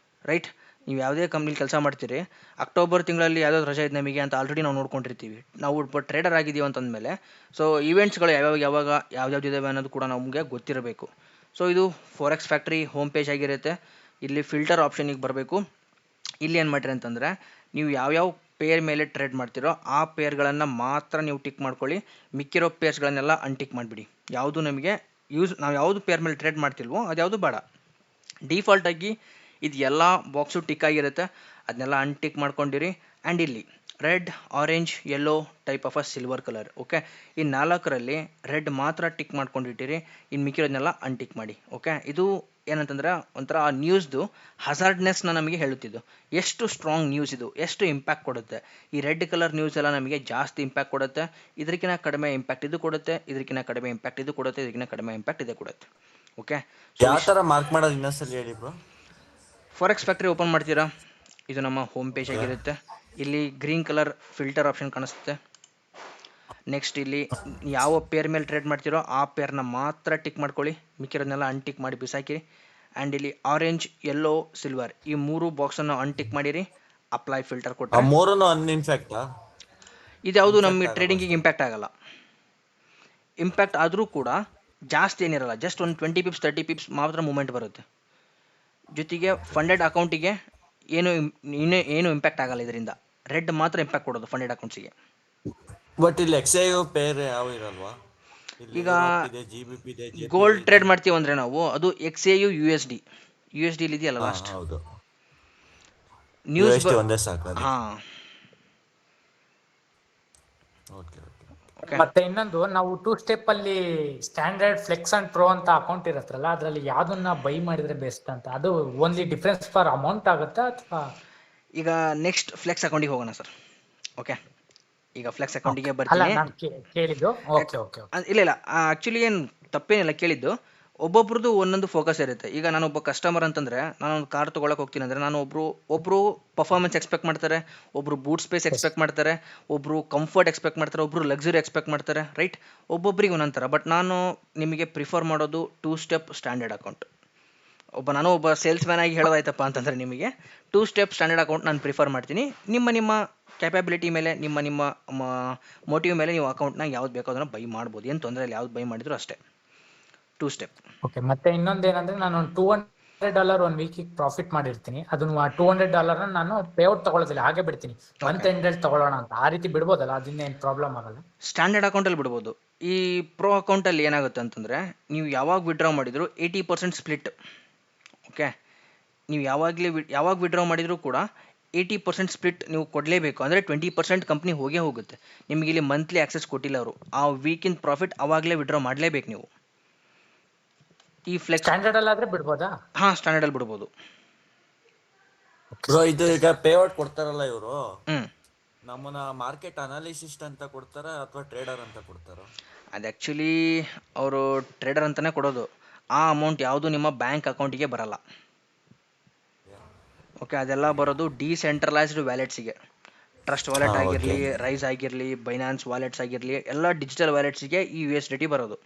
ರೈಟ್? ನೀವು ಯಾವುದೇ ಕಂಪ್ನಿಲಿ ಕೆಲಸ ಮಾಡ್ತೀರಿ, ಅಕ್ಟೋಬರ್ ತಿಂಗಳಲ್ಲಿ ಯಾವುದಾದ್ರು ರಜೆ ಇದೆ ನಮಗೆ ಅಂತ ಆಲ್ರೆಡಿ ನಾವು ನೋಡ್ಕೊಂಡಿರ್ತೀವಿ. ನಾವು ಟ್ರೇಡರ್ ಆಗಿದ್ದೀವಿ ಅಂತಂದಮೇಲೆ ಸೊ ಈವೆಂಟ್ಸ್ಗಳು ಯಾವ್ಯಾವ್ದು ಇದ್ದಾವೆ ಅನ್ನೋದು ಕೂಡ ನಮಗೆ ಗೊತ್ತಿರಬೇಕು. ಸೊ ಇದು ಫಾರೆಕ್ಸ್ ಫ್ಯಾಕ್ಟ್ರಿ ಹೋಮ್ ಪೇಜ್ ಆಗಿರುತ್ತೆ. ಇಲ್ಲಿ ಫಿಲ್ಟರ್ ಆಪ್ಷನಿಗೆ ಬರಬೇಕು. ಇಲ್ಲಿ ಏನು ಮಾಡಿರಿ ಅಂತಂದರೆ ನೀವು ಯಾವ್ಯಾವ ಪೇರ್ ಮೇಲೆ ಟ್ರೇಡ್ ಮಾಡ್ತಿರೋ ಆ ಪೇರ್ಗಳನ್ನು ಮಾತ್ರ ನೀವು ಟಿಕ್ ಮಾಡ್ಕೊಳ್ಳಿ. ಮಿಕ್ಕಿರೋ ಪೇರ್ಸ್ಗಳನ್ನೆಲ್ಲ ಅನ್ಟಿಕ್ ಮಾಡಿಬಿಡಿ. ಯಾವುದು ನಮಗೆ ನಾವು ಯಾವುದು ಪೇರ್ ಮೇಲೆ ಟ್ರೇಡ್ ಮಾಡ್ತಿಲ್ವೋ ಅದು ಯಾವುದು ಬೇಡ. ಡಿಫಾಲ್ಟಾಗಿ ಇದು ಎಲ್ಲ ಬಾಕ್ಸು ಟಿಕ್ ಆಗಿರುತ್ತೆ, ಅದನ್ನೆಲ್ಲ ಅನ್ಟಿಕ್ ಮಾಡ್ಕೊಂಡಿರಿ. ಆ್ಯಂಡ್ ಇಲ್ಲಿ red, orange, yellow type of a silver colour. Okay, ಈ 4ರಲ್ಲಿ ರೆಡ್ ಮಾತ್ರ ಟಿಕ್ ಮಾಡ್ಕೊಂಡಿಟ್ಟಿರಿ, ಇನ್ನು ಮಿಕ್ಕಿರೋದನ್ನೆಲ್ಲ ಅನ್ಟಿಕ್ ಮಾಡಿ. ಓಕೆ, ಇದು ಏನಂತಂದ್ರೆ ಒಂಥರ ಆ ನ್ಯೂಸ್ದು ಹಜಾರ್ಡ್ನೆಸ್ನ ನಮಗೆ ಹೇಳುತ್ತಿದ್ದು, ಎಷ್ಟು ಸ್ಟ್ರಾಂಗ್ ನ್ಯೂಸ್ ಇದು, ಎಷ್ಟು ಇಂಪ್ಯಾಕ್ಟ್ ಕೊಡುತ್ತೆ. ಈ ರೆಡ್ ಕಲರ್ ನ್ಯೂಸ್ ಎಲ್ಲ ನಮಗೆ ಜಾಸ್ತಿ ಇಂಪ್ಯಾಕ್ಟ್ ಕೊಡುತ್ತೆ, ಇದಕ್ಕಿಂತ ಕಡಿಮೆ ಇಂಪ್ಯಾಕ್ಟ್ ಇದು ಕೊಡುತ್ತೆ, ಇದಕ್ಕಿಂತ ಕಡಿಮೆ ಇಂಪ್ಯಾಕ್ಟ್ ಇದು ಕೊಡುತ್ತೆ, ಇದಕ್ಕಿಂತ ಕಡಿಮೆ ಇಂಪ್ಯಾಕ್ಟ್ ಇದೆ ಕೊಡುತ್ತೆ. ಓಕೆ, ಯಾವ ತರ ಮಾರ್ಕ್ ಮಾಡೋದು ಇನ್ನೊಂದ್ಸಲಿ ಹೇಳಿ ಬ್ರೋ. ಫಾರೆಕ್ಸ್ ಫ್ಯಾಕ್ಟ್ರಿ ಓಪನ್ ಮಾಡ್ತೀರಾ, ಇದು ನಮ್ಮ ಹೋಮ್ ಪೇಜ್ ಆಗಿರುತ್ತೆ. ಇಲ್ಲಿ ಗ್ರೀನ್ ಕಲರ್ ಫಿಲ್ಟರ್ ಆಪ್ಷನ್ ಕಾಣಿಸುತ್ತೆ. ನೆಕ್ಸ್ಟ್ ಇಲ್ಲಿ ಯಾವ ಪೇರ್ ಮೇಲೆ ಟ್ರೇಡ್ ಮಾಡ್ತೀರೋ ಆ ಪೇರ್ನ ಮಾತ್ರ ಟಿಕ್ ಮಾಡ್ಕೊಳ್ಳಿ, ಮಿಕ್ಕಿರೋದನ್ನೆಲ್ಲ ಅನ್ಟಿಕ್ ಮಾಡಿ ಬಿಸಾಕಿರಿ. ಆ್ಯಂಡ್ ಇಲ್ಲಿ ಆರೆಂಜ್, ಯೆಲ್ಲೋ, ಸಿಲ್ವರ್ ಈ 3 ಬಾಕ್ಸನ್ನು ಅನ್ಟಿಕ್ ಮಾಡಿರಿ, ಅಪ್ಲೈ ಫಿಲ್ಟರ್ ಆ ಕೊಟ್ಟರೆ ಮೂರನ್ನು ಅನ್ಇನ್ಫೆಕ್ಟಾ? ಇದ್ಯಾವುದು ನಮ್ಮ ಟ್ರೇಡಿಂಗಿಗೆ ಇಂಪ್ಯಾಕ್ಟ್ ಆಗಲ್ಲ. ಇಂಪ್ಯಾಕ್ಟ್ ಆದರೂ ಕೂಡ ಜಾಸ್ತಿ ಏನಿರಲ್ಲ, ಜಸ್ಟ್ ಒಂದು 20 ಪಿಪ್ಸ್ 30 ಪಿಪ್ಸ್ ಮಾತ್ರ ಮೂಮೆಂಟ್ ಬರುತ್ತೆ. ಜೊತೆಗೆ ಫಂಡೆಡ್ ಅಕೌಂಟಿಗೆ ಏನು ಇಂಪ್ಯಾಕ್ಟ್ ಆಗಲ್ಲ ಇದರಿಂದ. ರೆಡ್ ಮಾತ್ರ ಇಂಪ್ಯಾಕ್ಟ್ ಕೊಡೋದು ಫಂಡೆಡ್ ಅಕೌಂಟ್ಸಿಗೆ. ಬಟ್ ಇಲ್ಲಿ ಎಕ್ಸ್ಐಒ ಪೇರ್ ಯಾವ ಇರಲ್ವಾ? ಈಗ ಗೋಲ್ಡ್ ಟ್ರೇಡ್ ಮಾಡ್ತೀವಿ ಅಂದರೆ ನಾವು ಅದು XAU USD ಇಲ್ಲಿ ಇದೆಯಲ್ಲ ಲಾಸ್ಟ್ ಹೌದು, ನ್ಯೂಸ್. USD ಒಂದೇ ಸಾಕು. ಹಾಂ, ಓಕೆ. ಮತ್ತೆ ಇನ್ನೊಂದು, ನಾವು 2 ಸ್ಟೆಪ್ ಅಲ್ಲಿ ಸ್ಟ್ಯಾಂಡರ್ಡ್, ಫ್ಲೆಕ್ಸ್ ಅಂಡ್ ಪ್ರೋ ಅಂತ ಅಕೌಂಟ್ ಇರತ್ತಲ್ಲ, ಅದ್ರಲ್ಲಿ ಯಾವ್ದನ್ನ ಬೈ ಮಾಡಿದ್ರೆ ಬೆಸ್ಟ್ ಅಂತ? ಅದು ಓನ್ಲಿ ಡಿಫ್ರೆನ್ಸ್ ಫಾರ್ ಅಮೌಂಟ್ ಆಗುತ್ತಾ ಅಥವಾ? ಈಗ ನೆಕ್ಸ್ಟ್ ಫ್ಲೆಕ್ಸ್ ಅಕೌಂಟಿಗೆ ಹೋಗೋಣ ಸರ್. ಓಕೆ, ಈಗ ಫ್ಲೆಕ್ಸ್ ಅಕೌಂಟಿಗೆ ಅಲ್ಲ, ಬರ್ತೀನಿ. ನಾನು ಕೇಳಿದ್ದು. ಓಕೆ ಓಕೆ ಇಲ್ಲ ಆ್ಯಕ್ಚುಲಿ ಏನು ತಪ್ಪೇನಿಲ್ಲ ಕೇಳಿದ್ದು. ಒಬ್ಬೊಬ್ರದ್ದು ಒಂದೊಂದು ಫೋಕಸ್ ಇರುತ್ತೆ. ಈಗ ನಾನು ಒಬ್ಬ ಕಸ್ಟಮರ್ ಅಂತಂದರೆ, ನಾನೊಂದು ಕಾರ್ ತೊಗೊಳಕ್ಕೆ ಹೋಗ್ತೀನಿ ಅಂದರೆ, ನಾನು ಒಬ್ಬರು ಪರ್ಫಾರ್ಮೆನ್ಸ್ ಎಕ್ಸ್ಪೆಕ್ಟ್ ಮಾಡ್ತಾರೆ, ಒಬ್ಬರು ಬೂಟ್ ಸ್ಪೇಸ್ ಎಕ್ಸ್ಪೆಕ್ಟ್ ಮಾಡ್ತಾರೆ, ಒಬ್ಬರು ಕಂಫರ್ಟ್ ಎಕ್ಸ್ಪೆಕ್ಟ್ ಮಾಡ್ತಾರೆ, ಒಬ್ಬರು ಲಕ್ಸುರಿ ಎಕ್ಸ್ಪೆಕ್ಟ್ ಮಾಡ್ತಾರೆ, ರೈಟ್? ಒಬ್ಬೊಬ್ರಿಗೆ ಒಂದೊಂಥರ. ಬಟ್ ನಾನು ನಿಮಗೆ ಪ್ರಿಫರ್ ಮಾಡೋದು 2 ಸ್ಟೆಪ್ ಸ್ಟ್ಯಾಂಡರ್ಡ್ ಅಕೌಂಟ್. ನಾನು ಒಬ್ಬ ಸೇಲ್ಸ್ ಮ್ಯಾನ್ ಆಗಿ ಹೇಳೋದಾಯ್ತಪ್ಪ ಅಂತಂದರೆ, ನಿಮಗೆ 2 ಸ್ಟೆಪ್ ಸ್ಟ್ಯಾಂಡರ್ಡ್ ಅಕೌಂಟ್ ನಾನು ಪ್ರಿಫರ್ ಮಾಡ್ತೀನಿ. ನಿಮ್ಮ ಕ್ಯಾಪಬಿಲಿಟಿ ಮೇಲೆ, ನಿಮ್ಮ ಮೋಟಿವ್ ಮೇಲೆ ನೀವು ಅಕೌಂಟ್ನ ಯಾವ್ದು ಬೇಕೋ ಅದನ್ನು ಬೈ ಮಾಡ್ಬೋದು, ಏನು ತೊಂದರೆ ಇಲ್ಲ, ಯಾವ್ದು ಬೈ ಮಾಡಿದ್ರು ಅಷ್ಟೇ. 2 ಸ್ಟೆಪ್. ಓಕೆ. ಮತ್ತೆ ಇನ್ನೊಂದೇನಂದ್ರೆ, ನಾನು $200 1 ವೀಕಿಗೆ ಪ್ರಾಫಿಟ್ ಮಾಡಿರ್ತೀನಿ, ಅದನ್ನು $200 ನಾನು ಪೇಔಟ್ ತಗೊಳ್ಳೋದಿಲ್ಲ, ಹಾಗೆ ಬಿಡ್ತೀನಿ. ಮಂತ್ ಎಂಡಲ್ಲಿ ತಗೊಳ್ಳೋಣ ಅಂತ, ಆ ರೀತಿ ಬಿಡ್ಬೋದಲ್ಲ? ಅದನ್ನ ಏನು ಪ್ರಾಬ್ಲಮ್ ಆಗಲ್ಲ? ಸ್ಟ್ಯಾಂಡರ್ಡ್ ಅಕೌಂಟಲ್ಲಿ ಬಿಡ್ಬೋದು. ಈ ಪ್ರೋ ಅಕೌಂಟಲ್ಲಿ ಏನಾಗುತ್ತೆ ಅಂತಂದರೆ, ನೀವು ಯಾವಾಗ ವಿಡ್ರಾ ಮಾಡಿದ್ರು 80% ಸ್ಪ್ಲಿಟ್. ಓಕೆ, ನೀವು ಯಾವಾಗ ವಿಡ್ರಾ ಮಾಡಿದರೂ ಕೂಡ 80% ಸ್ಪ್ಲಿಟ್ ನೀವು ಕೊಡಲೇಬೇಕು. ಅಂದರೆ 20% ಕಂಪ್ನಿ ಹೋಗೇ ಹೋಗುತ್ತೆ. ನಿಮಗೆ ಇಲ್ಲಿ ಮಂತ್ಲಿ ಆಕ್ಸೆಸ್ ಕೊಟ್ಟಿಲ್ಲ ಅವರು, ಆ ವೀಕಿಂದ ಪ್ರಾಫಿಟ್ ಅವಾಗಲೇ ವಿಡ್ರಾ ಮಾಡಲೇಬೇಕು ನೀವು. ಈ ಫ್ಲೆಕ್ಸ್ ಸ್ಟ್ಯಾಂಡರ್ಡ್ ಅಲ್ಲಾದ್ರೆ ಬಿಡ್ಬೋದಾ? ಹಾಂ, ಸ್ಟ್ಯಾಂಡರ್ಡಲ್ಲಿ ಬಿಡ್ಬೋದು. ಬ್ರೋ, ಇದು ಈಗ ಪೇಔಟ್ ಕೊಡ್ತಾರಲ್ಲ ಇವರು, ಹ್ಞೂ, ನಮ್ಮನ್ನ ಮಾರ್ಕೆಟ್ ಅನಾಲಿಸಿಸ್ಟ್ ಅಂತ ಕೊಡ್ತಾರ ಅಥವಾ ಟ್ರೇಡರ್ ಅಂತ ಕೊಡ್ತಾರ? ಅದು ಆ್ಯಕ್ಚುಲಿ ಅವರು ಟ್ರೇಡರ್ ಅಂತಲೇ ಕೊಡೋದು. ಆ ಅಮೌಂಟ್ ಯಾವುದು ನಿಮ್ಮ ಬ್ಯಾಂಕ್ ಅಕೌಂಟಿಗೆ ಬರಲ್ಲ. ಓಕೆ, ಅದೆಲ್ಲ ಬರೋದು ಡಿಸೆಂಟ್ರಲೈಸ್ಡ್ ವ್ಯಾಲೆಟ್ಸಿಗೆ. ಟ್ರಸ್ಟ್ ವಾಲೆಟ್ ಆಗಿರಲಿ, ರೈಸ್ ಆಗಿರಲಿ, ಬೈನಾನ್ಸ್ ವಾಲೆಟ್ಸ್ ಆಗಿರಲಿ, ಎಲ್ಲ ಡಿಜಿಟಲ್ ವ್ಯಾಲೆಟ್ಸಿಗೆ ಈ USDT ಬರೋದು.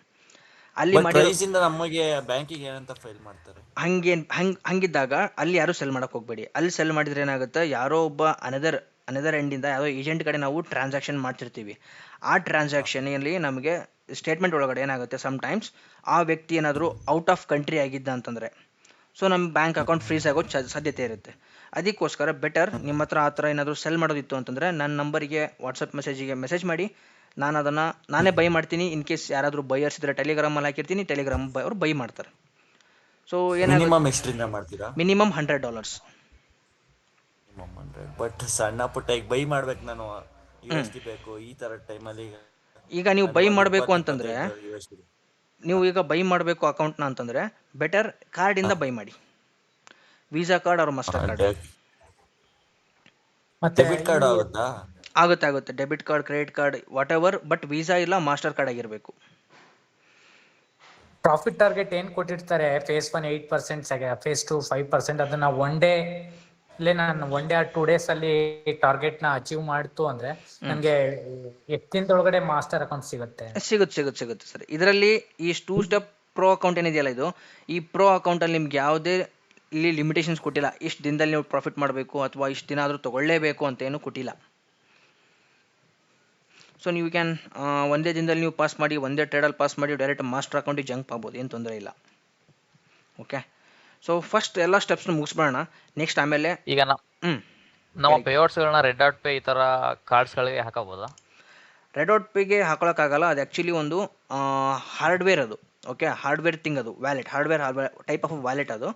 ಅಲ್ಲಿ ಮಾಡಿ ನಮಗೆ ಬ್ಯಾಂಕಿಗೆ ಏನಂತ ಫೈಲ್ ಮಾಡ್ತಾರೆ? ಹಂಗಿದ್ದಾಗ ಅಲ್ಲಿ ಯಾರು ಸೆಲ್ ಮಾಡಕ್ಕೆ ಹೋಗಬೇಡಿ. ಅಲ್ಲಿ ಸೆಲ್ ಮಾಡಿದ್ರೆ ಏನಾಗುತ್ತೆ, ಯಾರೋ ಒಬ್ಬ ಅನದರ್ ಎಂಡಿಂದ ಯಾವುದೋ ಏಜೆಂಟ್ ಕಡೆ ನಾವು ಟ್ರಾನ್ಸಾಕ್ಷನ್ ಮಾಡ್ತಿರ್ತೀವಿ. ಆ ಟ್ರಾನ್ಸಾಕ್ಷನಲ್ಲಿ ನಮಗೆ ಸ್ಟೇಟ್ಮೆಂಟ್ ಒಳಗಡೆ ಏನಾಗುತ್ತೆ, ಸಮ್ಟೈಮ್ಸ್ ಆ ವ್ಯಕ್ತಿ ಏನಾದರೂ ಔಟ್ ಆಫ್ ಕಂಟ್ರಿ ಆಗಿದ್ದ ಅಂತಂದರೆ, ಸೊ ನಮ್ಮ ಬ್ಯಾಂಕ್ ಅಕೌಂಟ್ ಫ್ರೀಸ್ ಆಗೋ ಸಾಧ್ಯತೆ ಇರುತ್ತೆ. ಅದಕ್ಕೋಸ್ಕರ ಬೆಟರ್, ನಿಮ್ಮ ಹತ್ರ ಆ ಥರ ಏನಾದರೂ ಸೆಲ್ ಮಾಡೋದಿತ್ತು ಅಂತಂದರೆ ನನ್ನ ನಂಬರಿಗೆ ವಾಟ್ಸಪ್ ಮೆಸೇಜಿಗೆ ಮೆಸೇಜ್ ಮಾಡಿ, ನಾನು ಅದನ್ನು ನಾನೇ ಬೈ ಮಾಡ್ತೀನಿ. ಇನ್ ಕೇಸ್ ಯಾರಾದರೂ ಬೈಯರ್ಸ್ ಇದ್ದರೆ ಟೆಲಿಗ್ರಾಮಲ್ಲಿ ಹಾಕಿರ್ತೀನಿ, ಟೆಲಿಗ್ರಾಮ್ ಅವರು ಬೈ ಮಾಡ್ತಾರೆ. ಸೊ ಮಿನಿಮಮ್ ಎಷ್ಟರಿಂದ ಮಾಡ್ತೀರಾ? ಮಿನಿಮಮ್ $100. ಬಟ್ ಸಣ್ಣ ಪುಟ್ಟ ಈಗ ಬೈ ಮಾಡ್ಬೇಕು, ನಾನು USD ಬೇಕು ಈ ತರ ಟೈಮಲ್ಲಿ. ಈಗ ನೀವು ಬೈ ಮಾಡಬೇಕು ಅಂತಂದರೆ, ನೀವು ಈಗ ಬೈ ಮಾಡಬೇಕು ಅಕೌಂಟ್ನ ಅಂತಂದರೆ ಬೆಟರ್ ಕಾರ್ಡಿಂದ ಬೈ ಮಾಡಿ. ವೀಸಾ ಕಾರ್ಡ್ ಅವ್ರ ಮಾಸ್ಟರ್ ಕಾರ್ಡ್. ಮತ್ತೆ ಡೆಬಿಟ್ ಕಾರ್ಡ್ ಆಗುತ್ತಾ? ಆಗುತ್ತೆ. Debit card, credit card, what ever, but visa ಇಲ್ಲ ಮಾಸ್ಟರ್ ಕಾರ್ಡ್ ಆಗಿರಬೇಕು. ಪ್ರಾಫಿಟ್ ಟಾರ್ಗೆಟ್ ಏನ್ ಕೊಟ್ಟಿರ್ತಾರೆ, phase 1 8%, phase 2 5%, ಅದನ್ನ ಒನ್ ಡೇ ಆರ್ 2 ಡೇಸ್ ಅಲ್ಲಿ ಟಾರ್ಗೆಟ್ ನ ಅಚೀವ್ ಮಾಡ್ತು ಅಂದ್ರೆ ನಮ್ಗೆ ಎತ್ತಿನೊಳಗಡೆ ಮಾಸ್ಟರ್ ಅಕೌಂಟ್ ಸಿಗುತ್ತೆ ಸರ್. ಇದರಲ್ಲಿ ಈ 2 ಸ್ಟೆಪ್ ಪ್ರೋ ಅಕೌಂಟ್ ಏನಿದೆಯಲ್ಲ, ಇದು ಈ ಪ್ರೋ ಅಕೌಂಟಲ್ಲಿ ನಿಮ್ಗೆ ಯಾವುದೇ ಇಲ್ಲಿ ಲಿಮಿಟೇಷನ್ಸ್ ಕೊಟ್ಟಿಲ್ಲ. ಇಷ್ಟು ದಿನದಲ್ಲಿ ನೀವು ಪ್ರಾಫಿಟ್ ಮಾಡಬೇಕು ಅಥವಾ ಇಷ್ಟು ದಿನ ಆದರೂ ತೊಗೊಳ್ಳೇಬೇಕು ಅಂತ ಏನೂ ಕೊಟ್ಟಿಲ್ಲ. ಸೊ ನೀವು ಕ್ಯಾನ್ ಒಂದೇ ದಿನದಲ್ಲಿ ನೀವು ಪಾಸ್ ಮಾಡಿ, ಒಂದೇ ಟ್ರೇಡಲ್ಲಿ ಪಾಸ್ ಮಾಡಿ ಡೈರೆಕ್ಟ್ ಮಾಸ್ಟರ್ ಅಕೌಂಟಿಗೆ ಜಂಪ್ ಆಗ್ಬೋದು, ಏನು ತೊಂದರೆ ಇಲ್ಲ. ಓಕೆ, ಸೊ ಫಸ್ಟ್ ಎಲ್ಲ ಸ್ಟೆಪ್ಸ್ನ ಮುಗಿಸ್ಬಿಡೋಣ. ನೆಕ್ಸ್ಟ್ ಆಮೇಲೆ ಈಗ ನಮ್ಮ ಪೇಔಟ್ಸ್ಗಳನ್ನ ರೆಡ್ ಡಾಟ್ ಪೇ ಈ ಥರ ಕಾರ್ಡ್ಸ್ಗಳಿಗೆ ಹಾಕಬಹುದಾ? ರೆಡ್ ಡಾಟ್ ಪೇಗೆ ಹಾಕೊಳ್ಳೋಕ್ಕಾಗಲ್ಲ. ಅದು ಆ್ಯಕ್ಚುಲಿ ಒಂದು ಹಾರ್ಡ್ವೇರ್ ಅದು. ಓಕೆ, ಹಾರ್ಡ್ವೇರ್ ಥಿಂಗ್ ಅದು, ಹಾರ್ಡ್ವೇರ್ ಟೈಪ್ ಆಫ್ ವ್ಯಾಲೆಟ್ ಅದು.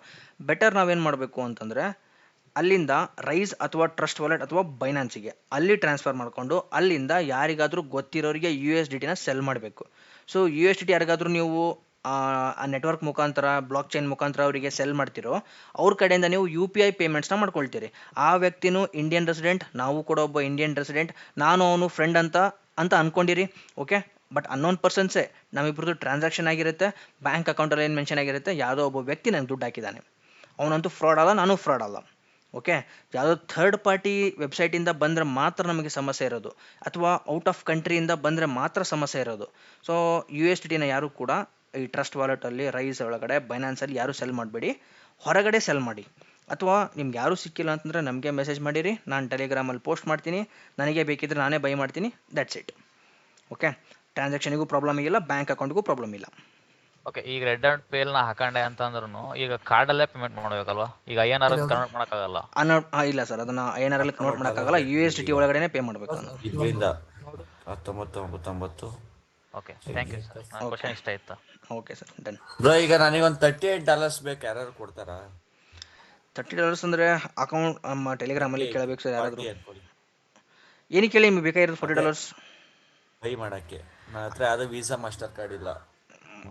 ಬೆಟರ್ ನಾವೇನು ಮಾಡಬೇಕು ಅಂತಂದರೆ, ಅಲ್ಲಿಂದ ರೈಸ್ ಅಥವಾ ಟ್ರಸ್ಟ್ ವಾಲೆಟ್ ಅಥವಾ ಬೈನಾನ್ಸಿಗೆ ಅಲ್ಲಿ ಟ್ರಾನ್ಸ್ಫರ್ ಮಾಡಿಕೊಂಡು ಅಲ್ಲಿಂದ ಯಾರಿಗಾದರೂ ಗೊತ್ತಿರೋರಿಗೆ ಯು ಎಸ್ ಡಿ ಟಿನ ಸೆಲ್ ಮಾಡಬೇಕು. So U S D T ಯಾರಿಗಾದರೂ ನೀವು ಆ ನೆಟ್ವರ್ಕ್ ಮುಖಾಂತರ ಬ್ಲಾಕ್ ಚೈನ್ ಮುಖಾಂತರ ಅವರಿಗೆ ಸೆಲ್ ಮಾಡ್ತಿರೋ ಅವ್ರ ಕಡೆಯಿಂದ ನೀವು ಯು ಪಿ ಐ ಪೇಮೆಂಟ್ಸ್ನ ಮಾಡ್ಕೊಳ್ತೀರಿ. ಆ ವ್ಯಕ್ತಿನೂ ಇಂಡಿಯನ್ ರೆಸಿಡೆಂಟ್, ನಾವು ಕೂಡ ಒಬ್ಬ ಇಂಡಿಯನ್ ರೆಸಿಡೆಂಟ್, ನಾನು ಅವನು ಫ್ರೆಂಡ್ ಅಂತ ಅಂದ್ಕೊಂಡಿರಿ. ಓಕೆ, ಬಟ್ ಅನ್ನೋನ್ ಪರ್ಸನ್ಸೇ ನಮ್ಮಿಬ್ರದ್ದು ಟ್ರಾನ್ಸಾಕ್ಷನ್ ಆಗಿರುತ್ತೆ, ಬ್ಯಾಂಕ್ ಅಕೌಂಟಲ್ಲಿ ಏನು ಮೆನ್ಷನ್ ಆಗಿರುತ್ತೆ, ಯಾವುದೋ ಒಬ್ಬ ವ್ಯಕ್ತಿ ನನಗೆ ದುಡ್ಡು ಹಾಕಿದ್ದಾನೆ, ಅವನಂತೂ ಫ್ರಾಡ್ ಅಲ್ಲ, ನಾನು ಫ್ರಾಡ್ ಅಲ್ಲ. ಓಕೆ, ಯಾವುದೋ ಥರ್ಡ್ ಪಾರ್ಟಿ ವೆಬ್ಸೈಟಿಂದ ಬಂದರೆ ಮಾತ್ರ ನಮಗೆ ಸಮಸ್ಯೆ ಇರೋದು, ಅಥವಾ ಔಟ್ ಆಫ್ ಕಂಟ್ರಿಯಿಂದ ಬಂದರೆ ಮಾತ್ರ ಸಮಸ್ಯೆ ಇರೋದು. ಸೊ ಯು ಎಸ್ ಡಿ ಟಿನ ಯಾರು ಕೂಡ ಈ ಟ್ರಸ್ಟ್ ವಾಲೆಟಲ್ಲಿ, ರೈಸ್ ಒಳಗಡೆ, ಬೈನಾನ್ಸಲ್ಲಿ ಯಾರೂ ಸೆಲ್ ಮಾಡಬೇಡಿ, ಹೊರಗಡೆ ಸೆಲ್ ಮಾಡಿ. ಅಥವಾ ನಿಮ್ಗೆ ಯಾರೂ ಸಿಕ್ಕಿಲ್ಲ ಅಂತಂದರೆ ನಮಗೆ ಮೆಸೇಜ್ ಮಾಡಿರಿ, ನಾನು ಟೆಲಿಗ್ರಾಮಲ್ಲಿ ಪೋಸ್ಟ್ ಮಾಡ್ತೀನಿ, ನನಗೆ ಬೇಕಿದ್ರೆ ನಾನೇ ಬೈ ಮಾಡ್ತೀನಿ, ದಟ್ಸ್ ಇಟ್. ಓಕೆ, ಟ್ರಾನ್ಸಾಕ್ಷನಿಗೂ ಪ್ರಾಬ್ಲಮ್ ಇಲ್ಲ, ಬ್ಯಾಂಕ್ ಅಕೌಂಟ್ಗೂ ಪ್ರಾಬ್ಲಮ್ ಇಲ್ಲ. ಓಕೆ, ಈಗ ರೆಡ್ ಅಂಡ್ ಪೇಲ್ ನ ಹಾಕೊಂಡೆ ಅಂತಂದ್ರೂ ಈಗ ಕಾರ್ಡಲ್ಲೇ ಪೇಮೆಂಟ್ ಮಾಡಬೇಕಲ್ವಾ? ಈಗ INR ಕನ್ವರ್ಟ್ ಮಾಡೋಕ್ಕಾಗಲ್ಲ. ಇಲ್ಲ ಸರ್, ಅದನ್ನು INR ಅಲ್ಲಿ ಕನ್ವರ್ಟ್ ಮಾಡೋಕ್ಕಾಗಲ್ಲ, ಯು ಎಸ್ ಡಿ ಟಿ ಒಳಗಡೆ ಪೇ ಮಾಡಬೇಕು. ಇದರಿಂದ 1999. Okay, thank you sir. ನನ್ನ ಕ್ವಶನ್ ಇಷ್ಟ ಆಯ್ತಾ? Okay sir, done. ಬ್ರೋ ಈಗ ನನಗೊಂದು $38 ಬೇಕು, ಯಾರು ಕೊಡ್ತಾರಾ? $30 ಅಂದರೆ ಅಕೌಂಟ್ ನಮ್ಮ ಟೆಲಿಗ್ರಾಮಲ್ಲಿ ಕೇಳಬೇಕು ಸರ್ ಯಾರಾದರೂ. 40 ಅನ್ಕೊಳ್ಳಿ. ಏನಕ್ಕೆ ಹೇಳಿ ನಿಮಗೆ ಬೇಕಾಗಿರೋದು $40? ಬೈ ಮಾಡಕ್ಕೆ ನನ್ನ ಹತ್ರ ಯಾವ್ದು ವೀಸಾ ಮಾಸ್ಟರ್ ಕಾರ್ಡ್ ಇಲ್ಲ,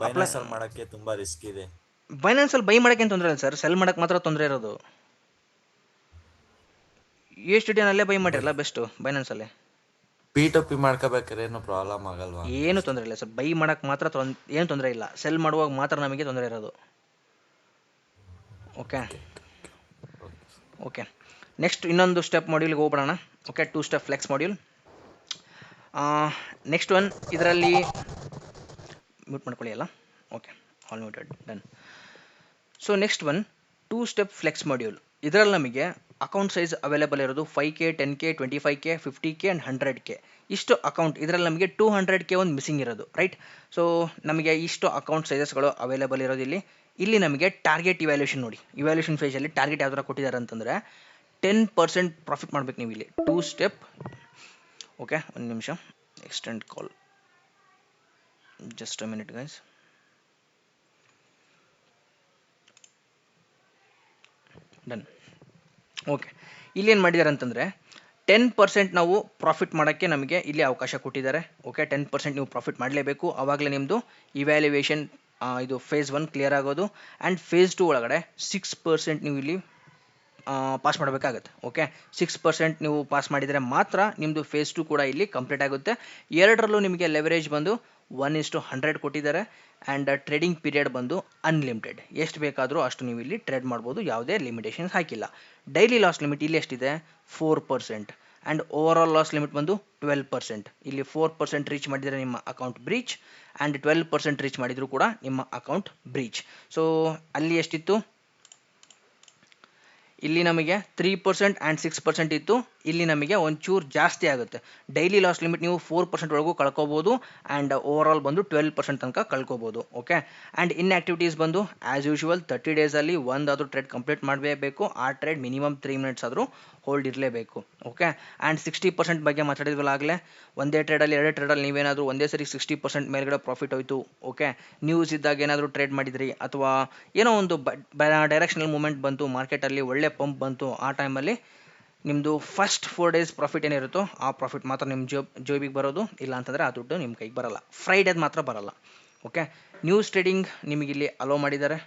ಬೈನಾನ್ಸ್ ಅಲ್ಲಿ ಮಾಡಕ್ಕೆ ತುಂಬಾ ರಿಸ್ಕ್ ಇದೆ. ಬೈನಾನ್ಸಲ್ಲಿ ಬೈ ಮಾಡೋಕ್ಕೇನು ತೊಂದರೆ ಇಲ್ಲ ಸರ್, ಸೆಲ್ ಮಾಡೋಕ್ಕೆ ಮಾತ್ರ ತೊಂದರೆ ಇರೋದು. ಯು ಎಸ್ ಡಿ ಟಿನಲ್ಲೇ ಬೈ ಮಾಡಿರಲ್ಲ ಬೆಸ್ಟು, ಬೈನಾನ್ಸಲ್ಲೇ. P2P ಮಾಡ್ಕೋಬೇಕಾದ್ರೆ ಏನು ಪ್ರಾಬ್ಲಮ್ ಆಗಲ್ವಾ? ಏನು ತೊಂದರೆ ಇಲ್ಲ ಸರ್, ಬೈ ಮಾಡೋಕ್ಕೆ ಮಾತ್ರ ಏನು ತೊಂದರೆ ಇಲ್ಲ, ಸೆಲ್ ಮಾಡುವಾಗ ಮಾತ್ರ ನಮಗೆ ತೊಂದರೆ ಇರೋದು. ಓಕೆ ಓಕೆ, ನೆಕ್ಸ್ಟ್ ಇನ್ನೊಂದು ಸ್ಟೆಪ್ ಮಾಡ್ಯೂಲ್ಗೆ ಹೋಗ್ಬಿಡೋಣ. Okay, 2 step flex module. Next one, ಇದರಲ್ಲಿ ಮ್ಯೂಟ್ ಮಾಡ್ಕೊಳ್ಳಿ ಅಲ್ಲ. Okay, all muted, done. So next one 2 step flex module. ಇದರಲ್ಲಿ ನಮಗೆ ಅಕೌಂಟ್ ಸೈಜ್ ಅವೈಲೇಬಲ್ ಇರೋದು 5K, 10K, 25K, 50K and 100K. ಇಷ್ಟು ಅಕೌಂಟ್, ಇದರಲ್ಲಿ ನಮಗೆ 200K ಒಂದು ಮಿಸ್ಸಿಂಗ್ ಇರೋದು, ರೈಟ್? ಸೊ ನಮಗೆ ಇಷ್ಟು ಅಕೌಂಟ್ ಸೈಜಸ್ಗಳು ಅವೈಲೇಬಲ್ ಇರೋದು ಇಲ್ಲಿ ನಮಗೆ ಟಾರ್ಗೆಟ್ ಇವ್ಯಾಲ್ಯೂಷನ್ ನೋಡಿ, ಇವ್ಯಾಲ್ಯೂಷನ್ ಫೇಜಲ್ಲಿ ಟಾರ್ಗೆಟ್ ಯಾವ ಥರ ಕೊಟ್ಟಿದ್ದಾರೆ ಅಂತಂದರೆ 10% ಪ್ರಾಫಿಟ್ ಮಾಡ್ಬೇಕು ನೀವು ಇಲ್ಲಿ. 2 ಸ್ಟೆಪ್. ಓಕೆ, ಒಂದು ನಿಮಿಷ, extend call, just a minute guys. Done. Okay, ಇಲ್ಲಿ ಏನು ಮಾಡಿದ್ದಾರೆ ಅಂತಂದರೆ 10% ನಾವು ಪ್ರಾಫಿಟ್ ಮಾಡೋಕ್ಕೆ ನಮಗೆ ಇಲ್ಲಿ ಅವಕಾಶ ಕೊಟ್ಟಿದ್ದಾರೆ. ಓಕೆ, 10% ನೀವು ಪ್ರಾಫಿಟ್ ಮಾಡಲೇಬೇಕು, ಆವಾಗಲೇ ನಿಮ್ಮದು ಇವ್ಯಾಲ್ಯೂಯೇಷನ್ ಇದು ಫೇಸ್ 1 ಕ್ಲಿಯರ್ ಆಗೋದು. ಆ್ಯಂಡ್ ಫೇಸ್ 2 ಒಳಗಡೆ 6% ನೀವು ಇಲ್ಲಿ ಪಾಸ್ ಮಾಡಬೇಕಾಗತ್ತೆ. ಓಕೆ, 6% ನೀವು ಪಾಸ್ ಮಾಡಿದರೆ ಮಾತ್ರ ನಿಮ್ಮದು ಫೇಸ್ 2 ಕೂಡ ಇಲ್ಲಿ ಕಂಪ್ಲೀಟ್ ಆಗುತ್ತೆ. ಎರಡರಲ್ಲೂ ನಿಮಗೆ ಲೆವರೇಜ್ ಬಂದು 1:100 ಕೊಟ್ಟಿದ್ದಾರೆ. ಆ್ಯಂಡ್ ಟ್ರೇಡಿಂಗ್ ಪೀರಿಯಡ್ ಬಂದು ಅನ್ಲಿಮಿಟೆಡ್, ಎಷ್ಟು ಬೇಕಾದರೂ ಅಷ್ಟು ನೀವು ಇಲ್ಲಿ ಟ್ರೇಡ್ ಮಾಡ್ಬೋದು, ಯಾವುದೇ ಲಿಮಿಟೇಷನ್ಸ್ ಹಾಕಿಲ್ಲ. ಡೈಲಿ ಲಾಸ್ ಲಿಮಿಟ್ ಇಲ್ಲಿ ಎಷ್ಟಿದೆ? 4%. And over all loss limit ಬಂದು 12%. ಇಲ್ಲಿ 4% ರೀಚ್ ಮಾಡಿದರೆ ನಿಮ್ಮ ಅಕೌಂಟ್ ಬ್ರೀಚ್, ಆ್ಯಂಡ್ 12% ರೀಚ್ ಮಾಡಿದರೂ ಕೂಡ ನಿಮ್ಮ ಅಕೌಂಟ್ ಬ್ರೀಚ್. ಸೊ ಅಲ್ಲಿ ಎಷ್ಟಿತ್ತು? ಇಲ್ಲಿ ನಮಗೆ 3% ಆ್ಯಂಡ್ 6% ಇತ್ತು, ಇಲ್ಲಿ ನಮಗೆ ಒಂಚೂರು ಜಾಸ್ತಿ ಆಗುತ್ತೆ. ಡೈಲಿ ಲಾಸ್ ಲಿಮಿಟ್ ನೀವು 4% ವರೆಗೂ ಕಳ್ಕೊಬೋದು, ಆ್ಯಂಡ್ ಓವರ್ ಆಲ್ ಬಂದು 12% ತನಕ ಕಳ್ಕೊಬೋದು. ಓಕೆ, ಆ್ಯಂಡ್ ಇನ್ ಆ್ಯಕ್ಟಿವಿಟೀಸ್ ಬಂದು ಆ್ಯಸ್ ಯೂಶುವಲ್ 30 ಡೇಸಲ್ಲಿ ಒಂದಾದರೂ ಟ್ರೇಡ್ ಕಂಪ್ಲೀಟ್ ಮಾಡಲೇಬೇಕು. ಆ ಟ್ರೇಡ್ ಮಿನಿಮಮ್ 3 ಮಿನಿಟ್ಸ್ ಆದರೂ ಹೋಲ್ಡ್ ಇರಲೇಬೇಕು. ಓಕೆ, ಆ್ಯಂಡ್ 60% ಬಗ್ಗೆ ಮಾತಾಡಿದ್ವಲ್ಲ ಆಗಲೇ, ಒಂದೇ ಟ್ರೇಡಲ್ಲಿ 2 ಟ್ರೇಡಲ್ಲಿ ನೀವೇನಾದರೂ ಒಂದೇ ಸರಿ 60% ಮೇಲ್ಗಡೆ ಪ್ರಾಫಿಟ್ ಹೋಯಿತು. ಓಕೆ, ನ್ಯೂಸ್ ಇದ್ದಾಗ ಏನಾದರೂ ಟ್ರೇಡ್ ಮಾಡಿದ್ರಿ, ಅಥವಾ ಏನೋ ಒಂದು ಡೈರೆಕ್ಷನಲ್ ಮೂಮೆಂಟ್ ಬಂತು, ಮಾರ್ಕೆಟಲ್ಲಿ ಒಳ್ಳೆ ಪಂಪ್ ಬಂತು, ಆ ಟೈಮಲ್ಲಿ ನಿಮ್ಮದು ಫಸ್ಟ್ 4 ಡೇಸ್ ಪ್ರಾಫಿಟ್ ಏನಿರುತ್ತೋ ಆ ಪ್ರಾಫಿಟ್ ಮಾತ್ರ ನಿಮ್ಮ ಜೋಬಿಗೆ ಬರೋದು, ಇಲ್ಲ ಅಂತಂದರೆ ಆ ದುಡ್ಡು ನಿಮ್ಮ ಕೈಗೆ ಬರಲ್ಲ. ಫ್ರೈಡೇದು ಮಾತ್ರ ಬರಲ್ಲ. ಓಕೆ, ನ್ಯೂಸ್ ಟ್ರೇಡಿಂಗ್ ನಿಮಗಿಲ್ಲಿ ಅಲೋ ಮಾಡಿದ್ದಾರೆ.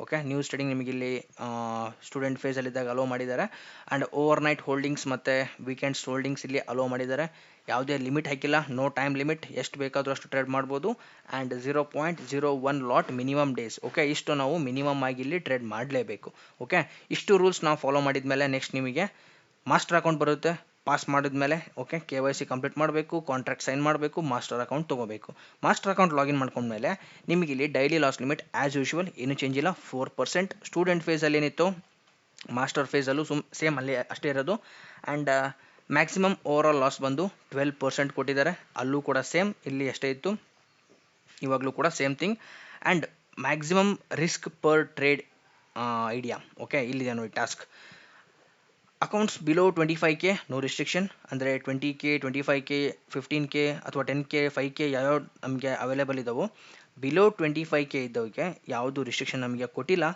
ಓಕೆ, ನ್ಯೂಸ್ ಟ್ರೇಡಿಂಗ್ ನಿಮಗಿಲ್ಲಿ ಸ್ಟೂಡೆಂಟ್ ಫೇಸಲ್ಲಿದ್ದಾಗ ಅಲೋ ಮಾಡಿದ್ದಾರೆ. ಆ್ಯಂಡ್ ಓವರ್ ನೈಟ್ ಹೋಲ್ಡಿಂಗ್ಸ್ ಮತ್ತು ವೀಕೆಂಡ್ಸ್ ಹೋಲ್ಡಿಂಗ್ಸ್ ಇಲ್ಲಿ ಅಲೋ ಮಾಡಿದ್ದಾರೆ. ಯಾವುದೇ ಲಿಮಿಟ್ ಹಾಕಿಲ್ಲ, ನೋ ಟೈಮ್ ಲಿಮಿಟ್, ಎಷ್ಟು ಬೇಕಾದರೂ ಅಷ್ಟು ಟ್ರೇಡ್ ಮಾಡ್ಬೋದು. And 0.01 lot minimum days. Okay, ಇಷ್ಟು ನಾವು ಮಿನಿಮಮ್ ಆಗಿ ಇಲ್ಲಿ ಟ್ರೇಡ್ ಮಾಡಲೇಬೇಕು. ಓಕೆ, ಇಷ್ಟು ರೂಲ್ಸ್ ನಾವು ಫಾಲೋ ಮಾಡಿದ ಮೇಲೆ ನೆಕ್ಸ್ಟ್ ನಿಮಗೆ ಮಾಸ್ಟರ್ ಅಕೌಂಟ್ ಬರುತ್ತೆ. ಪಾಸ್ ಮಾಡಿದ್ಮೇಲೆ ಓಕೆ, KYC ಕಂಪ್ಲೀಟ್ ಮಾಡಬೇಕು, ಕಾಂಟ್ರಾಕ್ಟ್ ಸೈನ್ ಮಾಡಬೇಕು, ಮಾಸ್ಟರ್ ಅಕೌಂಟ್ ತೊಗೋಬೇಕು. ಮಾಸ್ಟರ್ ಅಕೌಂಟ್ ಲಾಗಿನ್ ಮಾಡ್ಕೊಂಡ್ಮೇಲೆ ನಿಮಗೆ ಇಲ್ಲಿ daily loss limit as usual ಏನು ಚೇಂಜ್ ಇಲ್ಲ, 4%. ಸ್ಟೂಡೆಂಟ್ ಫೇಸಲ್ಲಿ ಏನಿತ್ತು, ಮಾಸ್ಟರ್ ಫೇಸಲ್ಲೂ ಸೇಮ್ ಅಲ್ಲಿ ಅಷ್ಟೇ ಇರೋದು. And maximum over all loss ಬಂದು 12% ಕೊಟ್ಟಿದ್ದಾರೆ, ಅಲ್ಲೂ ಕೂಡ ಸೇಮ್, ಇಲ್ಲಿ ಎಷ್ಟೇ ಇತ್ತು ಇವಾಗಲೂ ಕೂಡ same thing. And maximum risk per trade idea. Okay, ಇಲ್ಲಿದೆ ನೋಡಿ task. Accounts below 25K no restriction, ಅಂದರೆ 20K, 25K, 15K ಅಥವಾ 10K, 5K ಯಾವ್ಯಾವ ನಮಗೆ ಅವೈಲೇಬಲ್ ಇದ್ದಾವೋ, ಬಿಲೋ 25K ಇದ್ದವಕ್ಕೆ ಯಾವುದು ರಿಸ್ಟ್ರಿಕ್ಷನ್ ನಮಗೆ ಕೊಟ್ಟಿಲ್ಲ.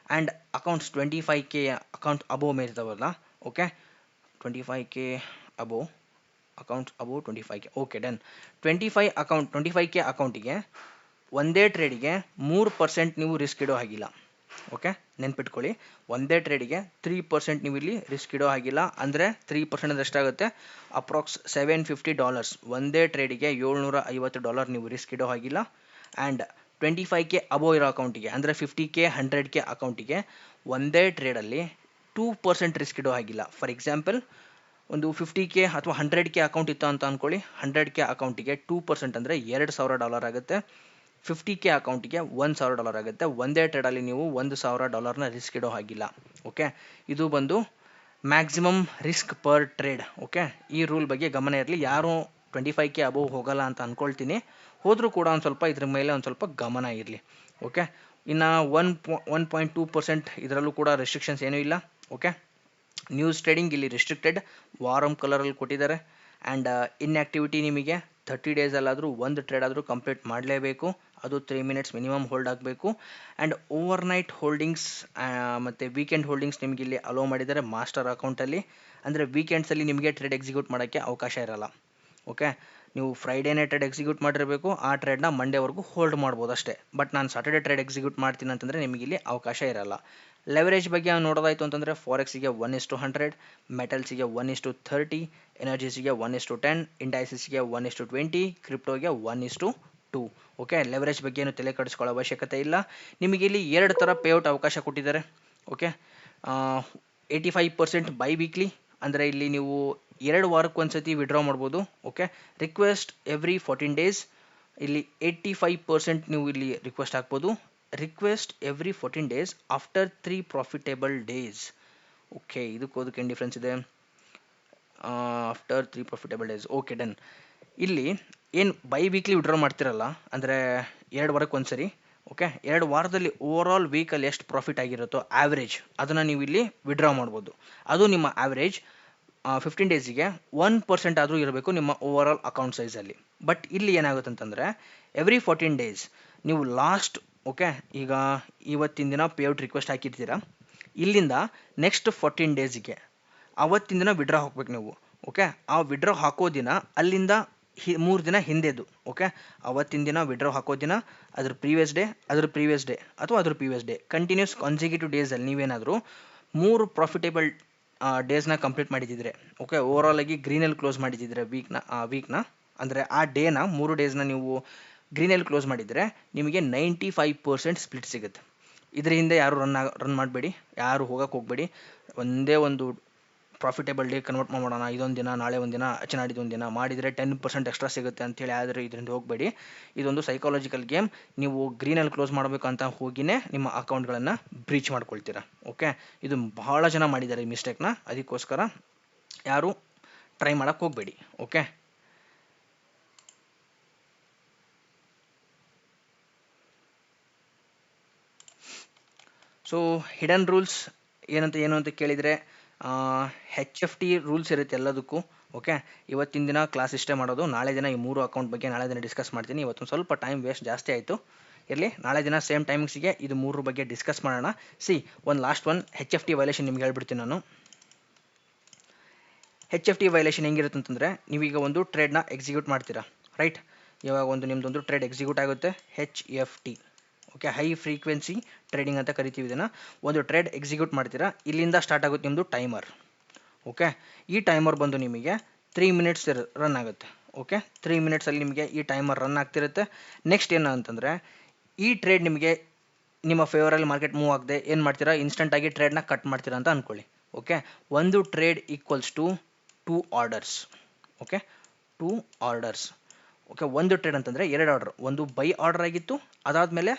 And accounts 25K account above ಇರ್ತಾವಲ್ಲ, okay 25K above accounts above 25K, okay done. 25K ಅಕೌಂಟಿಗೆ ಒಂದೇ ಟ್ರೇಡಿಗೆ 3% ನೀವು ರಿಸ್ಕ್ ಇಡೋ ಹಾಗಿಲ್ಲ. ಓಕೆ, ನೆನ್ಪಿಟ್ಕೊಳ್ಳಿ, ಒಂದೇ ಟ್ರೇಡಿಗೆ 3% ನೀವು ಇಲ್ಲಿ ರಿಸ್ಕ್ ಇಡೋ ಹಾಗಿಲ್ಲ. ಅಂದರೆ 3% ಅಂದರೆ ಎಷ್ಟಾಗುತ್ತೆ? ಅಪ್ರಾಕ್ಸ್ $750. ಒಂದೇ ಟ್ರೇಡಿಗೆ $750 ನೀವು ರಿಸ್ಕ್ ಇಡೋ ಹಾಗಿಲ್ಲ. ಆ್ಯಂಡ್ 25K ಅಬೋವ್ ಇರೋ ಅಕೌಂಟಿಗೆ ಅಂದರೆ 50K 100K ಅಕೌಂಟಿಗೆ ಒಂದೇ ಟ್ರೇಡಲ್ಲಿ 2% ರಿಸ್ಕ್ ಇಡೋ ಹಾಗಿಲ್ಲ. ಫಾರ್ ಎಕ್ಸಾಂಪಲ್, ಒಂದು 50K ಅಥವಾ 100K ಅಕೌಂಟ್ ಇತ್ತು ಅಂತ ಅಂದ್ಕೊಳ್ಳಿ. 100K ಅಕೌಂಟಿಗೆ 2% ಅಂದರೆ $2,000 ಆಗುತ್ತೆ. 50K ಅಕೌಂಟಿಗೆ $1,000 ಆಗುತ್ತೆ. ಒಂದೇ ಟ್ರೇಡಲ್ಲಿ ನೀವು $1,000 ರಿಸ್ಕ್ ಇಡೋ ಹಾಗಿಲ್ಲ. ಓಕೆ, ಇದು ಬಂದು maximum risk per trade. Okay, ಈ ರೂಲ್ ಬಗ್ಗೆ ಗಮನ ಇರಲಿ. ಯಾರು 25K ಅಬೋವ್ ಹೋಗಲ್ಲ ಅಂತ ಅಂದ್ಕೊಳ್ತೀನಿ, ಹೋದರೂ ಕೂಡ ಒಂದು ಸ್ವಲ್ಪ ಇದ್ರ ಮೇಲೆ ಒಂದು ಸ್ವಲ್ಪ ಗಮನ ಇರಲಿ. ಓಕೆ, ಇನ್ನು 1.2% ಇದರಲ್ಲೂ ಕೂಡ ರೆಸ್ಟ್ರಿಕ್ಷನ್ಸ್ ಏನೂ ಇಲ್ಲ. ಓಕೆ, ನ್ಯೂಸ್ ಟ್ರೇಡಿಂಗ್ ಇಲ್ಲಿ ರಿಸ್ಟ್ರಿಕ್ಟೆಡ್, ವಾರಮ್ ಕಲರಲ್ಲಿ ಕೊಟ್ಟಿದ್ದಾರೆ. ಆ್ಯಂಡ್ ಇನ್ಆಕ್ಟಿವಿಟಿ ನಿಮಗೆ 30 ಡೇಸಲ್ಲಾದರೂ ಒಂದು ಟ್ರೇಡ್ ಆದರೂ ಕಂಪ್ಲೀಟ್ ಮಾಡಲೇಬೇಕು. ಅದು 3 ಮಿನಿಟ್ಸ್ ಮಿನಿಮಮ್ ಹೋಲ್ಡ್ ಆಗಬೇಕು. ಆ್ಯಂಡ್ ಓವರ್ನೈಟ್ ಹೋಲ್ಡಿಂಗ್ಸ್ ಮತ್ತು ವೀಕೆಂಡ್ ಹೋಲ್ಡಿಂಗ್ಸ್ ನಿಮಗೆ ಇಲ್ಲಿ ಅಲೋ ಮಾಡಿದ್ದಾರೆ ಮಾಸ್ಟರ್ ಅಕೌಂಟಲ್ಲಿ. ಅಂದರೆ ವೀಕೆಂಡ್ಸಲ್ಲಿ ನಿಮಗೆ ಟ್ರೇಡ್ ಎಕ್ಸಿಕ್ಯೂಟ್ ಮಾಡೋಕ್ಕೆ ಅವಕಾಶ ಇರಲ್ಲ. ಓಕೆ, ನೀವು ಫ್ರೈಡೇನೇ ಟ್ರೇಡ್ ಎಕ್ಸಿಕ್ಯೂಟ್ ಮಾಡಿರಬೇಕು, ಆ ಟ್ರೇಡ್ನ ಮಂಡೇವರೆಗೂ ಹೋಲ್ಡ್ ಮಾಡ್ಬೋದು ಅಷ್ಟೇ. ಬಟ್ ನಾನು ಸಾಟರ್ಡೆ ಟ್ರೇಡ್ ಎಕ್ಸಿಕ್ಯೂಟ್ ಮಾಡ್ತೀನಿ ಅಂತಂದರೆ ನಿಮಗೆ ಇಲ್ಲಿ ಅವಕಾಶ ಇರಲ್ಲ. ಲೆವರೇಜ್ ಬಗ್ಗೆ ನೋಡೋದಾಯಿತು ಅಂತಂದರೆ ಫಾರೆಕ್ಸಿಗೆ 1:100, ಮೆಟಲ್ಸಿಗೆ 1:30, ಎನರ್ಜೀಸಿಗೆ 1:10, ಇಂಡೈಸಿಸ್ಗೆ 1:20, ಕ್ರಿಪ್ಟೋಗೆ 1:2. ಓಕೆ, ಲೆವರೇಜ್ ಬಗ್ಗೆ ಏನು ತಲೆ ಕೆಡಿಸ್ಕೊಳ್ಳೋ ಅವಶ್ಯಕತೆ ಇಲ್ಲ. ನಿಮಗೆ ಇಲ್ಲಿ 2 ಥರ ಪೇಔಟ್ ಅವಕಾಶ ಕೊಟ್ಟಿದ್ದಾರೆ. ಓಕೆ, 85% ಬೈ ವೀಕ್ಲಿ, ಅಂದರೆ ಇಲ್ಲಿ ನೀವು 2 ವಾರಕ್ಕೆ ಒಂದ್ಸತಿ ವಿಡ್ರಾ ಮಾಡ್ಬೋದು. ಓಕೆ, ರಿಕ್ವೆಸ್ಟ್ ಎವ್ರಿ 14 ಡೇಸ್, ಇಲ್ಲಿ 85% ನೀವು ಇಲ್ಲಿ ರಿಕ್ವೆಸ್ಟ್ ಹಾಕ್ಬೋದು. Request every 14 days after 3 profitable days. Okay, ಇದಕ್ಕೆ ಏನು ಡಿಫ್ರೆನ್ಸ್ ಇದೆ? After 3 profitable days. Okay done. ಇಲ್ಲಿ ಏನು ಬೈ ವೀಕ್ಲಿ ವಿಡ್ರಾ ಮಾಡ್ತಿರಲ್ಲ, ಅಂದರೆ 2 ವಾರಕ್ಕೆ ಒಂದ್ಸರಿ. ಓಕೆ, 2 ವಾರದಲ್ಲಿ ಓವರ್ ಆಲ್ ವೀಕಲ್ಲಿ ಎಷ್ಟು ಪ್ರಾಫಿಟ್ ಆಗಿರುತ್ತೋ ಆ್ಯಾವ್ರೇಜ್, ಅದನ್ನು ನೀವು ಇಲ್ಲಿ ವಿಡ್ರಾ ಮಾಡ್ಬೋದು. ಅದು ನಿಮ್ಮ ಆ್ಯಾವ್ರೇಜ್ 15 ಡೇಸಿಗೆ 1% ಆದರೂ ಇರಬೇಕು ನಿಮ್ಮ ಓವರ್ ಆಲ್ ಅಕೌಂಟ್ ಸೈಜಲ್ಲಿ. ಬಟ್ ಇಲ್ಲಿ ಏನಾಗುತ್ತೆ ಅಂತಂದರೆ ಎವ್ರಿ 14 ಡೇಸ್ ನೀವು ಲಾಸ್ಟ್, ಓಕೆ, ಈಗ ಇವತ್ತಿನ ದಿನ ಪೇಔಟ್ ರಿಕ್ವೆಸ್ಟ್ ಹಾಕಿರ್ತೀರಾ, ಇಲ್ಲಿಂದ ನೆಕ್ಸ್ಟ್ 14 ಡೇಸಿಗೆ ಅವತ್ತಿನ ದಿನ ವಿಡ್ರಾ ಹಾಕ್ಬೇಕು ನೀವು. ಓಕೆ, ಆ ವಿಡ್ರಾ ಹಾಕೋ ದಿನ ಅಲ್ಲಿಂದ 3 ದಿನ ಹಿಂದೆದು. ಓಕೆ, ಅವತ್ತಿನ ದಿನ ವಿಡ್ರಾ ಹಾಕೋ ದಿನ, ಅದ್ರ ಪ್ರೀವಿಯಸ್ ಡೇ, ಅಥವಾ ಅದ್ರ ಪ್ರೀವಿಯಸ್ ಡೇ, ಕಂಟಿನ್ಯೂಸ್ ಕಾನ್ಸಿಕ್ಯೂಟಿವ್ ಡೇಸಲ್ಲಿ ನೀವೇನಾದರೂ 3 ಪ್ರಾಫಿಟೇಬಲ್ ಡೇಸ್ನ ಕಂಪ್ಲೀಟ್ ಮಾಡಿದ್ದಿದ್ರೆ, ಓಕೆ, ಓವರಾಲ್ ಆಗಿ ಗ್ರೀನಲ್ಲಿ ಕ್ಲೋಸ್ ಮಾಡಿದ್ದಿದ್ರೆ ವೀಕ್ನ ಅಂದರೆ ಆ ಡೇನ 3 ಡೇಸ್ನ ನೀವು ಗ್ರೀನಲ್ಲಿ ಕ್ಲೋಸ್ ಮಾಡಿದರೆ ನಿಮಗೆ 95% ಸ್ಪ್ಲಿಟ್ ಸಿಗುತ್ತೆ. ಇದ್ರ ಹಿಂದೆ ಯಾರು ರನ್ ಮಾಡಬೇಡಿ, ಯಾರು ಹೋಗಕ್ಕೆ ಹೋಗಬೇಡಿ. ಒಂದೇ ಒಂದು ಪ್ರಾಫಿಟೇಬಲ್ ಡೇ ಕನ್ವರ್ಟ್ ಮಾಡೋಣ, ಇದೊಂದು ದಿನ, ನಾಳೆ ಒಂದು ದಿನ, ನಾಡಿದ್ದೊಂದು ದಿನ ಮಾಡಿದರೆ 10% ಎಕ್ಸ್ಟ್ರಾ ಸಿಗುತ್ತೆ ಅಂತೇಳಿ ಆದರೆ ಇದರಿಂದ ಹೋಗಬೇಡಿ. ಇದೊಂದು ಸೈಕಾಲಜಿಕಲ್ ಗೇಮ್. ನೀವು ಗ್ರೀನಲ್ಲಿ ಕ್ಲೋಸ್ ಮಾಡಬೇಕು ಅಂತ ಹೋಗಿನೇ ನಿಮ್ಮ ಅಕೌಂಟ್ಗಳನ್ನು ಬ್ರೀಚ್ ಮಾಡ್ಕೊಳ್ತೀರಾ. ಓಕೆ, ಇದು ಬಹಳ ಜನ ಮಾಡಿದ್ದಾರೆ ಈ ಮಿಸ್ಟೇಕ್ನ, ಅದಕ್ಕೋಸ್ಕರ ಯಾರು ಟ್ರೈ ಮಾಡೋಕ್ಕೆ ಹೋಗಬೇಡಿ. ಓಕೆ, ಸೊ ಹಿಡನ್ ರೂಲ್ಸ್ ಏನು ಅಂತ ಕೇಳಿದರೆ HFT ರೂಲ್ಸ್ ಇರುತ್ತೆ ಎಲ್ಲದಕ್ಕೂ. ಓಕೆ, ಇವತ್ತಿನ ದಿನ ಕ್ಲಾಸ್ ಇಷ್ಟೇ ಮಾಡೋದು. ನಾಳೆ ದಿನ ಈ 3 ಅಕೌಂಟ್ ಬಗ್ಗೆ ನಾಳೆ ದಿನ ಡಿಸ್ಕಸ್ ಮಾಡ್ತೀನಿ. ಇವತ್ತೊಂದು ಸ್ವಲ್ಪ ಟೈಮ್ ವೇಸ್ಟ್ ಜಾಸ್ತಿ ಆಯಿತು, ಇರಲಿ. ನಾಳೆ ದಿನ ಸೇಮ್ ಟೈಮಿಂಗ್ಸಿಗೆ ಇದು 3 ಬಗ್ಗೆ ಡಿಸ್ಕಸ್ ಮಾಡೋಣ. ಒಂದು ಲಾಸ್ಟ್ ಒನ್ HFT ವೈಲೇಷನ್ ನಿಮ್ಗೆ ಹೇಳ್ಬಿಡ್ತೀನಿ ನಾನು. HFT ವೈಲೇಷನ್ ಹೆಂಗಿರುತ್ತೆ ಅಂತಂದರೆ, ನೀವೀಗ ಒಂದು ಟ್ರೇಡ್ನ ಎಕ್ಸಿಕ್ಯೂಟ್ ಮಾಡ್ತೀರಾ, ರೈಟ್? ಇವಾಗ ನಿಮ್ಮದೊಂದು ಟ್ರೇಡ್ ಎಕ್ಸಿಕ್ಯೂಟ್ ಆಗುತ್ತೆ, HFT. Okay, high frequency trading ಅಂತ ಕರಿತೀವಿ ಇದನ್ನು. ಒಂದು ಟ್ರೇಡ್ ಎಕ್ಸಿಕ್ಯೂಟ್ ಮಾಡ್ತೀರಾ, ಇಲ್ಲಿಂದ ಸ್ಟಾರ್ಟ್ ಆಗುತ್ತೆ ನಿಮ್ಮದು ಟೈಮರ್. ಓಕೆ, ಈ ಟೈಮರ್ ಬಂದು ನಿಮಗೆ 3 ಮಿನಿಟ್ಸ್ ರನ್ ಆಗುತ್ತೆ. ಓಕೆ, 3 ಮಿನಿಟ್ಸಲ್ಲಿ ನಿಮಗೆ ಈ ಟೈಮರ್ ರನ್ ಆಗ್ತಿರುತ್ತೆ. ನೆಕ್ಸ್ಟ್ ಏನು ಅಂತಂದರೆ, ಈ ಟ್ರೇಡ್ ನಿಮಗೆ ನಿಮ್ಮ ಫೇವರಲ್ಲಿ ಮಾರ್ಕೆಟ್ ಮೂವ್ ಆಗದೆ ಏನು ಮಾಡ್ತೀರಾ, ಇನ್ಸ್ಟೆಂಟಾಗಿ ಟ್ರೇಡ್ನ ಕಟ್ ಮಾಡ್ತೀರಾ ಅಂತ ಅಂದ್ಕೊಳ್ಳಿ. ಓಕೆ, ಒಂದು trade equals to 2 orders. Okay, 2 orders. Okay, ಒಂದು ಟ್ರೇಡ್ ಅಂತಂದರೆ 2 ಆರ್ಡರ್. ಒಂದು ಬೈ ಆರ್ಡರ್ ಆಗಿತ್ತು, ಅದಾದಮೇಲೆ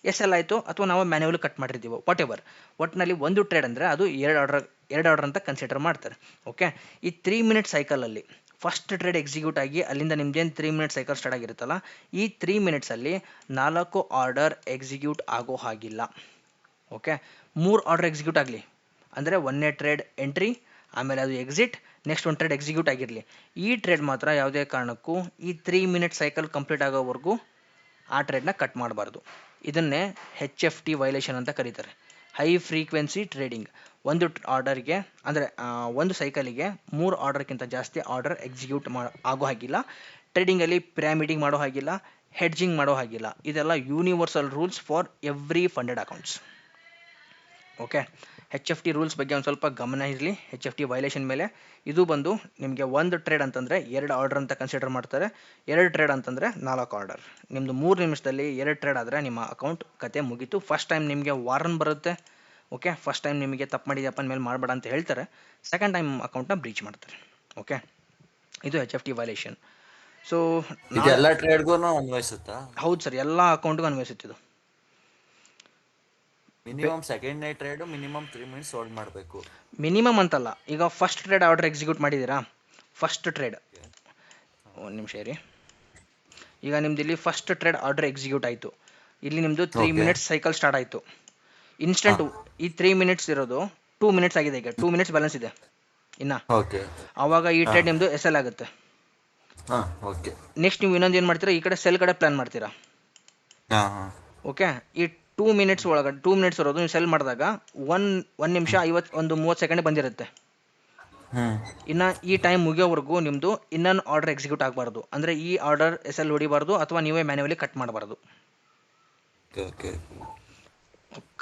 SL ಆಯಿತು, ಅಥವಾ ನಾವು ಮ್ಯಾನ್ಯುವಲ್ ಕಟ್ ಮಾಡಿರ್ತೀವೋ ವಾಟ್ ಎವರ್. ಒಟ್ಟಿನಲ್ಲಿ ಒಂದು ಟ್ರೇಡ್ ಅಂದರೆ ಅದು 2 ಆರ್ಡರ್ ಅಂತ ಕನ್ಸಿಡರ್ ಮಾಡ್ತಾರೆ. ಓಕೆ, ಈ 3 ಮಿನಿಟ್ ಸೈಕಲಲ್ಲಿ ಫಸ್ಟ್ ಟ್ರೇಡ್ ಎಕ್ಸಿಕ್ಯೂಟ್ ಆಗಿ ಅಲ್ಲಿಂದ ನಿಮ್ದೇನು 3 ಮಿನಿಟ್ ಸೈಕಲ್ ಸ್ಟಾರ್ಟ್ ಆಗಿರುತ್ತಲ್ಲ, ಈ 3 ಮಿನಿಟ್ಸಲ್ಲಿ 4 ಆರ್ಡರ್ ಎಕ್ಸಿಕ್ಯೂಟ್ ಆಗೋ ಹಾಗಿಲ್ಲ. ಓಕೆ, 3 ಆರ್ಡರ್ ಎಕ್ಸಿಕ್ಯೂಟ್ ಆಗಲಿ ಅಂದರೆ 1ನೇ ಟ್ರೇಡ್ ಎಂಟ್ರಿ, ಆಮೇಲೆ ಅದು ಎಕ್ಸಿಟ್, ನೆಕ್ಸ್ಟ್ ಒಂದು ಟ್ರೇಡ್ ಎಕ್ಸಿಕ್ಯೂಟ್ ಆಗಿರಲಿ. ಈ ಟ್ರೇಡ್ ಮಾತ್ರ ಯಾವುದೇ ಕಾರಣಕ್ಕೂ ಈ 3 ಮಿನಿಟ್ ಸೈಕಲ್ ಕಂಪ್ಲೀಟ್ ಆಗೋವರೆಗೂ ಆ ಟ್ರೇಡ್ನ ಕಟ್ ಮಾಡಬಾರ್ದು. ಇದನ್ನೇ HFT ವೈಲೇಷನ್ ಅಂತ ಕರೀತಾರೆ. High frequency trading. ಒಂದು ಆರ್ಡರ್ಗೆ ಅಂದರೆ ಒಂದು ಸೈಕಲಿಗೆ 3 ಆರ್ಡರ್ಗಿಂತ ಜಾಸ್ತಿ ಆರ್ಡರ್ ಎಕ್ಸಿಕ್ಯೂಟ್ ಆಗೋ ಹಾಗಿಲ್ಲ. ಟ್ರೇಡಿಂಗಲ್ಲಿ ಪಿರಾಮಿಡಿಂಗ್ ಮಾಡೋ ಹಾಗಿಲ್ಲ, ಹೆಡ್ಜಿಂಗ್ ಮಾಡೋ ಹಾಗಿಲ್ಲ. ಇದೆಲ್ಲ universal rules for every funded accounts. Okay, HFT rules ಬಗ್ಗೆ ಒಂದು ಸ್ವಲ್ಪ ಗಮನ ಇರಲಿ. HFT ವೈಲೇಷನ್ ಮೇಲೆ ಇದು ಬಂದು ನಿಮಗೆ ಒಂದು ಟ್ರೇಡ್ ಅಂತಂದರೆ 2 ಆರ್ಡರ್ ಅಂತ ಕನ್ಸಿಡರ್ ಮಾಡ್ತಾರೆ. 2 ಟ್ರೇಡ್ ಅಂತಂದರೆ 4 ಆರ್ಡರ್. ನಿಮ್ಮದು 3 ನಿಮಿಷದಲ್ಲಿ 2 ಟ್ರೇಡ್ ಆದರೆ ನಿಮ್ಮ ಅಕೌಂಟ್ ಕತೆ ಮುಗೀತು. ಫಸ್ಟ್ ಟೈಮ್ ನಿಮಗೆ ವಾರನ್ ಬರುತ್ತೆ. ಓಕೆ, ಫಸ್ಟ್ ಟೈಮ್ ನಿಮಗೆ ತಪ್ಪು ಮಾಡಿದಪ್ಪ ಮೇಲೆ ಮಾಡಬೇಡ ಅಂತ ಹೇಳ್ತಾರೆ. ಸೆಕೆಂಡ್ ಟೈಮ್ ಅಕೌಂಟ್ನ ಬ್ರೀಚ್ ಮಾಡ್ತಾರೆ. ಓಕೆ, ಇದು HFT ವೈಲೇಷನ್. ಸೊ ಇದೆಲ್ಲ ಟ್ರೇಡ್ಗೂ ಅನ್ವಯಿಸುತ್ತಾ? ಹೌದು ಸರ್, ಎಲ್ಲ ಅಕೌಂಟ್ಗೂ ಅನ್ವಯಿಸುತ್ತಿದ್ದು. Minimum second night trade minimum 3 minutes hold ಮಾಡಬೇಕು. ಮಿನಿಮಮ್ ಅಂತಲ್ಲ, ಈಗ ಫಸ್ಟ್ ಟ್ರೇಡ್ ಆರ್ಡರ್ ಎಕ್ಸಿಕ್ಯೂಟ್ ಮಾಡಿದ್ದೀರಾ, ಫಸ್ಟ್ ಟ್ರೇಡ್ ಒಂದು ನಿಮಿಷ ಇರಿ. ಈಗ ನಿಮ್ದು ಇಲ್ಲಿ ಫಸ್ಟ್ ಟ್ರೇಡ್ ಆರ್ಡರ್ ಎಕ್ಸಿಕ್ಯೂಟ್ ಆಯಿತು. ಇಲ್ಲಿ ನಿಮ್ಮದು 3 ಮಿನಿಟ್ಸ್ ಸೈಕಲ್ ಸ್ಟಾರ್ಟ್ ಆಯಿತು. ಇನ್ಸ್ಟೆಂಟ್ ಈ 3 ಮಿನಿಟ್ಸ್ ಇರೋದು 2 ಮಿನಿಟ್ಸ್ ಆಗಿದೆ. ಈಗ 2 ಮಿನಿಟ್ಸ್ ಬ್ಯಾಲೆನ್ಸ್ ಇದೆ ಇನ್ನು. ಆವಾಗ ಈ ಟ್ರೇಡ್ ನಿಮ್ಮದು SL ಆಗುತ್ತೆ. ನೆಕ್ಸ್ಟ್ ನೀವು ಇನ್ನೊಂದು ಏನು ಮಾಡ್ತೀರಾ, ಈ ಕಡೆ ಸೆಲ್ ಕಡೆ ಪ್ಲಾನ್ ಮಾಡ್ತೀರಾ. ಓಕೆ, ಈ 2 ಮಿನಿಟ್ಸ್ ಒಳಗಡೆ 2 ಮಿನಿಟ್ಸ್ ಇರೋದು ನೀವು ಸೆಲ್ ಮಾಡಿದಾಗ 1 ನಿಮಿಷ 30 ಸೆಕೆಂಡ್ ಬಂದಿರುತ್ತೆ. ಇನ್ನು ಈ ಟೈಮ್ ಮುಗಿಯೋವರೆಗೂ ನಿಮ್ಮದು ಇನ್ನೊಂದು ಆರ್ಡರ್ ಎಕ್ಸಿಕ್ಯೂಟ್ ಆಗಬಾರ್ದು. ಅಂದರೆ ಈ ಆರ್ಡರ್ SL ಹೊಡಿಬಾರ್ದು ಅಥವಾ ನೀವೇ ಮ್ಯಾನ್ಯುವಲಿ ಕಟ್ ಮಾಡಬಾರ್ದು.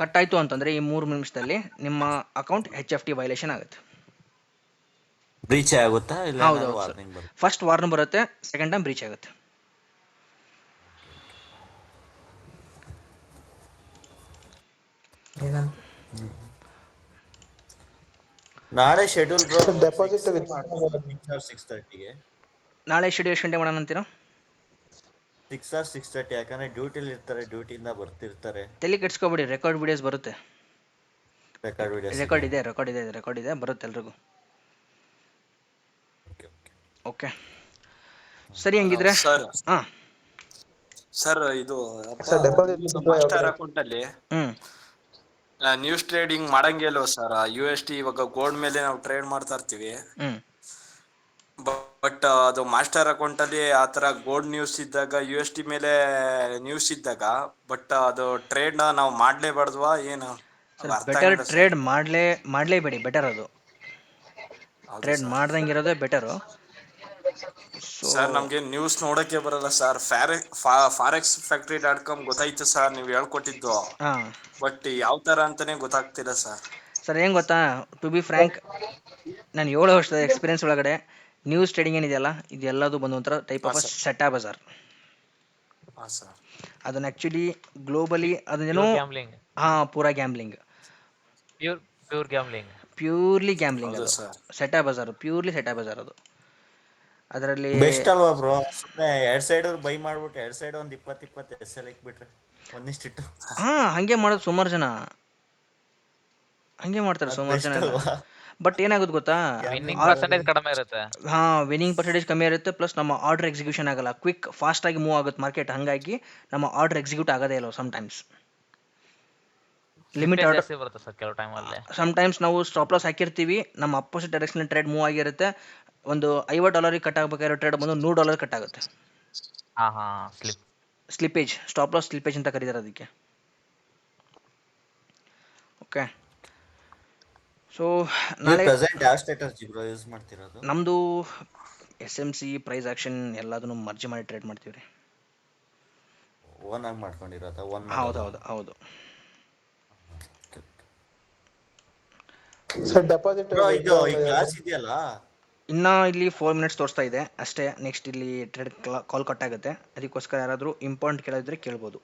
ಕಟ್ ಆಯಿತು ಅಂತಂದರೆ ಈ 3 ನಿಮಿಷದಲ್ಲಿ ನಿಮ್ಮ ಅಕೌಂಟ್ HFT ವೈಲೇಷನ್ ಆಗುತ್ತೆ. ಬ್ರೀಚ್ ಆಗುತ್ತಾ? ಹೌದು, ಫಸ್ಟ್ ವಾರ್ನ್ ಬರುತ್ತೆ, ಸೆಕೆಂಡ್ ಟೈಮ್ ಬ್ರೀಚ್ ಆಗುತ್ತೆ. ನಾಳೆ ಶೆಡ್ಯೂಲ್ ಡೆಪಾಸಿಟ್ 6:30ಗೆ. ನಾಳೆ ಶೆಡ್ಯೂಲ್ ಎಷ್ಟು ಗಂಟೆ ಮಾಡೋಣ ಅಂತೀರಾ? 6 or 6:30, ಯಾಕಂದ್ರೆ ಡ್ಯೂಟಿಲಿ ಇರ್ತಾರೆ, ಡ್ಯೂಟಿಯಿಂದ ಬರ್ತಿರ್ತಾರೆ. ತಲೆ ಕೆಡ್ಸ್ಕೊಬೇಡಿ, ರೆಕಾರ್ಡ್ ವಿಡಿಯೋಸ್ ಬರುತ್ತೆ. ರೆಕಾರ್ಡ್ ಇದೆ ಬರುತ್ತೆ ಎಲ್ರಿಗೂ. ಓಕೆ ಸರಿ, ಹಂಗಿದ್ರೆ ಹಾಂ ಸರ್, ಇದು ಡೆಪಾಸಿಟ್ ಅಕೌಂಟ್ ಅಲ್ಲಿ ನ್ಯೂಸ್ ಟ್ರೇಡಿಂಗ್ ಮಾಡಂಗೆ ಇಲ್ವ ಸರ್? UST ಇವಾಗ ಗೋಲ್ಡ್ ಮೇಲೆ ನಾವು ಟ್ರೇಡ್ ಮಾಡ್ತಾ ಇರ್ತೀವಿ, ಬಟ್ ಅದು ಮಾಸ್ಟರ್ ಅಕೌಂಟ್ ಅಲ್ಲಿ ಆತರ ಗೋಲ್ಡ್ ನ್ಯೂಸ್ ಇದ್ದಾಗ UST ಮೇಲೆ ನ್ಯೂಸ್ ಇದ್ದಾಗ, ಬಟ್ ಅದು ಟ್ರೇಡ್ ನಾವು ಮಾಡ್ಲೇಬಾರ್ದ್ವಾ ಏನು? ಬೆಟರ್ ಟ್ರೇಡ್ ಮಾಡಲೇಬೇಡಿ, ಬೆಟರ್ ಅದು. ಟ್ರೇಡ್ ಮಾಡ್ದಂಗಿರೋದೇ ಬೆಟರು. ಸರ್, ನಮ್ಗೆ ನ್ಯೂಸ್ ನೋಡಕ್ಕೆ ಬರಲ್ಲ ಸರ್. forex-factory.com ಗೊತ್ತಾಯ್ತು ಸರ್, ನೀವು ಹೇಳ್ಕೊಟ್ಟಿದ್ದು, ಬಟ್ ಯಾವ ತರ ಅಂತಾನೆ ಗೊತ್ತಾಗ್ತಿಲ್ಲ ಸರ್. ಸರ್ ಏನು ಗೊತ್ತಾ, ಟು ಬಿ ಫ್ರ್ಯಾಂಕ್, ನಾನು 7 ವರ್ಷದ ಎಕ್ಸ್ಪೀರಿಯನ್ಸ್ ಒಳಗಡೆ ನ್ಯೂಸ್ ಟ್ರೇಡಿಂಗ್ ಏನಿದೆಯಲ್ಲ, ಇದೆಲ್ಲದು ಬಂದು ಒಂಥರ ಟೈಪ್ ಆಫ್ ಸೆಟಾ ಬಜಾರ್. ಅದನ್ನ ಆ್ಯಕ್ಚುಲಿ ಗ್ಲೋಬಲಿ ಅದನ್ನೇನೋ ಪೂರಾ ಗ್ಯಾಮ್ಲಿಂಗ್, ಪ್ಯೂರ್ಲಿ ಗ್ಯಾಮ್ಲಿಂಗ್. ಅದು ಸೆಟಾ ಬಜಾರ್, ಪ್ಯೂರ್ಲಿ ಸೆಟಾ ಬಜಾರ್ ಅದು. ಅದರಲ್ಲಿ ಬೆಸ್ಟ್ ಅಲ್ವಾ ಬ್ರೋ? ಸುಮ್ಮನೆ 2 ಸೈಡ್ ಬೈ ಮಾಡ್ಬಿಟ್ಟು 2 ಸೈಡ್ ಒಂದು 20 SL ಇಕ್ಬಿಟ್ರೆ ಒಂದಿಷ್ಟಿಟ್ಟು. ಹಂಗೆ ಮಾಡೋದು ಸುಮಾರು ಜನ, ಹಂಗೆ ಮಾಡ್ತಾರೆ ಸುಮಾರು ಜನ. ಬಟ್ ಏನಾಗುತ್ತೆ ಗೊತ್ತಾ, ವಿನ್ನಿಂಗ್ ಪರ್ಸೆಂಟೇಜ್ ಕಡಿಮೆ ಇರುತ್ತೆ. ವಿನ್ನಿಂಗ್ ಪರ್ಸೆಂಟೇಜ್ ಕಮ್ಮಿ ಇರುತ್ತೆ, ಪ್ಲಸ್ ನಮ್ಮ ಆರ್ಡರ್ ಎಕ್ಸಿಕ್ಯೂಷನ್ ಆಗಲ್ಲ. ಕ್ವಿಕ್ ಫಾಸ್ಟ್ ಆಗಿ ಮೂವ್ ಆಗುತ್ತೆ ಮಾರ್ಕೆಟ್, ಹಾಗಾಗಿ ನಮ್ಮ ಆರ್ಡರ್ ಎಕ್ಸಿಕ್ಯೂಟ್ ಆಗೋದೇ ಇಲ್ಲ ಸಮ್ಟೈಮ್ಸ್. ಲಿಮಿಟ್ ಆರ್ಡರ್ ಬರುತ್ತೆ ಸರ್ ಕೆಲವು ಟೈಮಲ್ಲಿ. ಸಮ್ಟೈಮ್ಸ್ ನಾವು ಸ್ಟಾಪ್ ಲಾಸ್ ಹಾಕಿರ್ತೀವಿ, ನಮ್ಮ ಅಪೋಸಿಟ್ ಡೈರೆಕ್ಷನ್ ಟ್ರೇಡ್ ಮೂವ್ ಆಗಿರುತ್ತೆ. ಒಂದು $50 ಕಟ್ ಆಗಬೇಕಾಗಿರೋ ಟ್ರೇಡ್ ಬಂದು $100 ಕಟ್ ಆಗುತ್ತೆ. ಸ್ಲಿಪೇಜ್, ಸ್ಟಾಪ್ ಲಾಸ್ ಸ್ಲಿಪೇಜ್ ಅಂತ ಕರೀತಾರೆ ಅದಕ್ಕೆ. ಓಕೆ, ಸೊ ನಾಳೆ ನಮ್ಮದು SMC ಪ್ರೈಸ್ ಆಕ್ಷನ್ ಎಲ್ಲದನ್ನು ಮರ್ಜಿ ಮಾಡಿ ಟ್ರೇಡ್ ಮಾಡ್ತೀವಿ ರೀ. ಹೌದು. ಸರ್ ಡೆಪಾಸಿಟ್ ಇನ್ನು ಇಲ್ಲಿ 4 ಮಿನಿಟ್ಸ್ ತೋರಿಸ್ತಾ ಇದೆ ಅಷ್ಟೇ. ನೆಕ್ಸ್ಟ್ ಇಲ್ಲಿ ಟ್ರೇಡ್ ಕಾಲ್ ಕಟ್ ಆಗುತ್ತೆ. ಅದಕ್ಕೋಸ್ಕರ ಯಾರಾದರೂ ಇಂಪಾರ್ಟೆಂಟ್ ಕೇಳಿದ್ರೆ ಕೇಳ್ಬೋದು.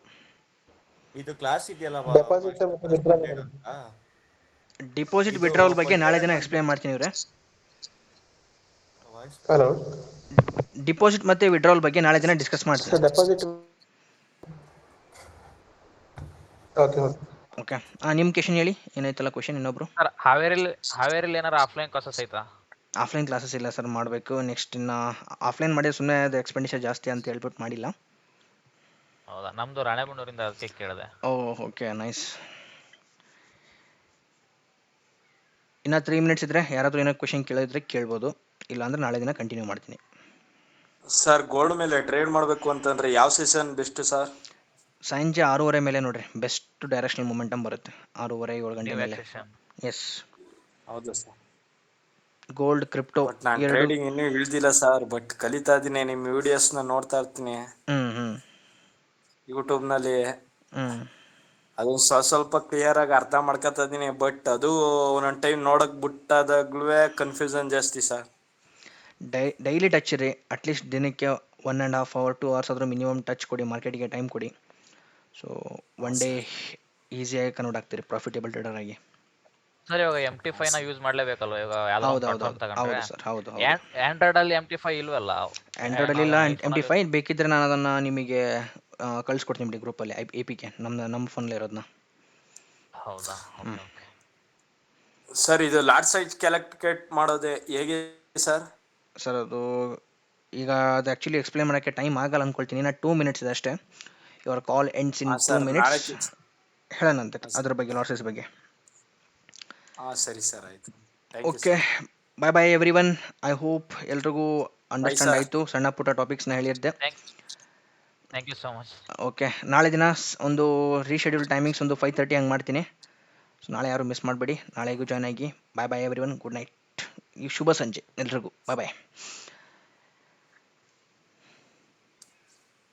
ಇದು ಕ್ಲಾಸ್ ಇದೆಯಲ್ಲ, ಡಿಪಾಸಿಟ್ ವಿಡ್ರಾವಲ್ ಬಗ್ಗೆ ನಾಳೆ ದಿನ ಎಕ್ಸ್ಪ್ಲೇನ್ ಮಾಡ್ತೀನಿ ಇವ್ರೆ. ಹಲೋ, ಡಿಪಾಸಿಟ್ ಮತ್ತೆ ವಿಡ್ರಾವಲ್ ಬಗ್ಗೆ ನಾಳೆ ದಿನ ಡಿಸ್ಕಸ್ ಮಾಡ್ತೀನಿ. ಡೆಪಾಸಿಟ್ ಓಕೆ, ನಿಮ್ಮ ಕ್ವೆಶ್ಚನ್ ಹೇಳಿ, ಏನಾಯ್ತಲ್ಲ ಕ್ವೆಶ್ಚನ್ ಇನ್ನೊಬ್ರು. ಸರ್, ಹಾವೇರಿಲಿ ಏನಾರ ಆಫ್ಲೈನ್ ಕ್ಲಾಸಸ್ ಐತಾ? ಆಫ್ಲೈನ್ ಕ್ಲಾಸಸ್ ಇಲ್ಲ ಸರ್, ಮಾಡಬೇಕು. ನೆಕ್ಸ್ಟ್ ಇನ್ನು ಆಫ್ಲೈನ್ ಮಾಡಿ ಸುಮ್ಮನೆ ಅದು ಎಕ್ಸ್ಪೆಂಡಿಚರ್ ಜಾಸ್ತಿ ಅಂತ ಹೇಳ್ಬಿಟ್ಟು ಮಾಡಿಲ್ಲ. ಹೌದಾ? ನಮ್ದು ರಾಣೆಬೆನ್ನೂರಿಂದ ಅದಕ್ಕೆ ಕೇಳಿದೆ. Okay, nice. ಇನ್ನು 3 ಮಿನಿಟ್ಸ್ ಇದ್ರೆ ಯಾರಾದರೂ ಏನೋ ಕ್ವೆಶ್ಚನ್ ಕೇಳಿದ್ರೆ ಕೇಳ್ಬೋದು, ಇಲ್ಲಾಂದ್ರೆ ನಾಳೆ ದಿನ ಕಂಟಿನ್ಯೂ ಮಾಡ್ತೀನಿ. ಸರ್, ಗೋಲ್ಡ್ ಮೇಲೆ ಟ್ರೇಡ್ ಮಾಡಬೇಕು ಅಂತಂದ್ರೆ ಯಾವ ಸೆಷನ್ ಬೆಸ್ಟ್ ಸರ್? ಸಂಜೆ 6:30 ಮೇಲೆ ನೋಡ್ರಿ ಬೆಸ್ಟ್ ಡೈರೆಕ್ಷನಲ್ ಮೊಮೆಂಟಮ್ ಬರುತ್ತೆ. 6:30 7 ಗಂಟೆ ನ್ಯೂ ಮೇಲೆ. ಎಕ್ಸೆಷನ್. ಎಸ್. ಹೌದಾ ಸರ್? ಗೋಲ್ಡ್ ಕ್ರಿಪ್ಟೋ ಬಟ್ ನಾನು ಎರಡು. ಟ್ರೇಡಿಂಗ್ ಇನ್ನೂ ಇಳ್ದಿಲ್ಲ ಸರ್, ಬಟ್ ಕಲಿತಾ ಇದ್ದೀನಿ. ನಿಮ್ಮ ವಿಡಿಯೋಸ್ನ ನೋಡ್ತಾ ಇರ್ತೀನಿ ಹ್ಞೂ ಯೂಟ್ಯೂಬ್ನಲ್ಲಿ. ಹ್ಞೂ ಅದು ಸ್ವಲ್ಪ ಕ್ಲಿಯರ್ ಆಗಿ ಅರ್ಥ ಮಾಡ್ಕೊತಾ ಇದೀನಿ, ಬಟ್ ಅದು ಒಂದೊಂದು ಟೈಮ್ ನೋಡಕ್ ಬಿಟ್ಟಾದಾಗ್ಲೂ ಕನ್ಫ್ಯೂಷನ್ ಜಾಸ್ತಿ ಸರ್. ಡೈಲಿ ಟಚ್ ಇರಿ. ಅಟ್ಲೀಸ್ಟ್ ದಿನಕ್ಕೆ 1.5 hour 2 hours ಆದರೂ ಮಿನಿಮಮ್ ಟಚ್ ಕೊಡಿ, ಮಾರ್ಕೆಟಿಗೆ ಟೈಮ್ ಕೊಡಿ. ಸೊ ಒನ್ ಡೇ ಈಸಿಯಾಗಿ ಕನ್ವರ್ಟ್ ಆಗ್ತೀರಿ ಪ್ರಾಫಿಟೇಬಲ್ ಟ್ರೇಡರ್ ಆಗಿ. ಸರ್ ಇವಾಗ MT5 ನ ಯೂಸ್ ಮಾಡ್ಲೇಬೇಕಲ್ವ ಇವಾಗ ಯಾವ್ದೋ ಹೌದು ಪ್ಲಾಟ್ಫಾರ್ಮ್ ಹೌದು ತಗೊಂಡ್ರೆ? ಹೌದು ಸರ್, ಹೌದು. ಆಂಡ್ರಾಯ್ಡ್ ಅಲ್ಲಿ MT5 ಇಲ್ವಲ್ಲ? ಆ್ಯಂಡ್ರಾಯ್ಡಲ್ಲಿ ಇಲ್ಲ ನಾವು iPhone ಅಲ್ಲಿ MT5. ಬೇಕಿದ್ರೆ ನಾನು ಅದನ್ನು ನಿಮಗೆ ಕಳಿಸ್ಕೊಡ್ತೀನಿ ಬಿಡಿ ಗ್ರೂಪಲ್ಲಿ, APK ನಮ್ಮ ಫೋನಲ್ಲಿ ಇರೋದನ್ನ. ಹೌದಾ? ಹ್ಞೂ ಓಕೆ ಓಕೆ. ಸರ್ ಇದು ಲಾಟ್ ಸೈಜ್ ಕ್ಯಾಲ್ಕುಲೇಟ್ ಮಾಡೋದೇ ಹೇಗೆ ಸರ್? ಸರ್ ಅದು ಈಗ ಅದು ಆ್ಯಕ್ಚುಲಿ ಎಕ್ಸ್ಪ್ಲೇನ್ ಮಾಡೋಕ್ಕೆ ಟೈಮ್ ಆಗಲ್ಲ ಅಂದ್ಕೊಳ್ತೀನಿ. ಇನ್ನು 2 minutes ಇದೆ ಅಷ್ಟೇ. Your call ends in 2 sir minutes. ನಾಳೆ ಹೇಳೋಣಂತೆ ಅದ್ರ ಬಗ್ಗೆ, ಲಾಸಸ್ ಬಗ್ಗೆ. ಸರಿ ಸರ್, ಆಯ್ತು. Thank you okay, sir. Bye bye everyone. I hope ಎಲ್ರಿಗೂ ಅಂಡರ್ಸ್ಟ್ಯಾಂಡ್ sir. ಆಯಿತು. ಸಣ್ಣ ಪುಟ್ಟ ಟಾಪಿಕ್ಸ್ನ ಹೇಳಿದ್ದೆ. Thank you so much. Okay, ನಾಳೆ ದಿನ ಒಂದು ರೀಶೆಡ್ಯೂಲ್ ಟೈಮಿಂಗ್ಸ್ ಒಂದು 5:30 ಹಂಗೆ ಮಾಡ್ತೀನಿ. ಸೊ ನಾಳೆ ಯಾರು ಮಿಸ್ ಮಾಡಬೇಡಿ, ನಾಳೆಗೂ ಜಾಯ್ನ್ ಆಗಿ. ಬಾಯ್ bye every one, good night. ಶುಭ ಸಂಜೆ ಎಲ್ರಿಗೂ. ಬಾಯ್ ಬಾಯ್.